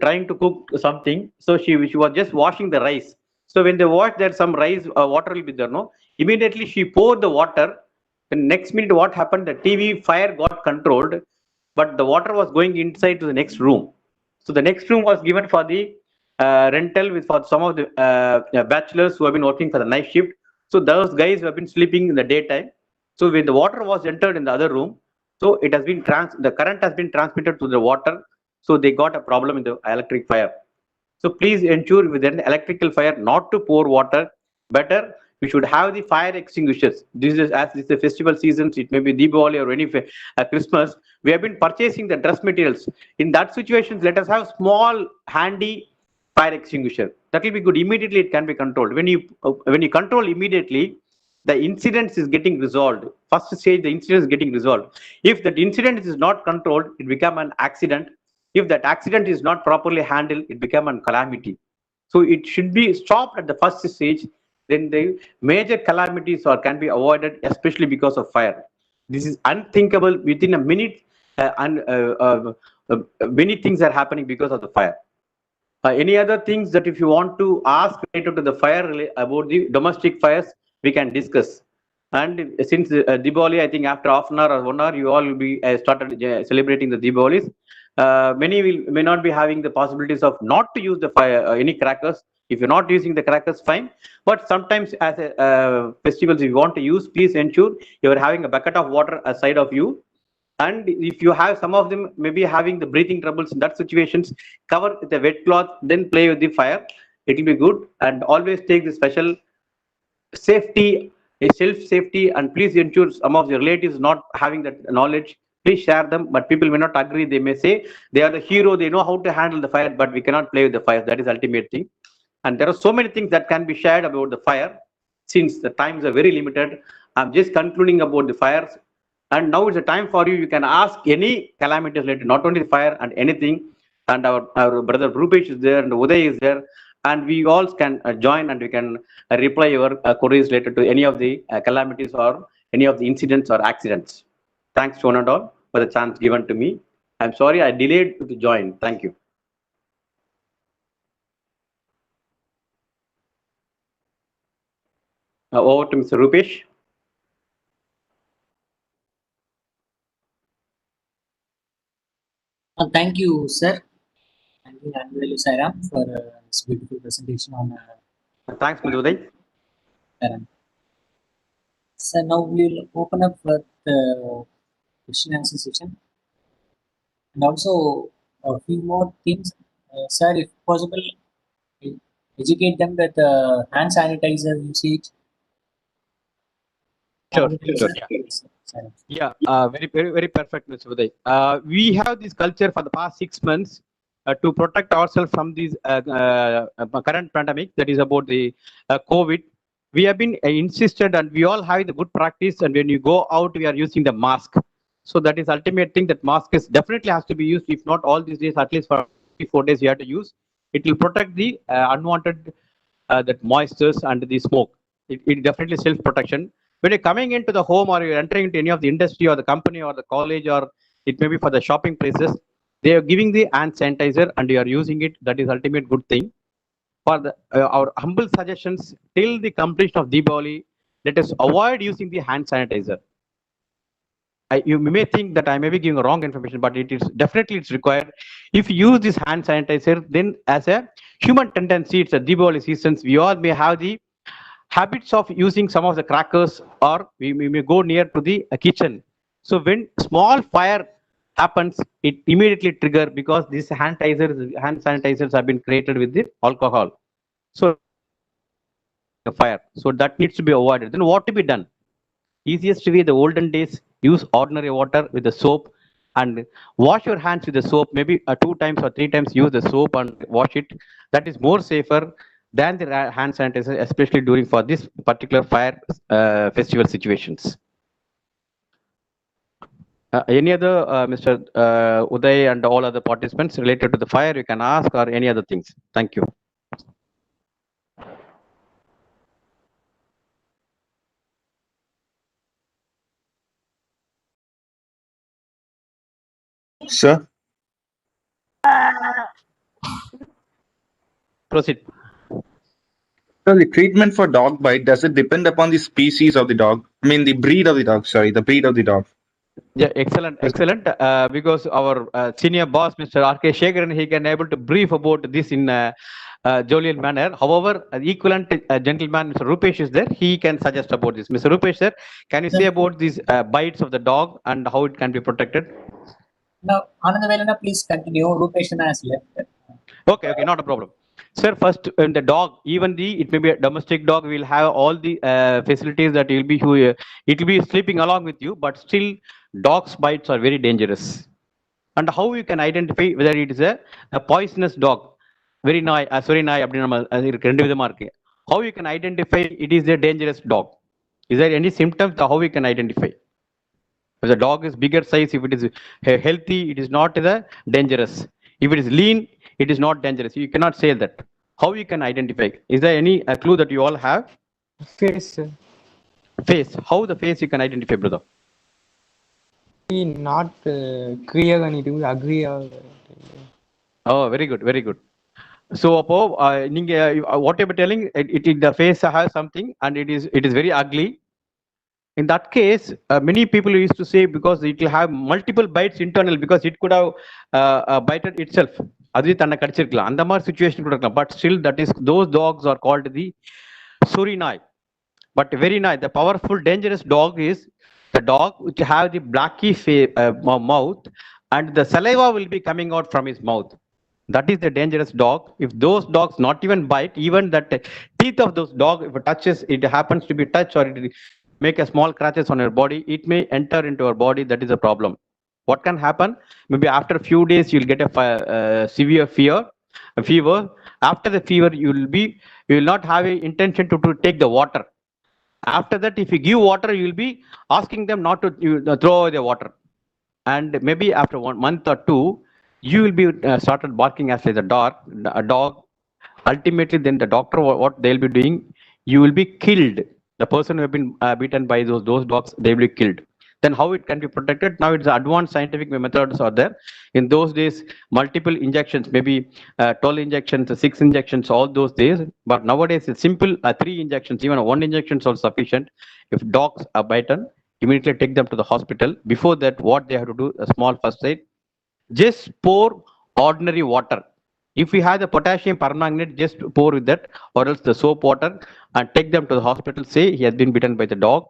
trying to cook something. So she was just washing the rice. So when they watched that some rice, water will be there, no? Immediately she poured the water. The next minute, what happened? The TV fire got controlled, but the water was going inside to the next room. So the next room was given for the rental with for some of the bachelors who have been working for the night shift. So those guys who have been sleeping in the daytime. So when the water was entered in the other room, so it has been the current has been transmitted to the water. So they got a problem in the electric fire. So please ensure with an electrical fire not to pour water. Better, we should have the fire extinguishers. This is as this is the festival seasons. It may be Diwali or any Christmas. We have been purchasing the dress materials. In that situation, let us have small handy fire extinguisher. That will be good. Immediately, it can be controlled. When you control immediately, the incident is getting resolved. First stage, the incident is getting resolved. If that incident is not controlled, it become an accident. If that accident is not properly handled, it become a calamity. So it should be stopped at the first stage. Then the major calamities can be avoided, especially because of fire. This is unthinkable. Within a minute, many things are happening because of the fire. Any other things that if you want to ask related to the fire about the domestic fires, we can discuss. And since Diwali, I think after half an hour or 1 hour, you all will be started celebrating the Diwalis. Many may not be having the possibilities of not to use the fire any crackers. If you're not using the crackers, fine. But sometimes as a festivals, if you want to use, please ensure you are having a bucket of water aside of you. And if you have some of them maybe having the breathing troubles in that situations, cover with a wet cloth, then play with the fire. It will be good. And always take the special safety, self-safety, and please ensure some of your relatives not having that knowledge. Please share them, but people may not agree. They may say they are the hero, they know how to handle the fire, but we cannot play with the fire. That is ultimate thing. And there are so many things that can be shared about the fire. Since the times are very limited, I'm just concluding about the fires. And now it's a time for you. You can ask any calamities related, not only fire and anything. And our brother Rupesh is there and Uday is there. And we all can join and we can reply your queries related to any of the calamities or any of the incidents or accidents. Thanks, one and all, for the chance given to me. I'm sorry I delayed to join. Thank you. Over to Mr. Rupesh. Thank you, sir. Thank you, Anandvelu Sairam, for this beautiful presentation on. Thanks, Mr. Uday. So now we will open up for the question and answer session, and also a few more things, sir, if possible, educate them with hand sanitizer usage. Sure. Yeah, very perfect, Mr. Uday. We have this culture for the past 6 months to protect ourselves from this current pandemic, that is about the COVID. We have been insisted, and we all have the good practice. And when you go out, we are using the mask. So that is ultimate thing. That mask is definitely has to be used. If not all these days, at least for 4 days, you have to use. It will protect the unwanted that moistures and the smoke. It definitely self protection. When you're coming into the home or you're entering into any of the industry or the company or the college, or it may be for the shopping places, they are giving the hand sanitizer and you are using it. That is ultimate good thing. For the, our humble suggestions, till the completion of Diwali, let us avoid using the hand sanitizer. You may think that I may be giving wrong information, but it is definitely it's required. If you use this hand sanitizer, then as a human tendency, it's a Diwali seasons, we all may have the habits of using some of the crackers, or we may go near to the kitchen. So when small fire happens, it immediately trigger because these hand sanitizers have been created with the alcohol. So the fire. So that needs to be avoided. Then what to be done? Easiest way, the olden days, use ordinary water with the soap and wash your hands with the soap. Maybe 2 times or 3 times use the soap and wash it. That is more safer than the hand sanitizer, especially during for this particular fire festival situations. Any other, Mr. Uday and all other participants related to the fire, you can ask, or any other things. Thank you. Sir? Proceed. So the treatment for dog bite, does it depend upon the species of the dog? I mean, the breed of the dog, sorry, the breed of the dog. Yeah, excellent. Because our senior boss, Mr. R.K. Shekharan, he can able to brief about this in jovial manner. However, equivalent gentleman, Mr. Rupesh is there. He can suggest about this. Mr. Rupesh, sir, can you say about these bites of the dog and how it can be protected? Now, Anandavelana, please continue. Rupeshana has left. Okay, not a problem. Sir, first, in the dog, it may be a domestic dog, will have all the facilities that it will be sleeping along with you, but still, dogs' bites are very dangerous. And how you can identify whether it is a poisonous dog, very நாய் சொறி நாய் அப்படி நம்ம இருக்கு ரெண்டு விதமா இருக்கு. How you can identify it is a dangerous dog? Is there any symptoms how we can identify? If the dog is bigger size, if it is healthy, it is not dangerous. If it is lean, it is not dangerous. You cannot say that. How you can identify? Is there any clue that you all have? Face. Face. How the face you can identify, brother? Not clear and it will agree. Oh, very good, very good. So, what you are telling, the face has something and it is very ugly. In that case, many people used to say because it will have multiple bites internal because it could have bited itself. அந்த மாதிரி situation கூட இருக்கலாம். But still, those dogs are called the suri nai. But very nice. The powerful, dangerous dog is the dog which have the blacky mouth and the saliva will be coming out from his mouth. That is the dangerous dog. If those dogs not even bite, even that teeth of those dog, if it touches, it happens to be touch or it make a small scratches on your body, it may enter into your body. That is a problem. What can happen? Maybe after a few days, you'll get a severe fever. After the fever, you will not have an intention to take the water. After that, if you give water, you will be asking them not to throw away the water. And maybe after 1 month or 2, you will be started barking as a dog. Ultimately, then the doctor, what they'll be doing, you will be killed. The person who have been beaten by those dogs, they will be killed. Then how it can be protected? Now it's advanced scientific methods are there. In those days, multiple injections, maybe 12 injections, 6 injections, all those days. But nowadays, it's simple 3 injections, even 1 injection is also sufficient. If dogs are bitten, immediately take them to the hospital. Before that, what they have to do, a small first aid. Just pour ordinary water. If we have the potassium permanganate, just pour with that, or else the soap water, and take them to the hospital. Say he has been bitten by the dog,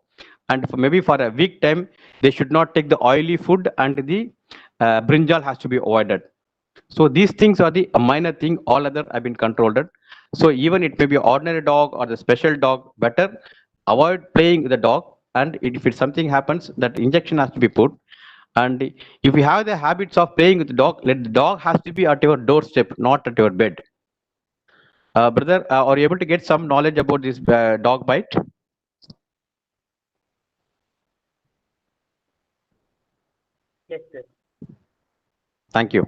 and maybe for a week time, they should not take the oily food, and the brinjal has to be avoided. So these things are the minor thing. All other have been controlled. So even it may be ordinary dog or the special dog, better avoid playing with the dog. And if something happens, that injection has to be put. And if you have the habits of playing with the dog, let the dog has to be at your doorstep, not at your bed. Brother, are you able to get some knowledge about this dog bite? Yes, sir. Thank you.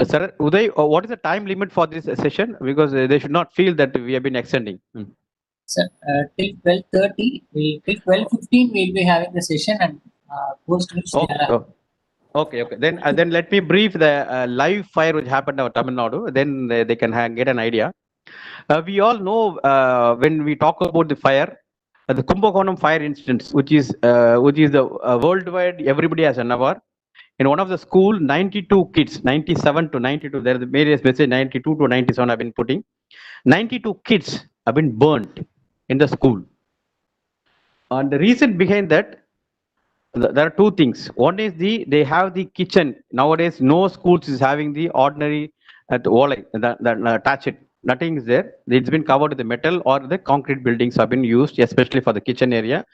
Sir, Uday, what is the time limit for this session? Because they should not feel that we have been extending. Sir, till 12:30, till 12:15, we'll be having the session and post which Okay. Then let me brief the live fire which happened in Tamil Nadu. Then they can get an idea. We all know when we talk about the fire, the Kumbakonam fire incident, which is the worldwide, everybody has an hour. In one of the school, 92 kids, 97 to 92, there is various message, 92 to 97 I've been putting. 92 kids have been burnt in the school. And the reason behind that, there are two things. One is they have the kitchen. Nowadays, no schools is having the ordinary attach it. Nothing is there. It's been covered with the metal or the concrete buildings have been used, especially for the kitchen area.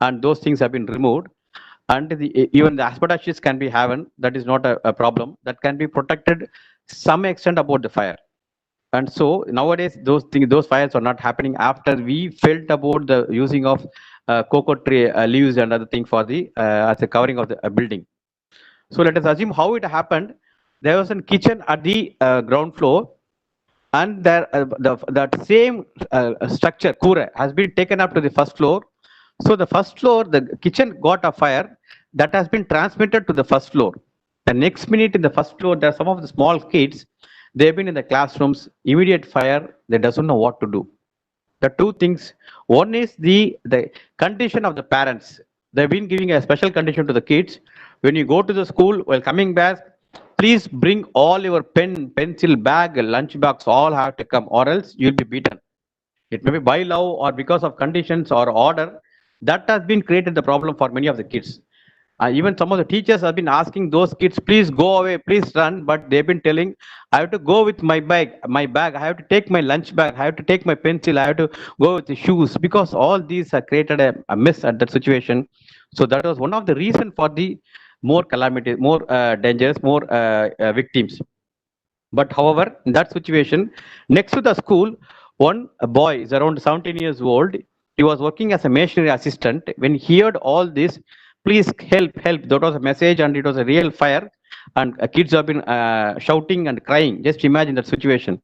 And those things have been removed. And even the asbestos can be having. That is not a problem. That can be protected some extent about the fire. And so nowadays those fires are not happening after we felt about the using of cocoa tree leaves and other thing for the as a covering of the building. So let us assume how it happened. There was a kitchen at the ground floor, and there that same structure kura has been taken up to the first floor. So the first floor, the kitchen got a fire that has been transmitted to the first floor. The next minute in the first floor, there are some of the small kids. They've been in the classrooms, immediate fire, they doesn't know what to do. The two things, one is the condition of the parents. They've been giving a special condition to the kids. When you go to the school, while coming back, please bring all your pen, pencil, bag, lunch box, all have to come, or else you'll be beaten. It may be by law or because of conditions or order. That has been created the problem for many of the kids. Even some of the teachers have been asking those kids, please go away, please run. But they've been telling, I have to go with my bag. I have to take my lunch bag. I have to take my pencil. I have to go with the shoes, because all these have created a mess at that situation. So that was one of the reasons for the more calamity, more dangers, more victims. But however, in that situation, next to the school, one boy is around 17 years old. He was working as a machinery assistant. When he heard all this, please help, help. That was a message, and it was a real fire. And kids have been shouting and crying. Just imagine that situation.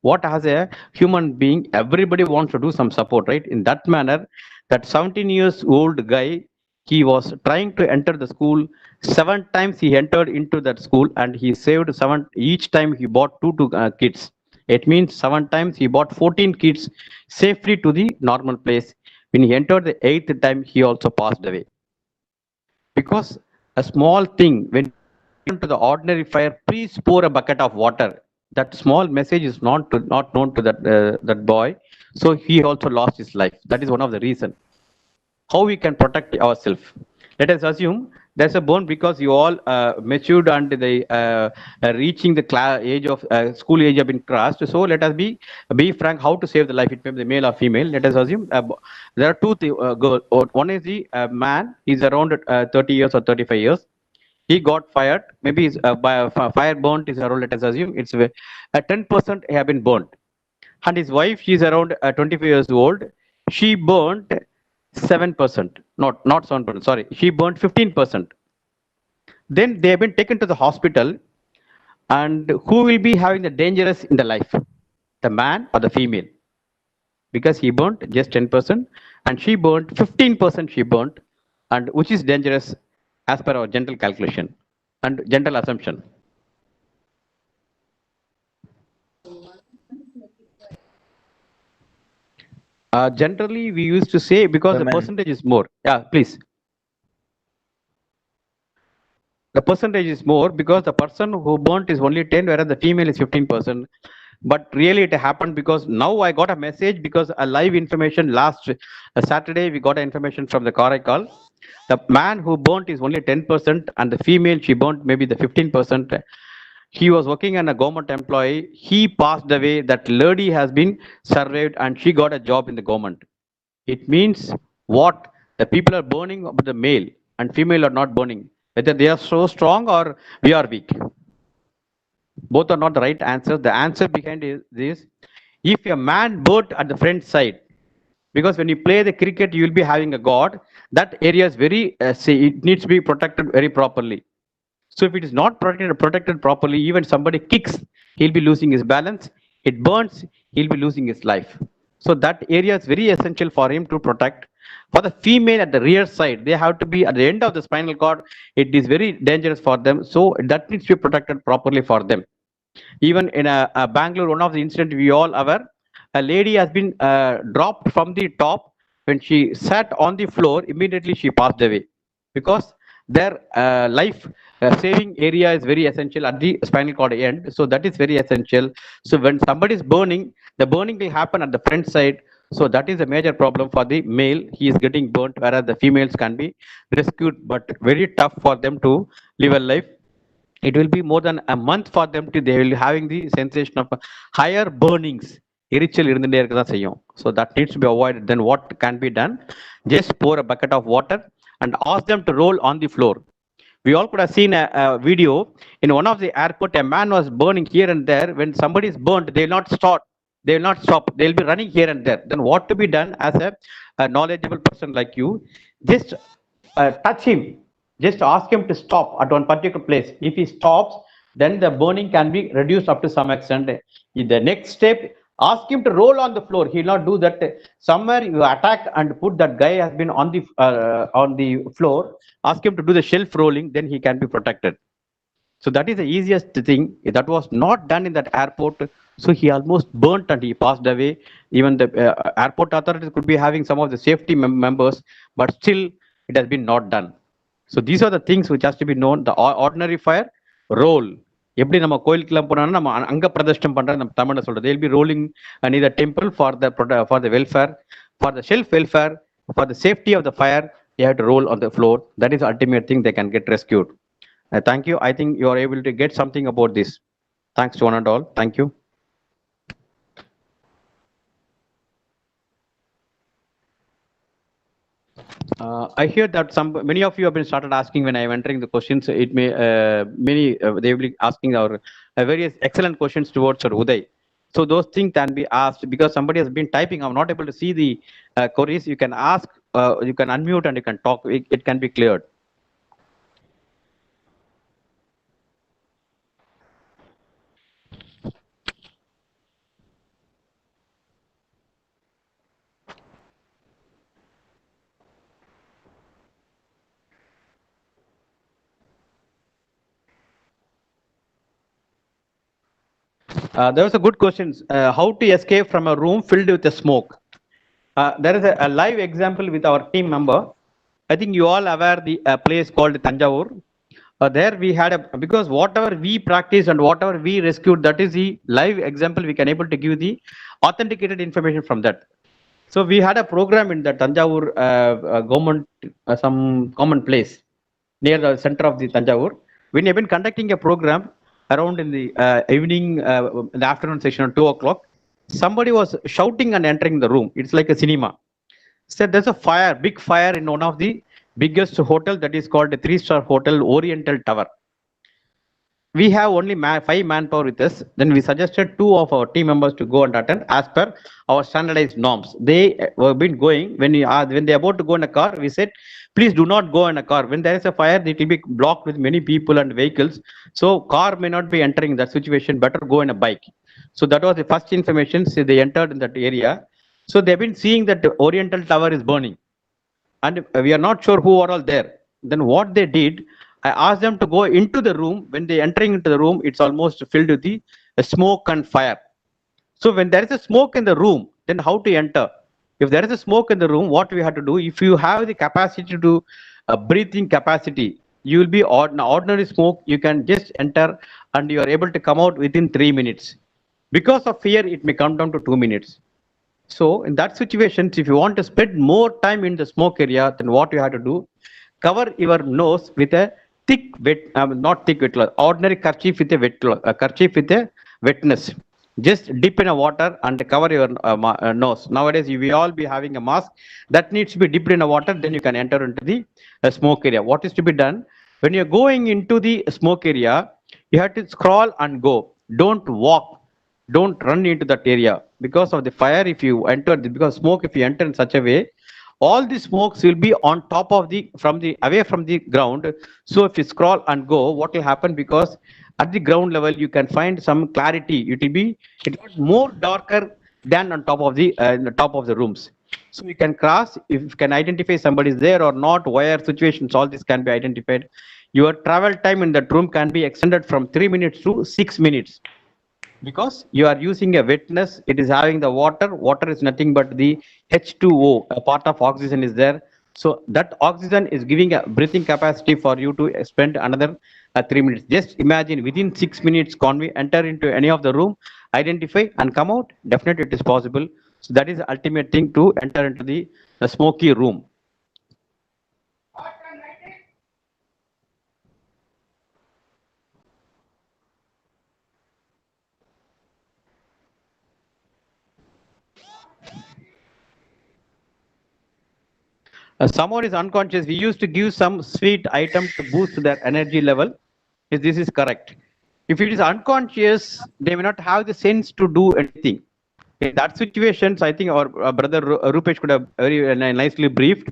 What, as a human being, everybody wants to do some support, right? In that manner, that 17 years old guy, he was trying to enter the school. 7 times he entered into that school, and he saved 7. Each time he bought 2 kids. It means 7 times he bought 14 kids safely to the normal place. When he entered the 8th time, he also passed away. Because a small thing, when into the ordinary fire, please pour a bucket of water. That small message is not known to that boy, so he also lost his life. That is one of the reasons. How we can protect ourselves? Let us assume there's a burn because you all matured and the reaching the age of school age have been crossed. So let us be frank. How to save the life? It may be the male or female. Let us assume there are 2 girls. One is the man. He's around 30 years or 35 years. He got fired. Maybe by fire burnt is around. Let us assume it's 10% have been burnt. And his wife, she's around 25 years old. She burnt 7%, not 7%, sorry. She burnt 15%. Then they have been taken to the hospital. And who will be having the dangerous in the life? The man or the female? Because he burnt just 10% and she burnt 15% she burnt. And which is dangerous as per our general calculation and general assumption? Generally, we used to say because the percentage is more. Yeah, please. The percentage is more because the person who burnt is only 10, whereas the female is 15%. But really it happened because now I got a message because a live information last Saturday, we got information from the Karaikal. The man who burnt is only 10% and the female, she burnt maybe the 15%. He was working as a government employee. He passed away. That lady has been survived and she got a job in the government. It means what? The people are burning, but the male and female are not burning. Whether they are so strong or we are weak. Both are not the right answers. The answer behind is this: if a man burnt at the front side, because when you play the cricket, you will be having a guard. That area is very, it needs to be protected very properly. So if it is not protected properly, even somebody kicks, he'll be losing his balance. It burns, he'll be losing his life. So that area is very essential for him to protect. For the female at the rear side, they have to be at the end of the spinal cord. It is very dangerous for them. So that needs to be protected properly for them. Even in a Bangalore, one of the incidents we all aware, a lady has been dropped from the top. When she sat on the floor, immediately she passed away because their life saving area is very essential at the spinal cord end. So that is very essential. So when somebody is burning, the burning will happen at the front side. So that is a major problem for the male. He is getting burnt, whereas the females can be rescued, but very tough for them to live a life. It will be more than a month for them to, they will be having the sensation of higher burnings. So that needs to be avoided. Then what can be done? Just pour a bucket of water and ask them to roll on the floor. We all could have seen a video in one of the airport. A man was burning here and there. When somebody is burnt, they will not stop. They will not stop. They will be running here and there. Then what to be done as a knowledgeable person like you? Just touch him. Just ask him to stop at one particular place. If he stops, then the burning can be reduced up to some extent. In the next step, ask him to roll on the floor. He will not do that. Somewhere you attack and put that guy has been on the floor. Ask him to do the shelf rolling. Then he can be protected. So that is the easiest thing. That was not done in that airport. So he almost burnt and he passed away. Even the airport authorities could be having some of the safety members, but still it has been not done. So these are the things which has to be known. The ordinary fire, roll. எப்படி நம்ம கோயிலுக்குலாம் போனோம்னா நம்ம அங்க பிரதிஷ்டம் பண்ற நம்ம தமிழ்ல சொல்றது. They'll be rolling near the temple for the welfare, for the shelf welfare, for the safety of the fire. You have to roll on the floor. That is the ultimate thing they can get rescued. Thank you. I think you are able to get something about this. Thanks to one and all. Thank you. I hear that many of you have been started asking when I am entering the questions. It may they will be asking our various excellent questions towards Uday. So those things can be asked because somebody has been typing. I'm not able to see the queries. You can ask, you can unmute and you can talk. It can be cleared. There was a good question. How to escape from a room filled with smoke? There is a live example with our team member. I think you all aware the place called Tanjavur. There we had because whatever we practice and whatever we rescued, that is the live example we can able to give the authenticated information from that. So we had a program in the Tanjavur government, some common place near the center of the Tanjavur. We have been conducting a program around in the evening, in the afternoon session at 2 o'clock. Somebody was shouting and entering the room. It's like a cinema. Said there's a fire, big fire in one of the biggest hotel that is called a 3-star hotel, Oriental Tower. We have only 5 manpower with us. Then we suggested 2 of our team members to go and attend as per our standardized norms. They were been going when they are about to go in a car. We said, please do not go in a car. When there is a fire, it will be blocked with many people and vehicles. So car may not be entering that situation. Better go in a bike. So that was the first information. So they entered in that area. So they've been seeing that the Oriental Tower is burning. And we are not sure who are all there. Then what they did, I asked them to go into the room. When they entering into the room, it's almost filled with the smoke and fire. So when there is a smoke in the room, then how to enter? If there is a smoke in the room, what we have to do, if you have the capacity to breathing capacity, you will be ordinary smoke, you can just enter and you are able to come out within 3 minutes. Because of fear, it may come down to 2 minutes. So in that situation, if you want to spend more time in the smoke area, then what you have to do, cover your nose with a thick wet, not thick wet cloth, ordinary kerchief with a wet cloth, a kerchief with a wetness. Just dip in a water and cover your nose. Nowadays, you will all be having a mask that needs to be dipped in a water. Then you can enter into the smoke area. What is to be done? When you're going into the smoke area, you have to scroll and go. Don't walk. Don't run into that area because of the fire. If you enter, because smoke, if you enter in such a way, all the smokes will be on top of away from the ground. So if you scroll and go, what will happen? Because at the ground level, you can find some clarity. It will more darker than on top of the rooms. So you can cross, if you can identify somebody is there or not, wire situations, all this can be identified. Your travel time in that room can be extended from 3 minutes to 6 minutes. Because you are using a wetness, it is having the water. Water is nothing but the H2O, a part of oxygen is there. So that oxygen is giving a breathing capacity for you to spend another 3 minutes. Just imagine within 6 minutes, enter into any of the room, identify and come out. Definitely it is possible. So that is the ultimate thing to enter into the smoky room. Someone is unconscious. We used to give some sweet item to boost their energy level. If this is correct. If it is unconscious, they may not have the sense to do anything. In that situations, I think our brother Rupesh could have very nicely briefed.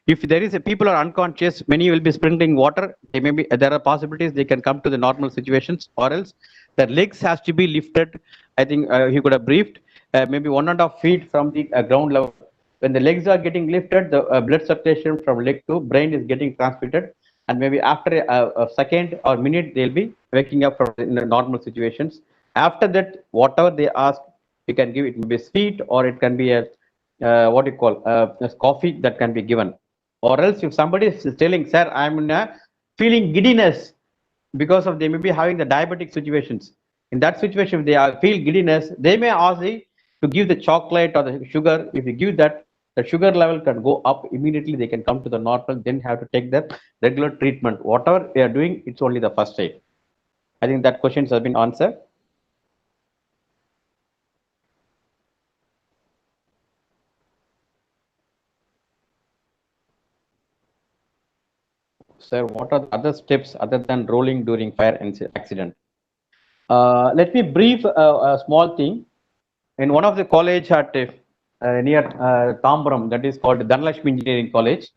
If there is people are unconscious, many will be sprinkling water. There are possibilities they can come to the normal situations, or else their legs has to be lifted. I think he could have briefed maybe 1.5 feet from the ground level. When the legs are getting lifted, the blood circulation from leg to brain is getting transmitted, and maybe after a second or minute, they'll be waking up from in the normal situations. After that, whatever they ask, you can give. It may be sweet or it can be a what you call a coffee that can be given. Or else if somebody is telling, sir, I'm feeling giddiness because of they may be having the diabetic situations. In that situation, if they feel giddiness, they may ask you to give the chocolate or the sugar. If you give that, the sugar level can go up immediately. They can come to the normal. Then have to take the regular treatment. Whatever they are doing, it's only the first aid. I think that questions have been answered. Sir, what are the other steps other than rolling during fire accident? Let me brief a small thing. In one of the college at near Tambaram, that is called Dhanalakshmi Engineering College,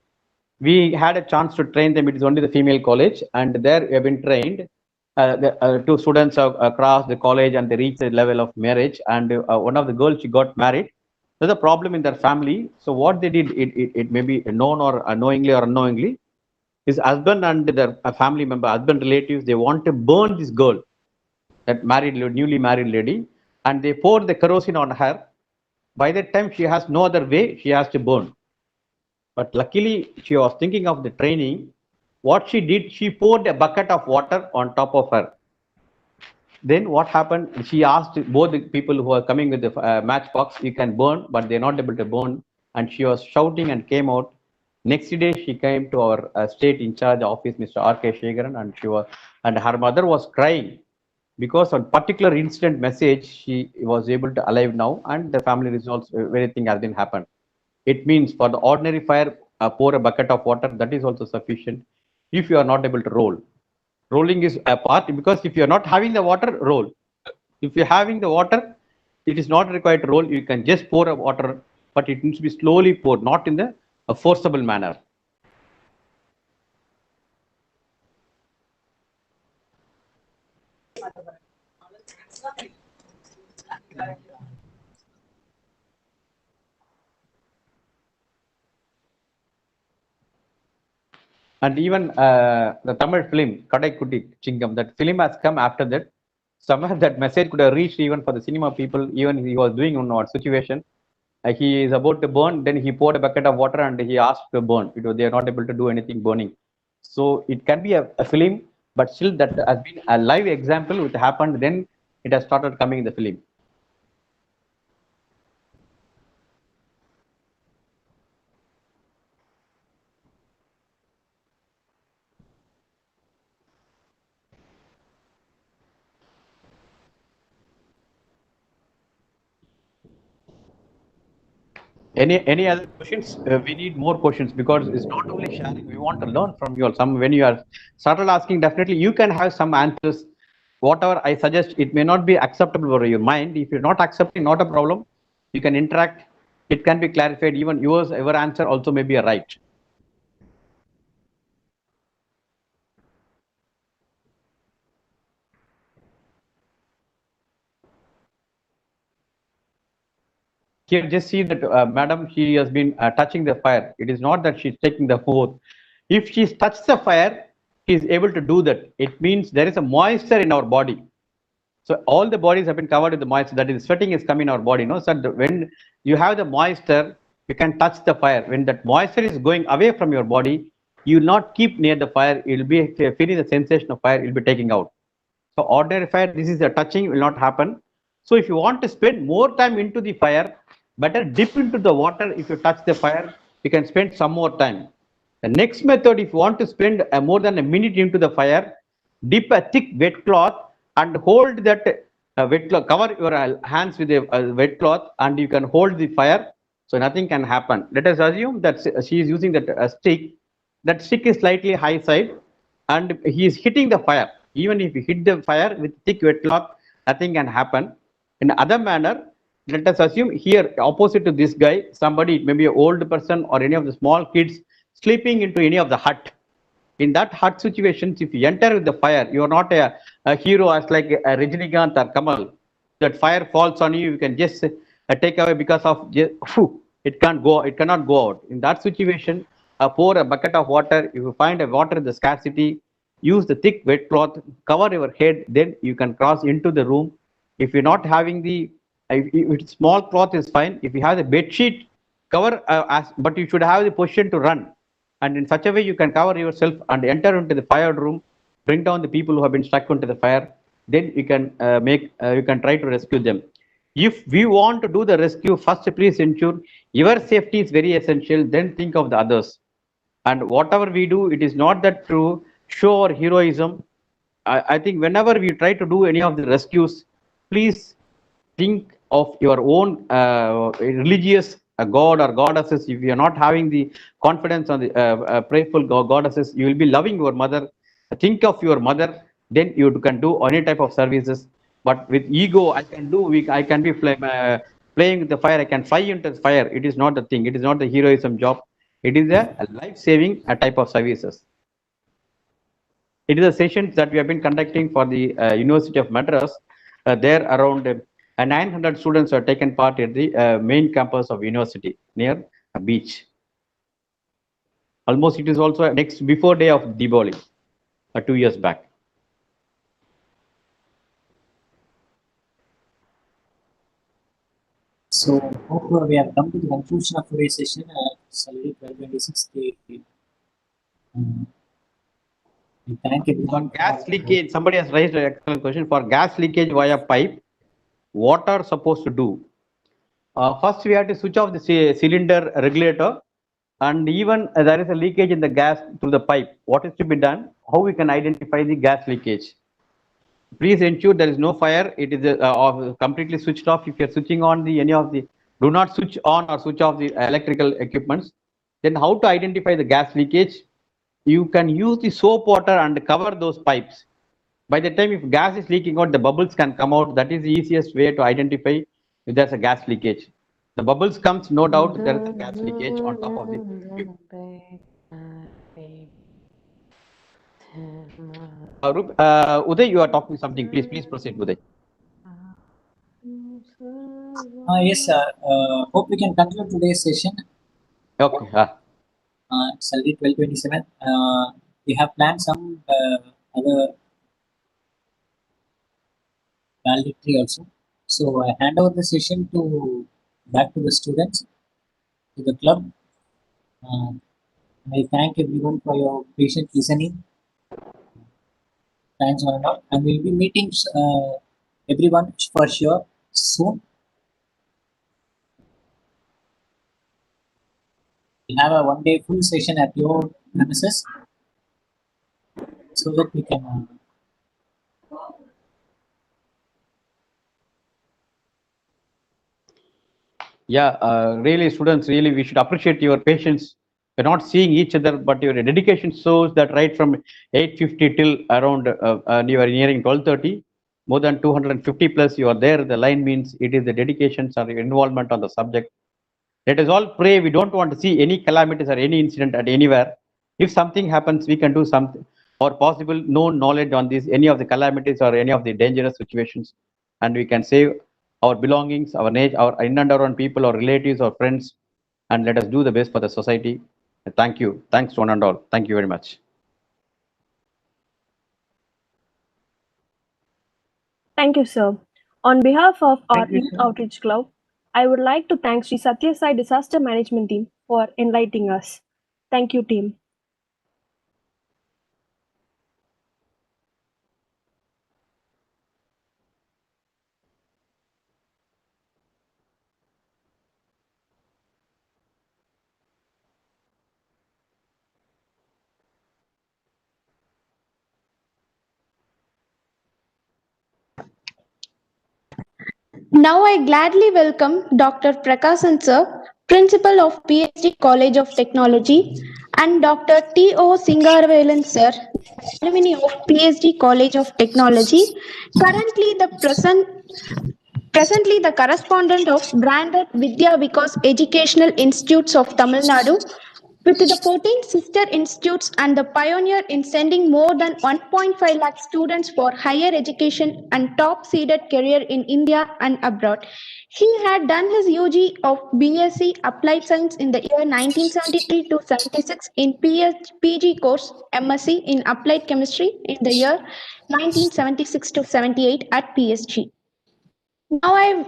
we had a chance to train them. It is only the female college, and there we have been trained. Two students across the college, and they reached the level of marriage. And one of the girls, she got married. There's a problem in their family. So what they did, it may be known or unknowingly or unknowingly, his husband and their family member, husband relatives, they want to burn this girl, that newly married lady, and they pour the kerosene on her. By that time, she has no other way, she has to burn. But luckily, she was thinking of the training. What she did, she poured a bucket of water on top of her. Then what happened, she asked both the people who are coming with the matchbox, you can burn, but they're not able to burn. And she was shouting and came out. Next day, she came to our state in charge office, Mr. R.K. Shegaran, and her mother was crying because on particular incident message, she was able to alive now, and the family results, everything has been happened. It means for the ordinary fire, pour a bucket of water, that is also sufficient. If you are not able to roll, rolling is a part, because if you are not having the water, roll. If you're having the water, it is not required to roll. You can just pour a water, but it needs to be slowly poured, not in a forcible manner. And even the Tamil film, Kadai Kuti Chingam, that film has come after that. Somehow that message could have reached even for the cinema people, even he was doing in what situation. He is about to burn, then he poured a bucket of water and he asked to burn. They are not able to do anything burning. So it can be a film, but still that has been a live example which happened, then it has started coming in the film. Any other questions? We need more questions, because it's not only sharing. We want to learn from you all. When you are started asking, definitely you can have some answers. Whatever I suggest, it may not be acceptable for your mind. If you're not accepting, not a problem. You can interact. It can be clarified. Even yours, your answer also may be a right. Here, just see that madam, she has been touching the fire. It is not that she's taking the oath. If she's touched the fire, she is able to do that. It means there is a moisture in our body. So all the bodies have been covered with the moisture. That is, sweating is coming in our body. No, so when you have the moisture, you can touch the fire. When that moisture is going away from your body, you will not keep near the fire. You will be feeling the sensation of fire. You will be taking out. So ordinary fire, this is the touching will not happen. So if you want to spend more time into the fire, better dip into the water. If you touch the fire, you can spend some more time. The next method, if you want to spend more than a minute into the fire, dip a thick wet cloth and hold that wet cloth, cover your hands with a wet cloth, and you can hold the fire, so nothing can happen. Let us assume that she is using that stick. That stick is slightly high side, and he is hitting the fire. Even if you hit the fire with thick wet cloth, nothing can happen. In other manner, let us assume here, opposite to this guy, somebody, it may be an old person or any of the small kids sleeping into any of the hut. In that hut situations, if you enter with the fire, you are not a hero as like a Rajinikanth or Kamal. That fire falls on you, you can just take away because of it can't go, it cannot go out. In that situation, pour a bucket of water. If you find a water in the scarcity, use the thick wet cloth, cover your head, then you can cross into the room. If you're not having if small cloth is fine. If you have the bed sheet, cover, but you should have the position to run. and in such a way you can cover yourself and enter into the fire room, bring down the people who have been stuck into the fire. Then you can you can try to rescue them. If we want to do the rescue, first please ensure your safety is very essential. Then think of the others. And whatever we do, it is not that to show our heroism. I think whenever we try to do any of the rescues, please think of your own religious god or goddesses. If you are not having the confidence on the prayerful goddesses, you will be loving your mother. Think of your mother, then you can do any type of services. But with ego, I can do. I can be playing with the fire. I can fly into the fire. It is not the thing. It is not the heroism job. It is a life-saving type of services. It is a session that we have been conducting for the University of Madras. There around 900 students have taken part in the main campus of university near a beach. Almost it is also next before day of Diwali, 2 years back. So, hope we have come to the conclusion of today's session. Salary 1226. We thank everyone. For gas leakage, somebody has raised an excellent question. For gas leakage via pipe, what are supposed to do? First, we have to switch off the cylinder regulator, and even there is a leakage in the gas through the pipe. What is to be done? How we can identify the gas leakage? Please ensure there is no fire. It is completely switched off. If you are switching on the any of the, do not switch on or switch off the electrical equipments. Then how to identify the gas leakage? You can use the soap water and cover those pipes. By the time if gas is leaking out, the bubbles can come out. That is the easiest way to identify if there's a gas leakage. The bubbles comes, no doubt there is a gas leakage on top of the. Uday, you are talking something. Please proceed, Uday. Yes, sir. Hope we can conclude today's session. Okay. Salary 1227. We have planned some other valedictory also. So I hand over the session back to the students, to the club. I thank everyone for your patient listening. Thanks one and all. And we'll be meeting everyone for sure soon. We'll have a one-day full session at your premises so that we can. Yeah, really, students, really, we should appreciate your patience. We're not seeing each other, but your dedication shows that right from 8:50 till around you are nearing 12:30, more than 250 plus you are there. The line means it is the dedication or involvement on the subject. Let us all pray. We don't want to see any calamities or any incident at anywhere. If something happens, we can do something or possible no knowledge on this, any of the calamities or any of the dangerous situations, and we can save our belongings, our nature, our in and around people, or relatives, or friends, and let us do the best for the society. Thank you. Thanks one and all. Thank you very much. Thank you, sir. On behalf of our Youth Outreach Club, I would like to thank Sri Satya Sai Disaster Management Team for enlightening us. Thank you, team. Now I gladly welcome Dr. Prakasan Sir, Principal of PhD College of Technology, and Dr. T.O. Singarvelan Sir, alumni of PhD College of Technology, presently the correspondent of branded Vidya Vikas Educational Institutes of Tamil Nadu, with the 14 sister institutes and the pioneer in sending more than 1.5 lakh students for higher education and top-seeded career in India and abroad. He had done his UG of BSc Applied Science in the year 1973 to 76 in PG course MSc in Applied Chemistry in the year 1976 to 78 at PSG. Now I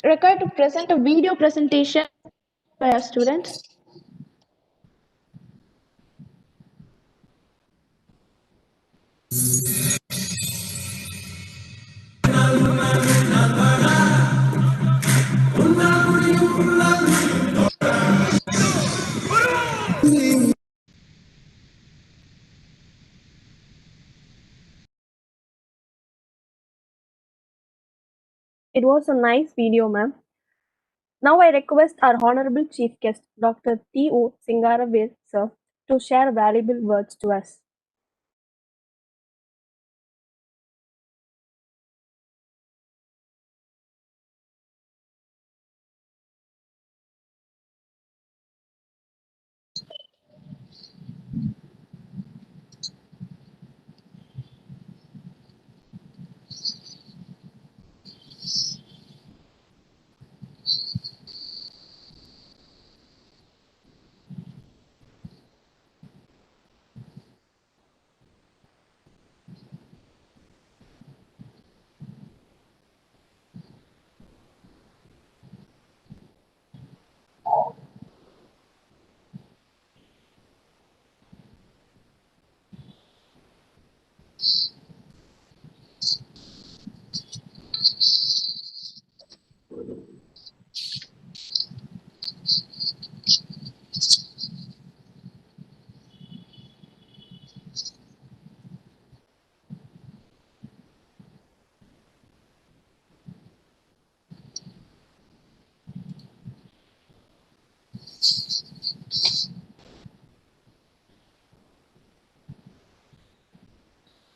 require to present a video presentation by our students. It was a nice video, ma'am. Now I request our honorable chief guest, Dr. T.O. Singaravel, sir, to share valuable words to us.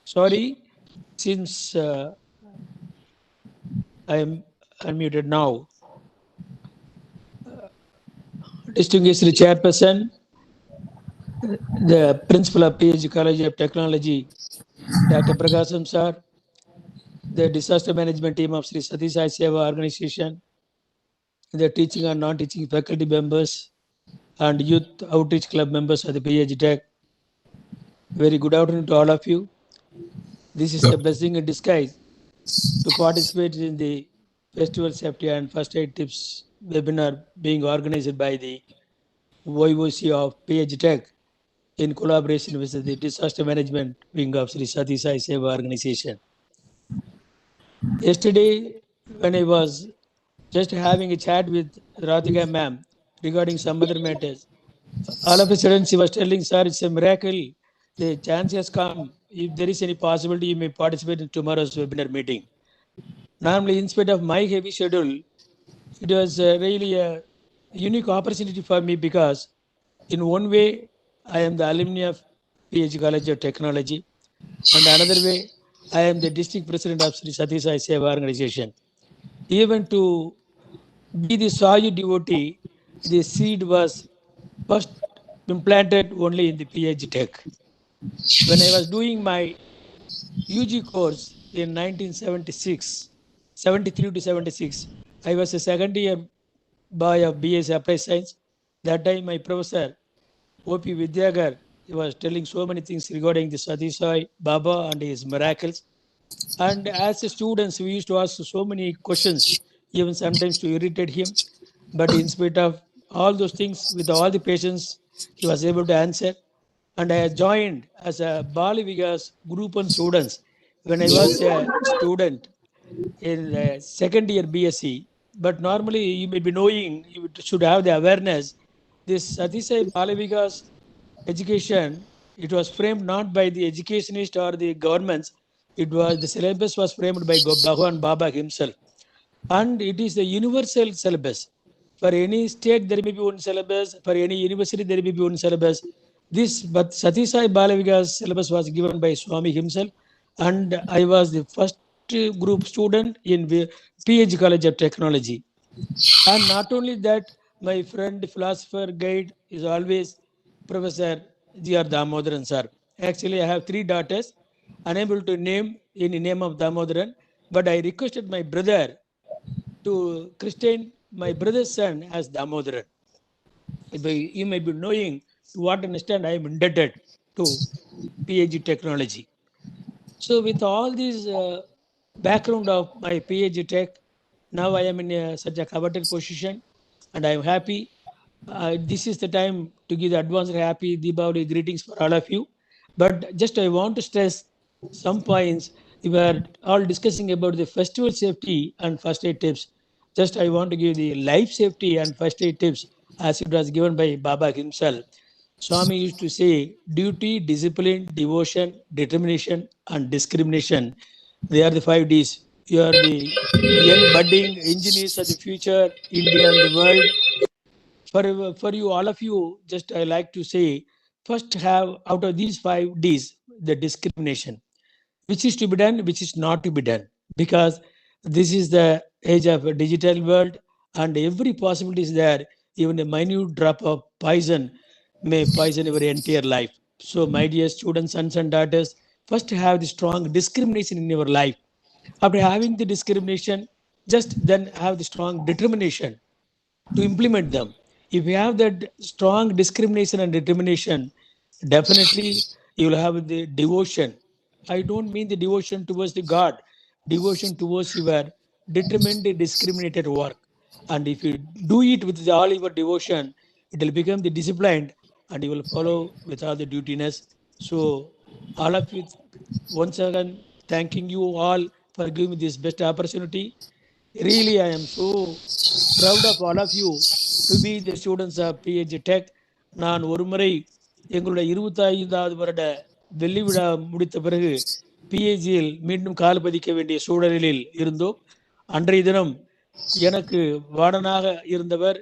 Sorry, since I am unmuted now. Distinguished Chairperson, the Principal of PH College of Technology, Dr. Prakasam Sir, the Disaster Management Team of Sri Sati Sai Seva Organization, the teaching and non-teaching faculty members, and Youth Outreach Club members of the PH Tech. Very good afternoon to all of you. This is a blessing in disguise to participate in the Festival Safety and First Aid Tips webinar being organized by the YOC of PH Tech in collaboration with the Disaster Management Wing of Sri Sati Sai Seva Organization. Yesterday, when I was just having a chat with Radhika ma'am regarding some other matters, all of a sudden she was telling, sir, it's a miracle. The chance has come. If there is any possibility, you may participate in tomorrow's webinar meeting. Normally, in spite of my heavy schedule, it was really a unique opportunity for me because in one way, I am the alumni of PH College of Technology, and another way, I am the district president of Sri Sati Sai Seva Organization. Even to be the Sayu devotee, the seed was first implanted only in the PH Tech. When I was doing my UG course in 1976, 73 to 76, I was a second year boy of BS Applied Science. That time my professor, O.P. Vidyagar, he was telling so many things regarding the Sati Sai Baba and his miracles. And as students, we used to ask so many questions, even sometimes to irritate him. But in spite of all those things, with all the patience, he was able to answer. And I joined as a Bali Vigas group and students when I was a student in second year BSc. But normally, you may be knowing, you should have the awareness. This Sati Sai Bali Vigas education, it was framed not by the educationist or the governments. It was the syllabus was framed by Bhagwan Baba himself, and it is the universal syllabus. For any state there may be one syllabus. For any university there may be one syllabus. This but Sati Sai Balaviga's syllabus was given by Swami himself, and I was the first group student in the PH College of Technology. And not only that, my friend, philosopher, guide is always Professor G.R. Damodaran sir. Actually, I have 3 daughters, unable to name any name of Damodaran, but I requested my brother to christen my brother's son as Damodaran. You may be knowing to what extent I am indebted to PhD technology. So with all these background of my PhD tech, now I am in such a coveted position, and I am happy. This is the time to give the advanced happy Deepavali greetings for all of you. But just I want to stress some points. We were all discussing about the festival safety and first aid tips. Just I want to give the life safety and first aid tips as it was given by Baba himself. Swami used to say, duty, discipline, devotion, determination, and discrimination. They are the 5 Ds You are the young budding engineers of the future, India and the world. For you, all of you, just I like to say, first have out of these 5 Ds, the discrimination, which is to be done, which is not to be done, because this is the age of a digital world and every possibility is there. Even a minute drop of poison may poison your entire life. So my dear students, sons and daughters, first have the strong discrimination in your life. After having the discrimination, just then have the strong determination to implement them. If you have that strong discrimination and determination, definitely you will have the devotion. I don't mean the devotion towards the God, devotion towards your determined, discriminated work. And if you do it with all your devotion, it will become the disciplined and you will follow with all the dutiness. So, all of you, once again, thanking you all for giving me this best opportunity. Really, I am so proud of all of you to be the students of PH Tech. நான் ஒரு முறை எங்களுடைய 25வது வருட வெள்ளி விழா முடித்த பிறகு பிஏஜியில் மீண்டும் கால் பதிக்க வேண்டிய சூழலில் இருந்தோம். அன்றைய தினம் எனக்கு வார்டனாக இருந்தவர்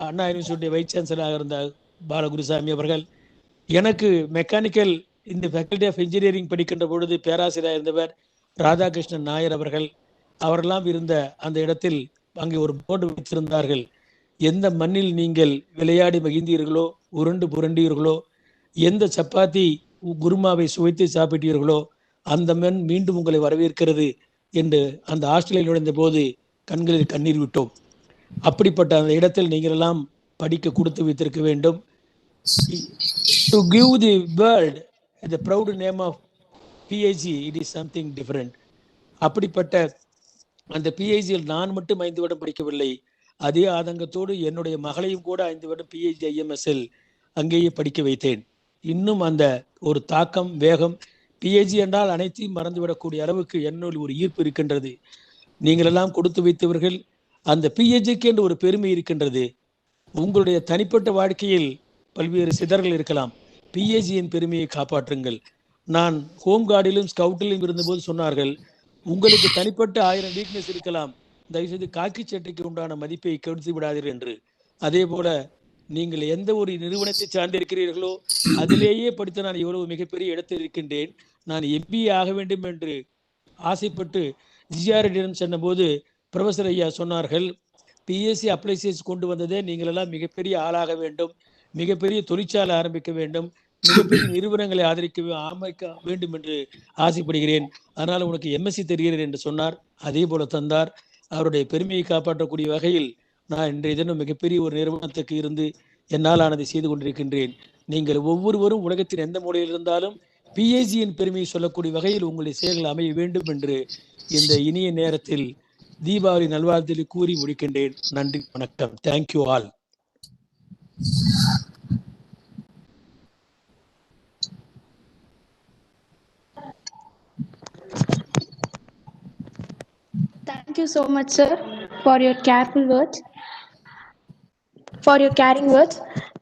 அண்ணா யூனிவர்சிட்டி வைஸ் சான்சலராக இருந்த பாலகுருசாமி அவர்கள், எனக்கு மெக்கானிக்கல் இந்த ஃபேக்கல்டி ஆஃப் இன்ஜினியரிங் படிக்கின்ற பொழுது பேராசிரியராக இருந்தவர் ராதாகிருஷ்ணன் நாயர் அவர்கள், அவரெல்லாம் இருந்த அந்த இடத்தில் அங்கே ஒரு போர்டு வைத்திருந்தார்கள். எந்த மண்ணில் நீங்கள் விளையாடி மகிழ்ந்தீர்களோ, உருண்டு புரண்டீர்களோ, எந்த சப்பாத்தி குருமாவை சுவைத்து சாப்பிட்டீர்களோ, அந்த மண் மீண்டும் உங்களை வரவேற்கிறது என்று அந்த ஹாஸ்டலில் நுழைந்த போது கண்களில் கண்ணீர் விட்டோம். அப்படிப்பட்ட அந்த இடத்தில் நீங்கள் எல்லாம் படிக்க கொடுத்து வைத்திருக்க வேண்டும். To give the world the proud name of PhD, it is something different. அப்படிப்பட்ட அந்த பிஹெச்டியில் நான் மட்டும் 5 வருடம் படிக்கவில்லை, அதே ஆதங்கத்தோடு என்னுடைய மகளையும் கூட 5 வருடம் பிஹெச்டி ஐஎம்எஸ்எல் அங்கேயே படிக்க வைத்தேன். இன்னும் அந்த ஒரு தாக்கம், வேகம், பிஹெச்டி என்றால் அனைத்தையும் மறந்துவிடக்கூடிய அளவுக்கு என்னுள் ஒரு ஈர்ப்பு இருக்கின்றது. நீங்கள் எல்லாம் கொடுத்து வைத்தவர்கள். அந்த பிஹெச்டிக்கு என்று ஒரு பெருமை இருக்கின்றது. உங்களுடைய தனிப்பட்ட வாழ்க்கையில் பல்வேறு சிதறல் இருக்கலாம், பிஹெச்டியின் பெருமையை காப்பாற்றுங்கள். நான் ஹோம் கார்டிலும் ஸ்கவுட்டிலும் இருந்தபோது சொன்னார்கள், உங்களுக்கு தனிப்பட்ட 1000 வீக்னஸ் இருக்கலாம், தயவுசெய்து காக்கி சட்டைக்கு உண்டான மதிப்பை கெடுத்து விடாதீர்கள் என்று. அதே போல நீங்கள் எந்த ஒரு நிறுவனத்தை சார்ந்திருக்கிறீர்களோ அதிலேயே படித்து நான் எவ்வளவு மிகப்பெரிய இடத்தில் இருக்கின்றேன். நான் எம்பிஏ ஆக வேண்டும் என்று ஆசைப்பட்டு ஜிஆர்டியிடம் சென்றபோது ப்ரொஃபஸர் ஐயா சொன்னார்கள், பிஎஸ்சி அப்ளை செய்து கொண்டு வந்ததே நீங்கள் எல்லாம் மிகப்பெரிய ஆளாக வேண்டும், மிகப்பெரிய தொழிற்சாலை ஆரம்பிக்க வேண்டும், மிகப்பெரிய நிறுவனங்களை ஆதரிக்க வேண்டும் என்று ஆசைப்படுகிறேன். அதனால் உனக்கு எம்எஸ்சி தெரிகிறது என்று சொன்னார். அதே போல தந்தார். அவருடைய பெருமையை காப்பாற்றக்கூடிய வகையில் நான் இன்றைய தினம் மிகப்பெரிய ஒரு நிறுவனத்துக்கு இருந்து என்னால் ஆனதை செய்து கொண்டிருக்கின்றேன். நீங்கள் ஒவ்வொருவரும் உலகத்தின் எந்த மூலையில் இருந்தாலும் பிஹெச்டியின் பெருமையை சொல்லக்கூடிய வகையில் உங்களுடைய செயல்கள் அமைய வேண்டும் என்று இந்த இனிய நேரத்தில் தீபாவளி நல்வாழ்த்துக்களை கூறி முடிக்கின்றேன். நன்றி, வணக்கம். Thank you all. Thank you so much, sir, for your careful words, for your caring words.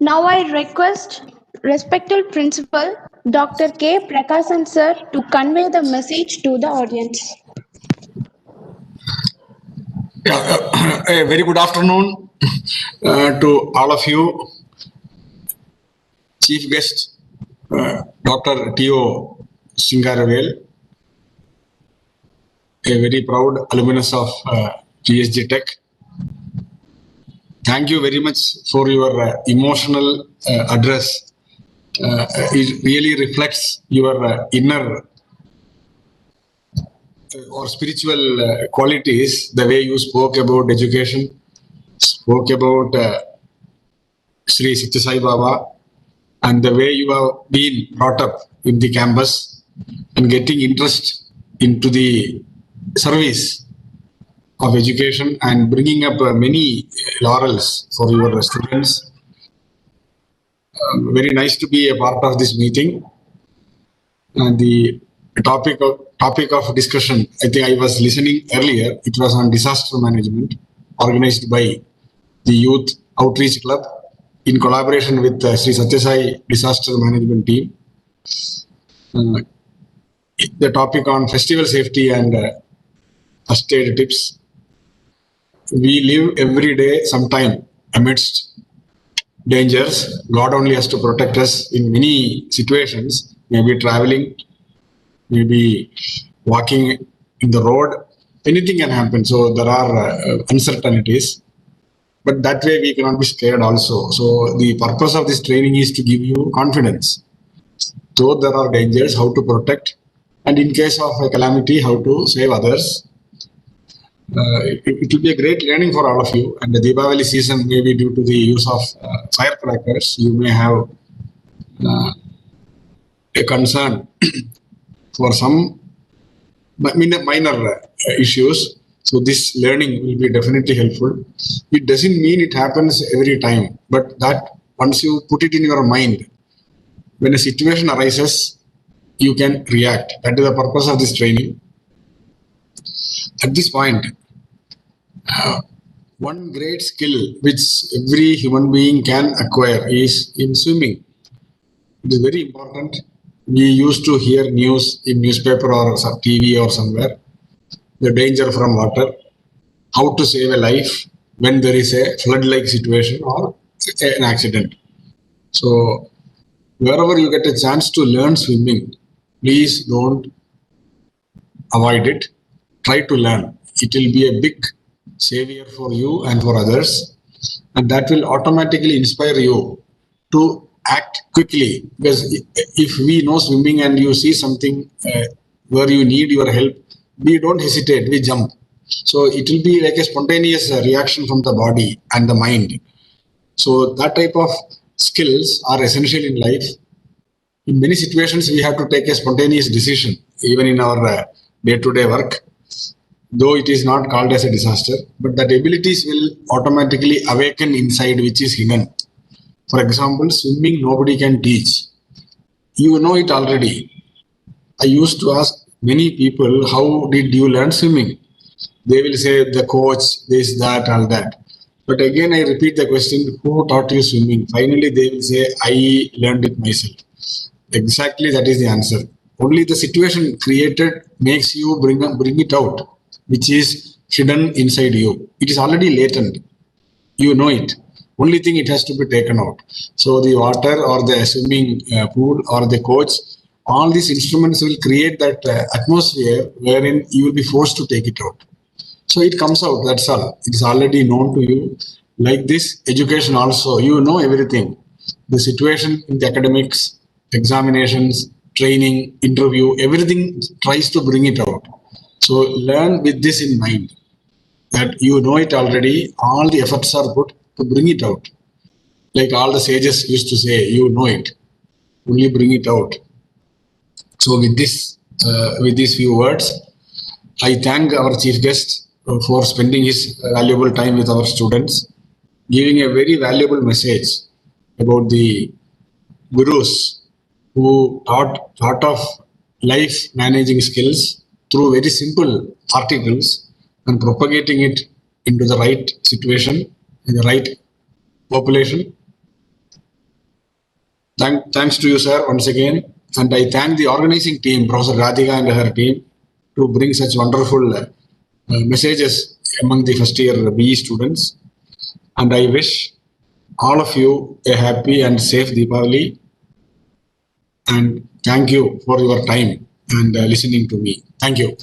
Now I request respected Principal Dr. K. Prakasan sir to convey the message to the audience. A very good afternoon to all of you. Chief guest, Dr. T.O. Singaravel, a very proud alumnus of PhD Tech. Thank you very much for your emotional address. It really reflects your inner or spiritual qualities, the way you spoke about education, spoke about Sri Sathya Sai Baba, and the way you have been brought up in the campus and getting interest into the service of education and bringing up many laurels for your students. Very nice to be a part of this meeting. And the topic of discussion, I think I was listening earlier, it was on disaster management organized by the Youth Outreach Club in collaboration with Sri Sathya Sai Disaster Management Team. The topic on festival safety and first aid tips. We live every day sometime amidst dangers. God only has to protect us in many situations, maybe traveling, maybe walking in the road, anything can happen. So there are uncertainties, but that way we cannot be scared also. So the purpose of this training is to give you confidence. Though there are dangers, how to protect, and in case of a calamity, how to save others. It will be a great learning for all of you. And the Deepavali season, maybe due to the use of firecrackers, you may have a concern for some minor issues. So this learning will be definitely helpful. It doesn't mean it happens every time, but that once you put it in your mind, when a situation arises, you can react. That is the purpose of this training. At this point, one great skill which every human being can acquire is in swimming. It is very important. We used to hear news in newspaper or some TV or somewhere, the danger from water, how to save a life when there is a flood-like situation or an accident. So wherever you get a chance to learn swimming, please don't avoid it. Try to learn. It will be a big savior for you and for others, and that will automatically inspire you to act quickly. Because if we know swimming and you see something where you need your help, we don't hesitate, we jump. So it will be like a spontaneous reaction from the body and the mind. So that type of skills are essential in life. In many situations, we have to take a spontaneous decision, even in our day-to-day work, though it is not called as a disaster, but that abilities will automatically awaken inside, which is hidden. For example, swimming, nobody can teach. You know it already. I used to ask many people, how did you learn swimming? They will say the coach, this, that, all that. But again, I repeat the question, who taught you swimming? Finally, they will say, I learned it myself. Exactly, that is the answer. Only the situation created makes you bring it out, which is hidden inside you. It is already latent. You know it. Only thing, it has to be taken out. So the water or the swimming pool or the coach, all these instruments will create that atmosphere wherein you will be forced to take it out. So it comes out, that's all. It is already known to you. Like this, education also, you know everything. The situation in the academics, examinations, training, interview, everything tries to bring it out. So learn with this in mind, that you know it already, all the efforts are put to bring it out. Like all the sages used to say, you know it, only bring it out. So with these few words, I thank our chief guest for spending his valuable time with our students, giving a very valuable message about the gurus who taught of life managing skills through very simple articles and propagating it into the right situation, in the right population. Thanks to you, sir, once again. And I thank the organizing team, Professor Radhika and her team, to bring such wonderful messages among the first year BE students. And I wish all of you a happy and safe Deepavali. And thank you for your time and listening to me. Thank you.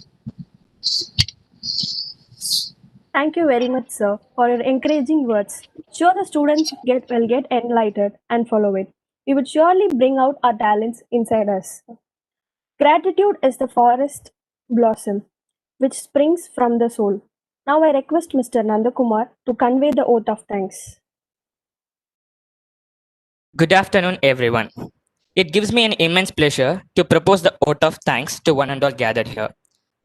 Thank you very much, sir, for your encouraging words. Sure, the students will get enlightened and follow it. We would surely bring out our talents inside us. Gratitude is the forest blossom which springs from the soul. Now I request Mr. Nandakumar to convey the oath of thanks. Good afternoon, everyone. It gives me an immense pleasure to propose the oath of thanks to one and all gathered here.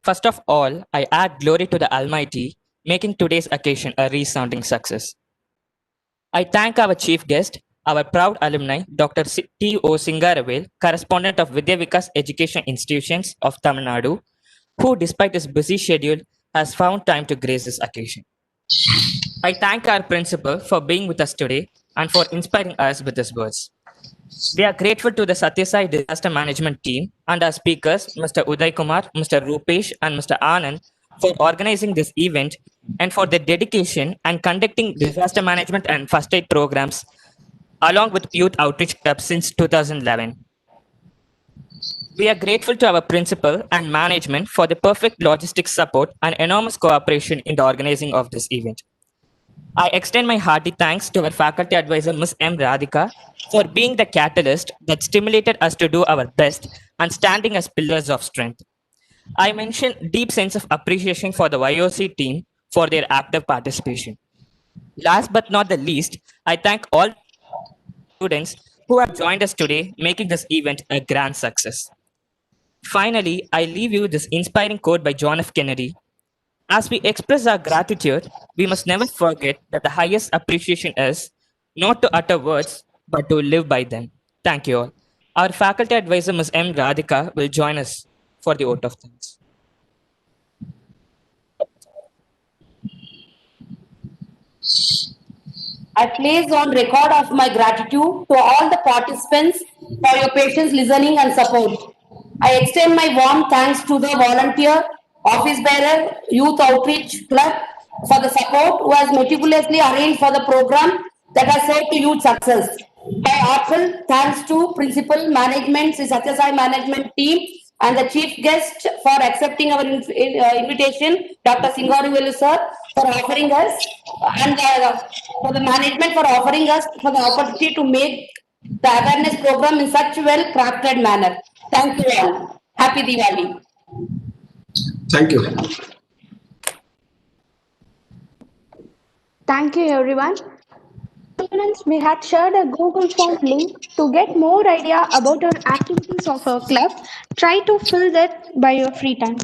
First of all, I add glory to the Almighty, making today's occasion a resounding success. I thank our chief guest, our proud alumni, Dr. T.O. Singaravel, correspondent of Vidya Vikas Education Institutions of Tamil Nadu, who, despite his busy schedule, has found time to grace this occasion. I thank our principal for being with us today and for inspiring us with his words. We are grateful to the Satyasai Disaster Management team and our speakers, Mr. Uday Kumar, Mr. Rupesh, and Mr. Anand, for organizing this event and for their dedication and conducting disaster management and first aid programs along with Youth Outreach Club since 2011. We are grateful to our principal and management for the perfect logistics support and enormous cooperation in the organizing of this event. I extend my hearty thanks to our faculty advisor, Ms. M. Radhika, for being the catalyst that stimulated us to do our best and standing as pillars of strength. I mention deep sense of appreciation for the YOC team for their active participation. Last but not the least, I thank all students who have joined us today, making this event a grand success. Finally, I leave you this inspiring quote by John F. Kennedy. As we express our gratitude, we must never forget that the highest appreciation is not to utter words, but to live by them. Thank you all. Our faculty advisor, Ms. M. Radhika, will join us for the vote of thanks. I place on record of my gratitude to all the participants for your patience, listening, and support. I extend my warm thanks to the volunteer, office bearer, Youth Outreach Club for the support who has meticulously arranged for the program that has led to youth success. My heartfelt thanks to principal management, Sri Satyasai management team, and the chief guest for accepting our invitation, Dr. Singaruvelu sir, for offering us, and for the management for offering us for the opportunity to make the awareness program in such well crafted manner. Thank you all. Happy Diwali. Thank you. Thank you, everyone. Students, we had shared a Google Form link to get more idea about our activities of our club. Try to fill that by your free time.